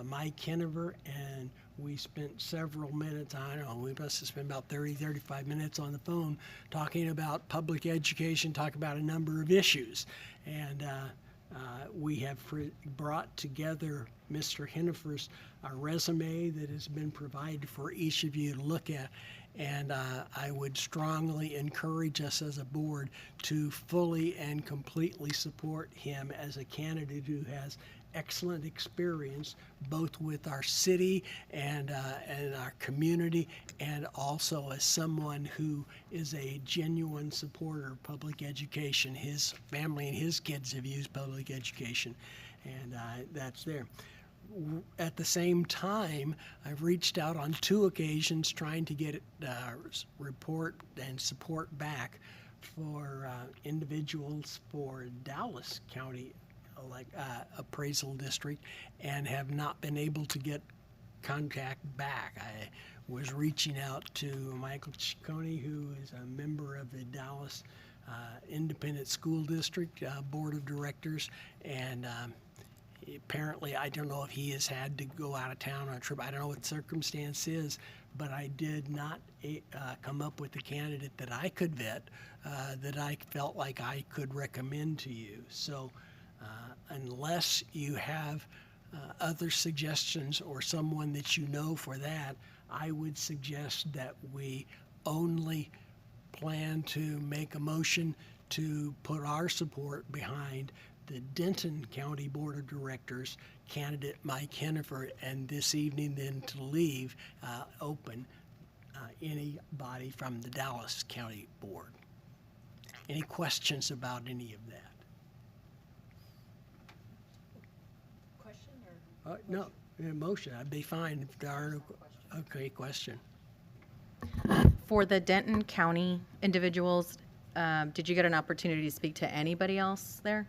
Mike Hennifer, and we spent several minutes, I don't know, we must have spent about 35 minutes on the phone talking about public education, talking about a number of issues. And we have brought together Mr. Hennifer's resume that has been provided for each of you to look at. And I would strongly encourage us as a board to fully and completely support him as a candidate who has excellent experience both with our city and our community, and also as someone who is a genuine supporter of public education. His family and his kids have used public education, and that's there. At the same time, I've reached out on 2 occasions trying to get report and support back for individuals for Dallas County appraisal district, and have not been able to get contact back. I was reaching out to Michael Ciccone, who is a member of the Dallas Independent School District Board of Directors, and apparently, I don't know if he has had to go out of town on a trip. I don't know what the circumstance is, but I did not come up with a candidate that I could vet, that I felt like I could recommend to you. So unless you have other suggestions or someone that you know for that, I would suggest that we only plan to make a motion to put our support behind the Denton County Board of Directors candidate Mike Hennifer, and this evening then to leave open anybody from the Dallas County Board. Any questions about any of that? No, motion, I'd be fine if there are no, okay, question.
For the Denton County individuals, did you get an opportunity to speak to anybody else there?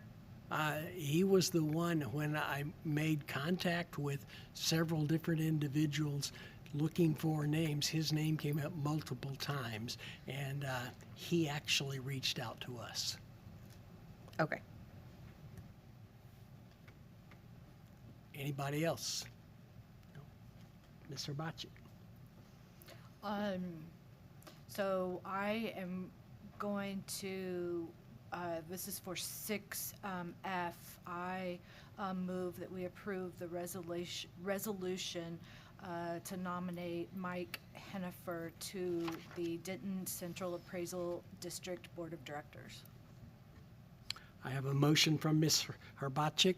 He was the one, when I made contact with several different individuals looking for names, his name came up multiple times, and he actually reached out to us.
Okay.
Anybody else? No. Mr. Bocci.
So I am going to, this is for 6F. I move that we approve the resolution to nominate Mike Hennifer to the Denton Central Appraisal District Board of Directors.
I have a motion from Ms. Hrbacek.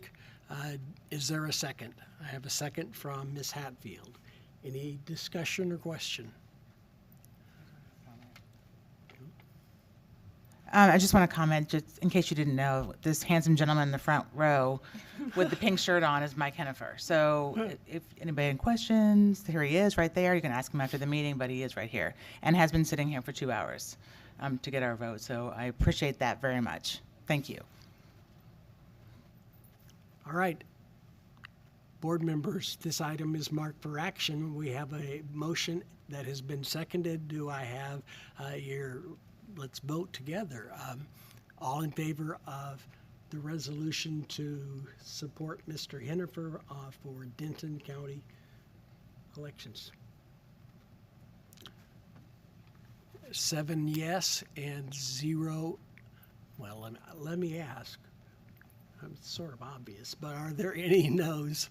Is there a second? I have a second from Ms. Hatfield. Any discussion or question?
I just want to comment, just in case you didn't know, this handsome gentleman in the front row with the pink shirt on is Mike Hennifer. So if anybody has questions, here he is right there. You can ask him after the meeting, but he is right here and has been sitting here for 2 hours to get our vote. So I appreciate that very much. Thank you.
All right. Board members, this item is marked for action. We have a motion that has been seconded. Do I have let's vote together. All in favor of the resolution to support Mr. Hennifer for Denton County elections? 7 yes and 0 Well, let me ask. It's sort of obvious, but are there any no's?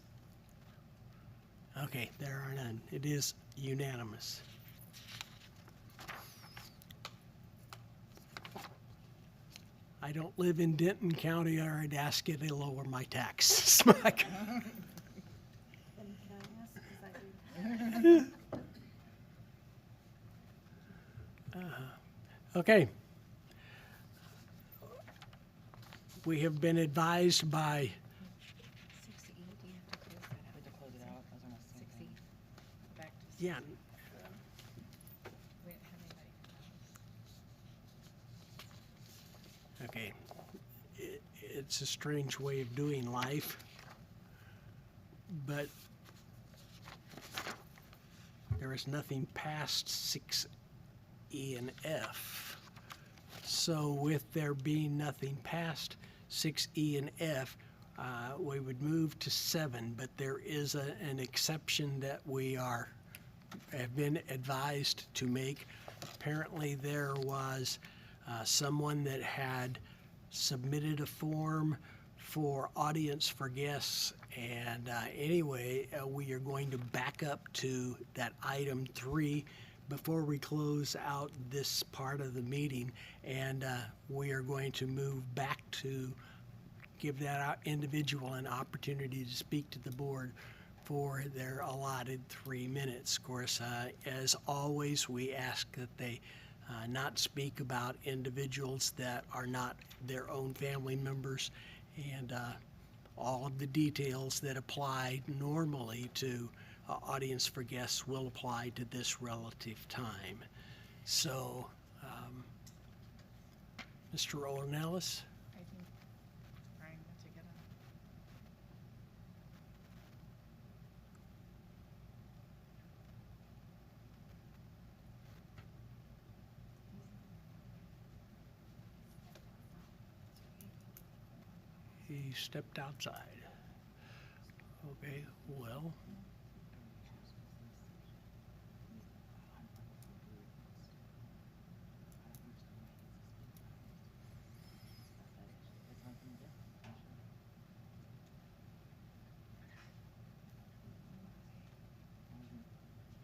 Okay, there are none. It is unanimous. I don't live in Denton County, or I'd ask you to lower my taxes. Okay. We have been advised by yeah. Okay. It's a strange way of doing life, but there is nothing past 6E and F. So with there being nothing past 6E and F, we would move to 7, but there is an exception that we have been advised to make. Apparently there was someone that had submitted a form for audience for guests, and anyway, we are going to back up to that item 3 before we close out this part of the meeting, and we are going to move back to give that individual an opportunity to speak to the board for their allotted 3 minutes. Of course, as always, we ask that they not speak about individuals that are not their own family members, and all of the details that apply normally to audience for guests will apply to this relative time. So, Mr. Ornelas? He stepped outside. Okay, well.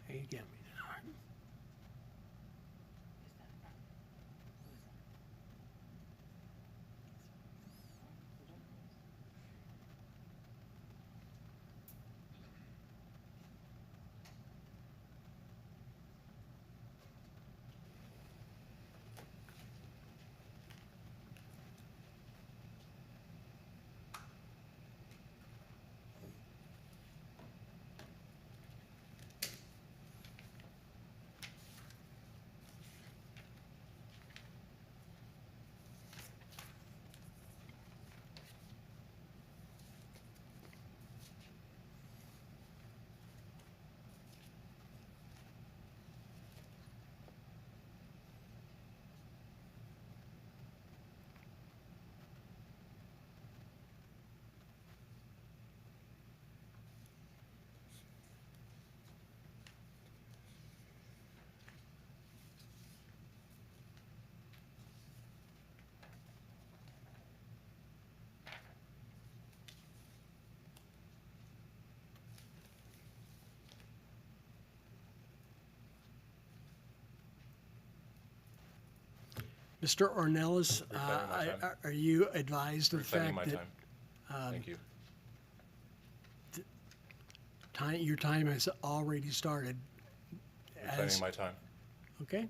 He get me. Mr. Ornelas, are you advised of the fact that
Thank you.
Your time has already started?
Reclaiming my time.
Okay.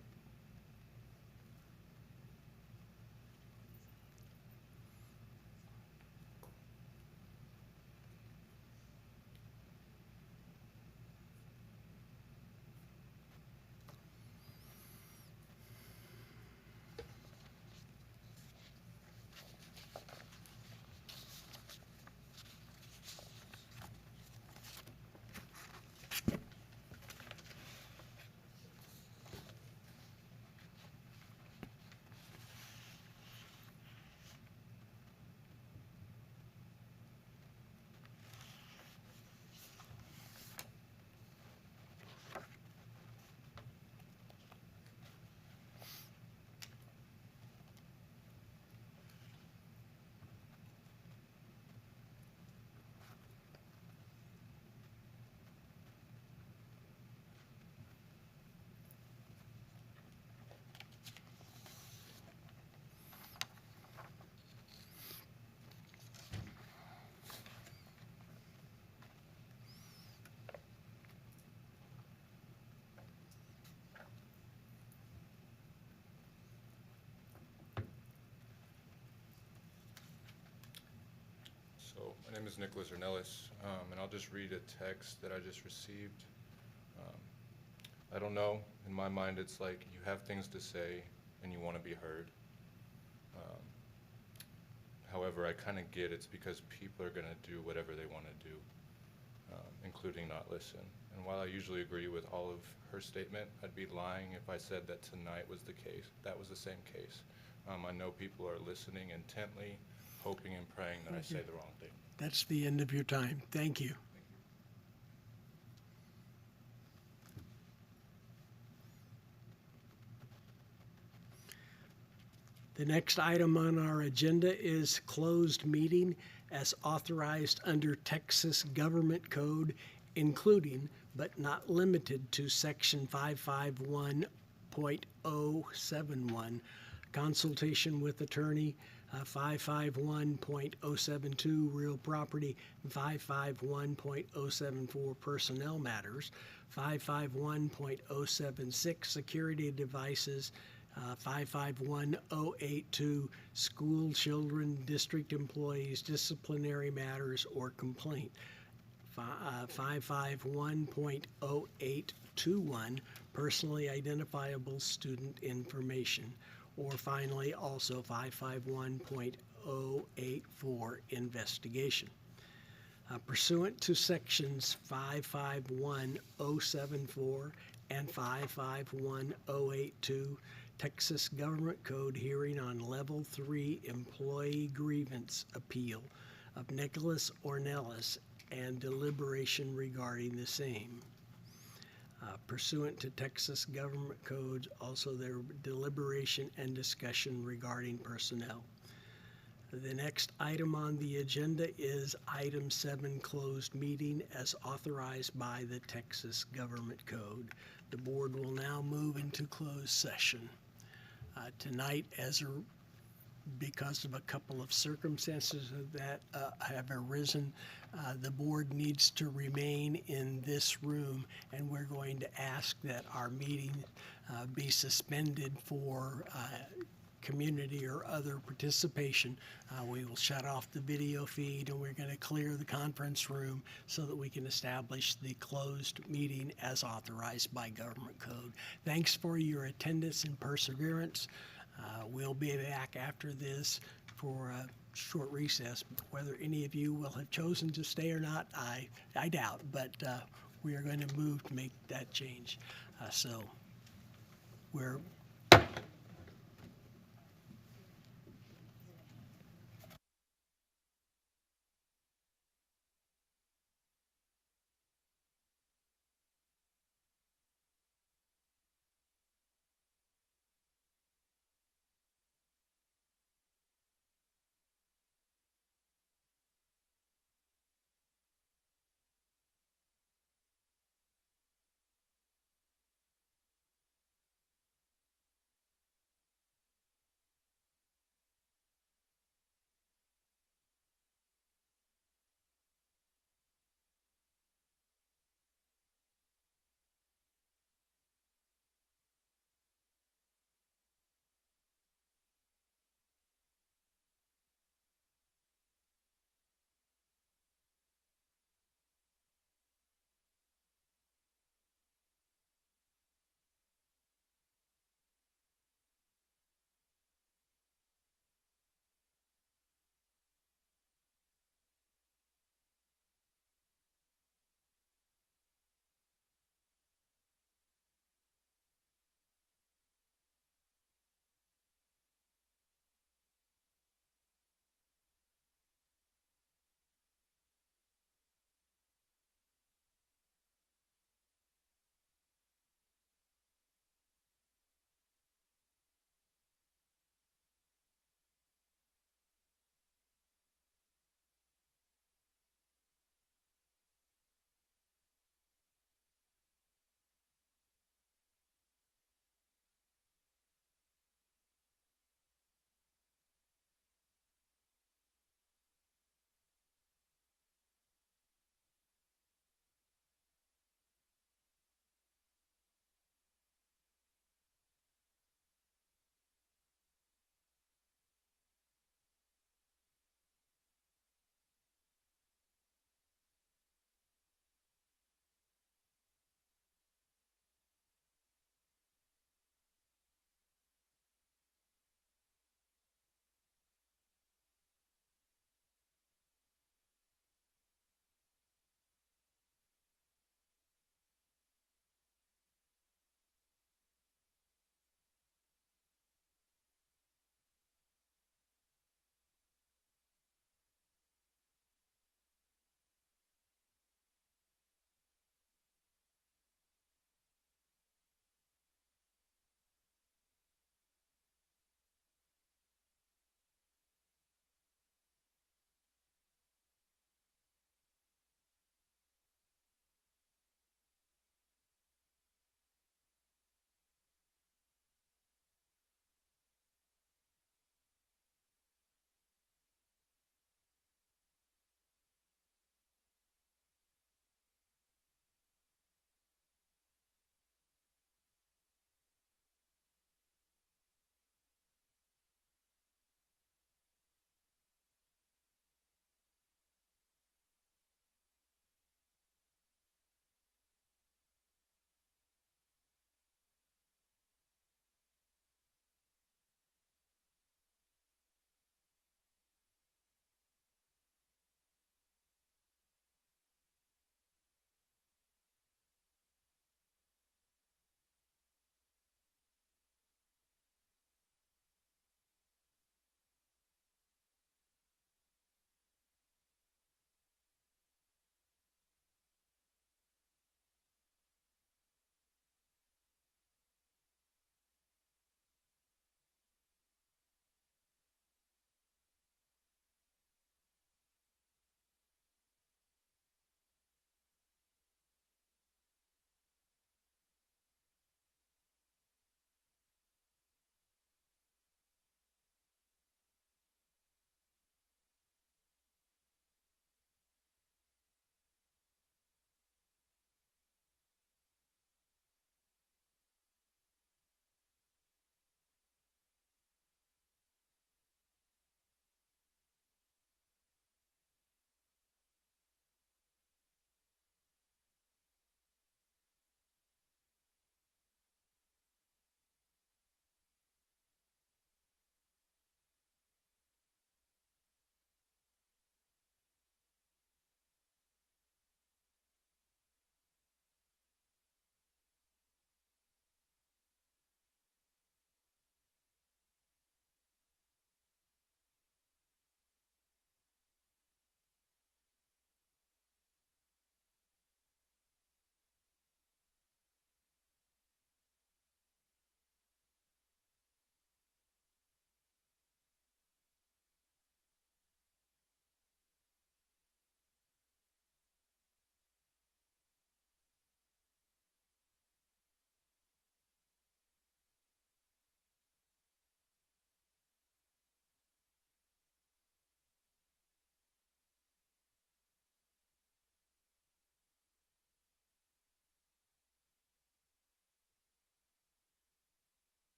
My name is Nicholas Ornelas, and I'll just read a text that I just received. I don't know. In my mind, it's like you have things to say and you want to be heard. However, I kind of get it's because people are going to do whatever they want to do, including not listen. And while I usually agree with all of her statement, I'd be lying if I said that tonight was the case. That was the same case. I know people are listening intently, hoping and praying that I say the wrong thing.
That's the end of your time. Thank you. The next item on our agenda is closed meeting as authorized under Texas Government Code, including but not limited to Section 551.071, consultation with attorney, 551.072, real property, 551.074, personnel matters, 551.076, security devices, 551082, school children, district employees, disciplinary matters, or complaint. 551.0821, personally identifiable student information. Or finally, also 551.084, investigation. Pursuant to sections 551074 and 551082, Texas Government Code hearing on Level 3 Employee Grievance Appeal of Nicholas Ornelas and deliberation regarding the same. Pursuant to Texas Government Codes, also their deliberation and discussion regarding personnel. The next item on the agenda is item 7, closed meeting as authorized by the Texas Government Code. The board will now move into closed session. Tonight, because of a couple of circumstances that have arisen, the board needs to remain in this room, and we're going to ask that our meeting be suspended for community or other participation. We will shut off the video feed, and we're going to clear the conference room so that we can establish the closed meeting as authorized by government code. Thanks for your attendance and perseverance. We'll be back after this for a short recess. Whether any of you will have chosen to stay or not, I doubt, but we are going to move to make that change. So we're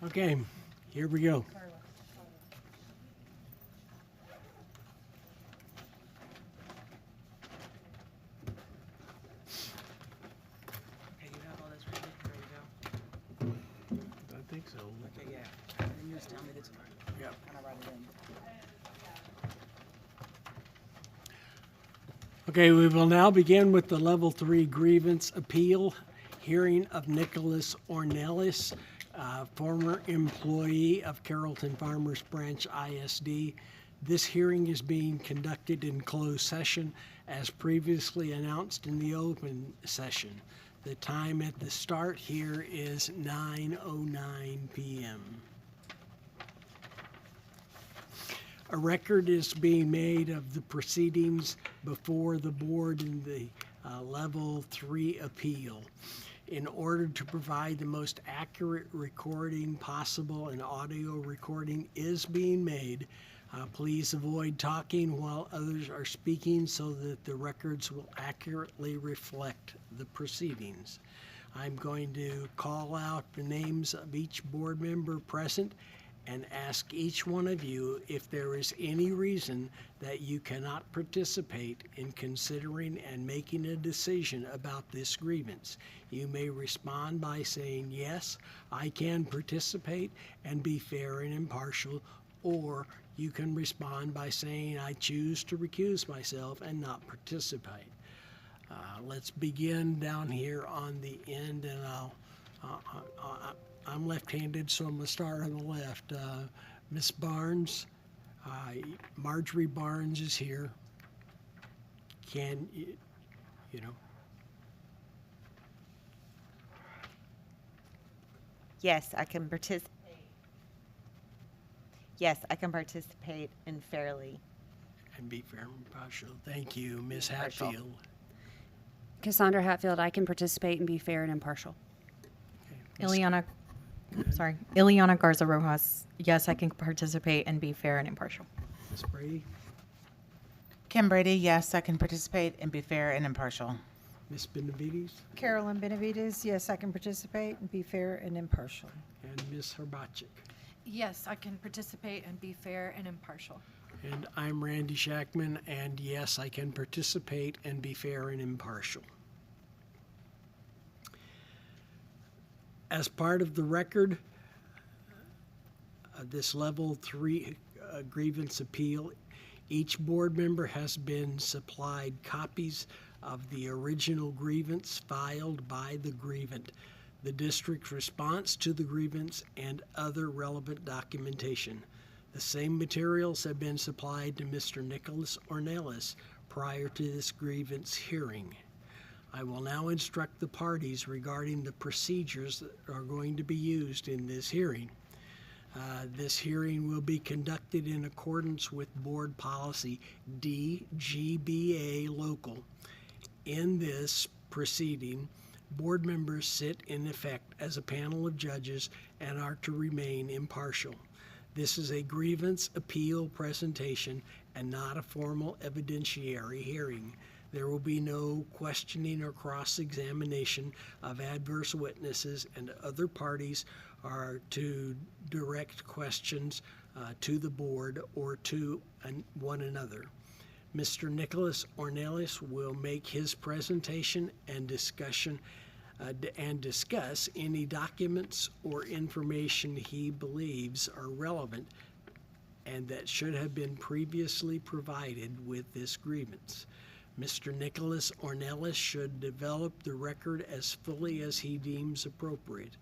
Okay, here we go.
Okay, you have all this ready to go.
I think so.
Okay, yeah. And you just tell me the time.
Yep.
And I write it in.
Okay, we will now begin with the Level 3 grievance appeal hearing of Nicholas Ornelas, former employee of Carrollton-Farmers Branch ISD. This hearing is being conducted in closed session as previously announced in the open session. The time at the start here is 9:09 p.m. A record is being made of the proceedings before the board in the Level 3 appeal. In order to provide the most accurate recording possible, an audio recording is being made. Please avoid talking while others are speaking so that the records will accurately reflect the proceedings. I'm going to call out the names of each board member present and ask each one of you if there is any reason that you cannot participate in considering and making a decision about this grievance. You may respond by saying, yes, I can participate and be fair and impartial, or you can respond by saying, I choose to recuse myself and not participate. Let's begin down here on the end, and I'm left-handed, so I'm going to start on the left. Miss Barnes, Marjorie Barnes is here. Can you know?
Yes, I can participate. Yes, I can participate in fairly.
And be fair and impartial. Thank you, Miss
Impartial.
Hatfield.
Cassandra Hatfield, I can participate and be fair and impartial.
Ileana Garza Rojas, yes, I can participate and be fair and impartial.
Miss Brady.
Kim Brady, yes, I can participate and be fair and impartial.
Miss Benavides.
Carolyn Benavides, yes, I can participate and be fair and impartial.
And Miss Herbachik.
Yes, I can participate and be fair and impartial.
And I'm Randy Shackman, and yes, I can participate and be fair and impartial. As part of the record, this Level 3 grievance appeal, each board member has been supplied copies of the original grievance filed by the grievant, the district's response to the grievance, and other relevant documentation. The same materials have been supplied to Mr. Nicholas Ornelas prior to this grievance hearing. I will now instruct the parties regarding the procedures that are going to be used in this hearing. This hearing will be conducted in accordance with Board Policy DGBA Local. In this proceeding, board members sit in effect as a panel of judges and are to remain impartial. This is a grievance appeal presentation and not a formal evidentiary hearing. There will be no questioning or cross-examination of adverse witnesses, and other parties are to direct questions to the board or to one another. Mr. Nicholas Ornelas will make his presentation and discuss any documents or information he believes are relevant and that should have been previously provided with this grievance. Mr. Nicholas Ornelas should develop the record as fully as he deems appropriate.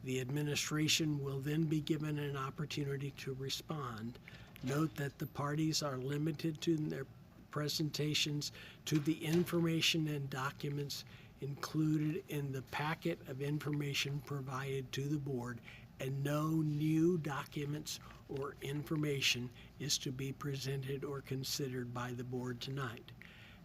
The administration will then be given an opportunity to respond. Note that the parties are limited to their presentations to the information and documents included in the packet of information provided to the board, and no new documents or information is to be presented or considered by the board tonight.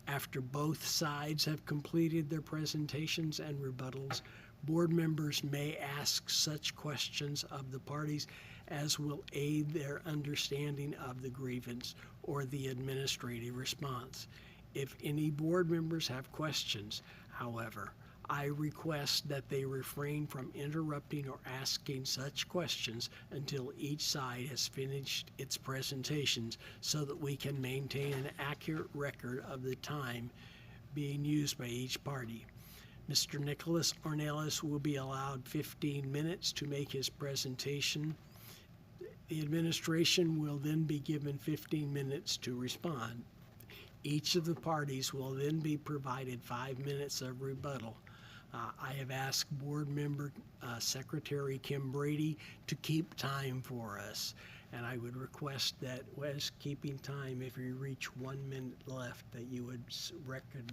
After both sides have completed their presentations and rebuttals, board members may ask such questions of the parties as will aid their understanding of the grievance or the administrative response. If any board members have questions, however, I request that they refrain from interrupting or asking such questions until each side has finished its presentations so that we can maintain an accurate record of the time being used by each party. Mr. Nicholas Ornelas will be allowed 15 minutes to make his presentation. The administration will then be given 15 minutes to respond. Each of the parties will then be provided 5 minutes of rebuttal. I have asked Board Member Secretary Kim Brady to keep time for us, and I would request that as keeping time, if you reach 1 minute left, that you would record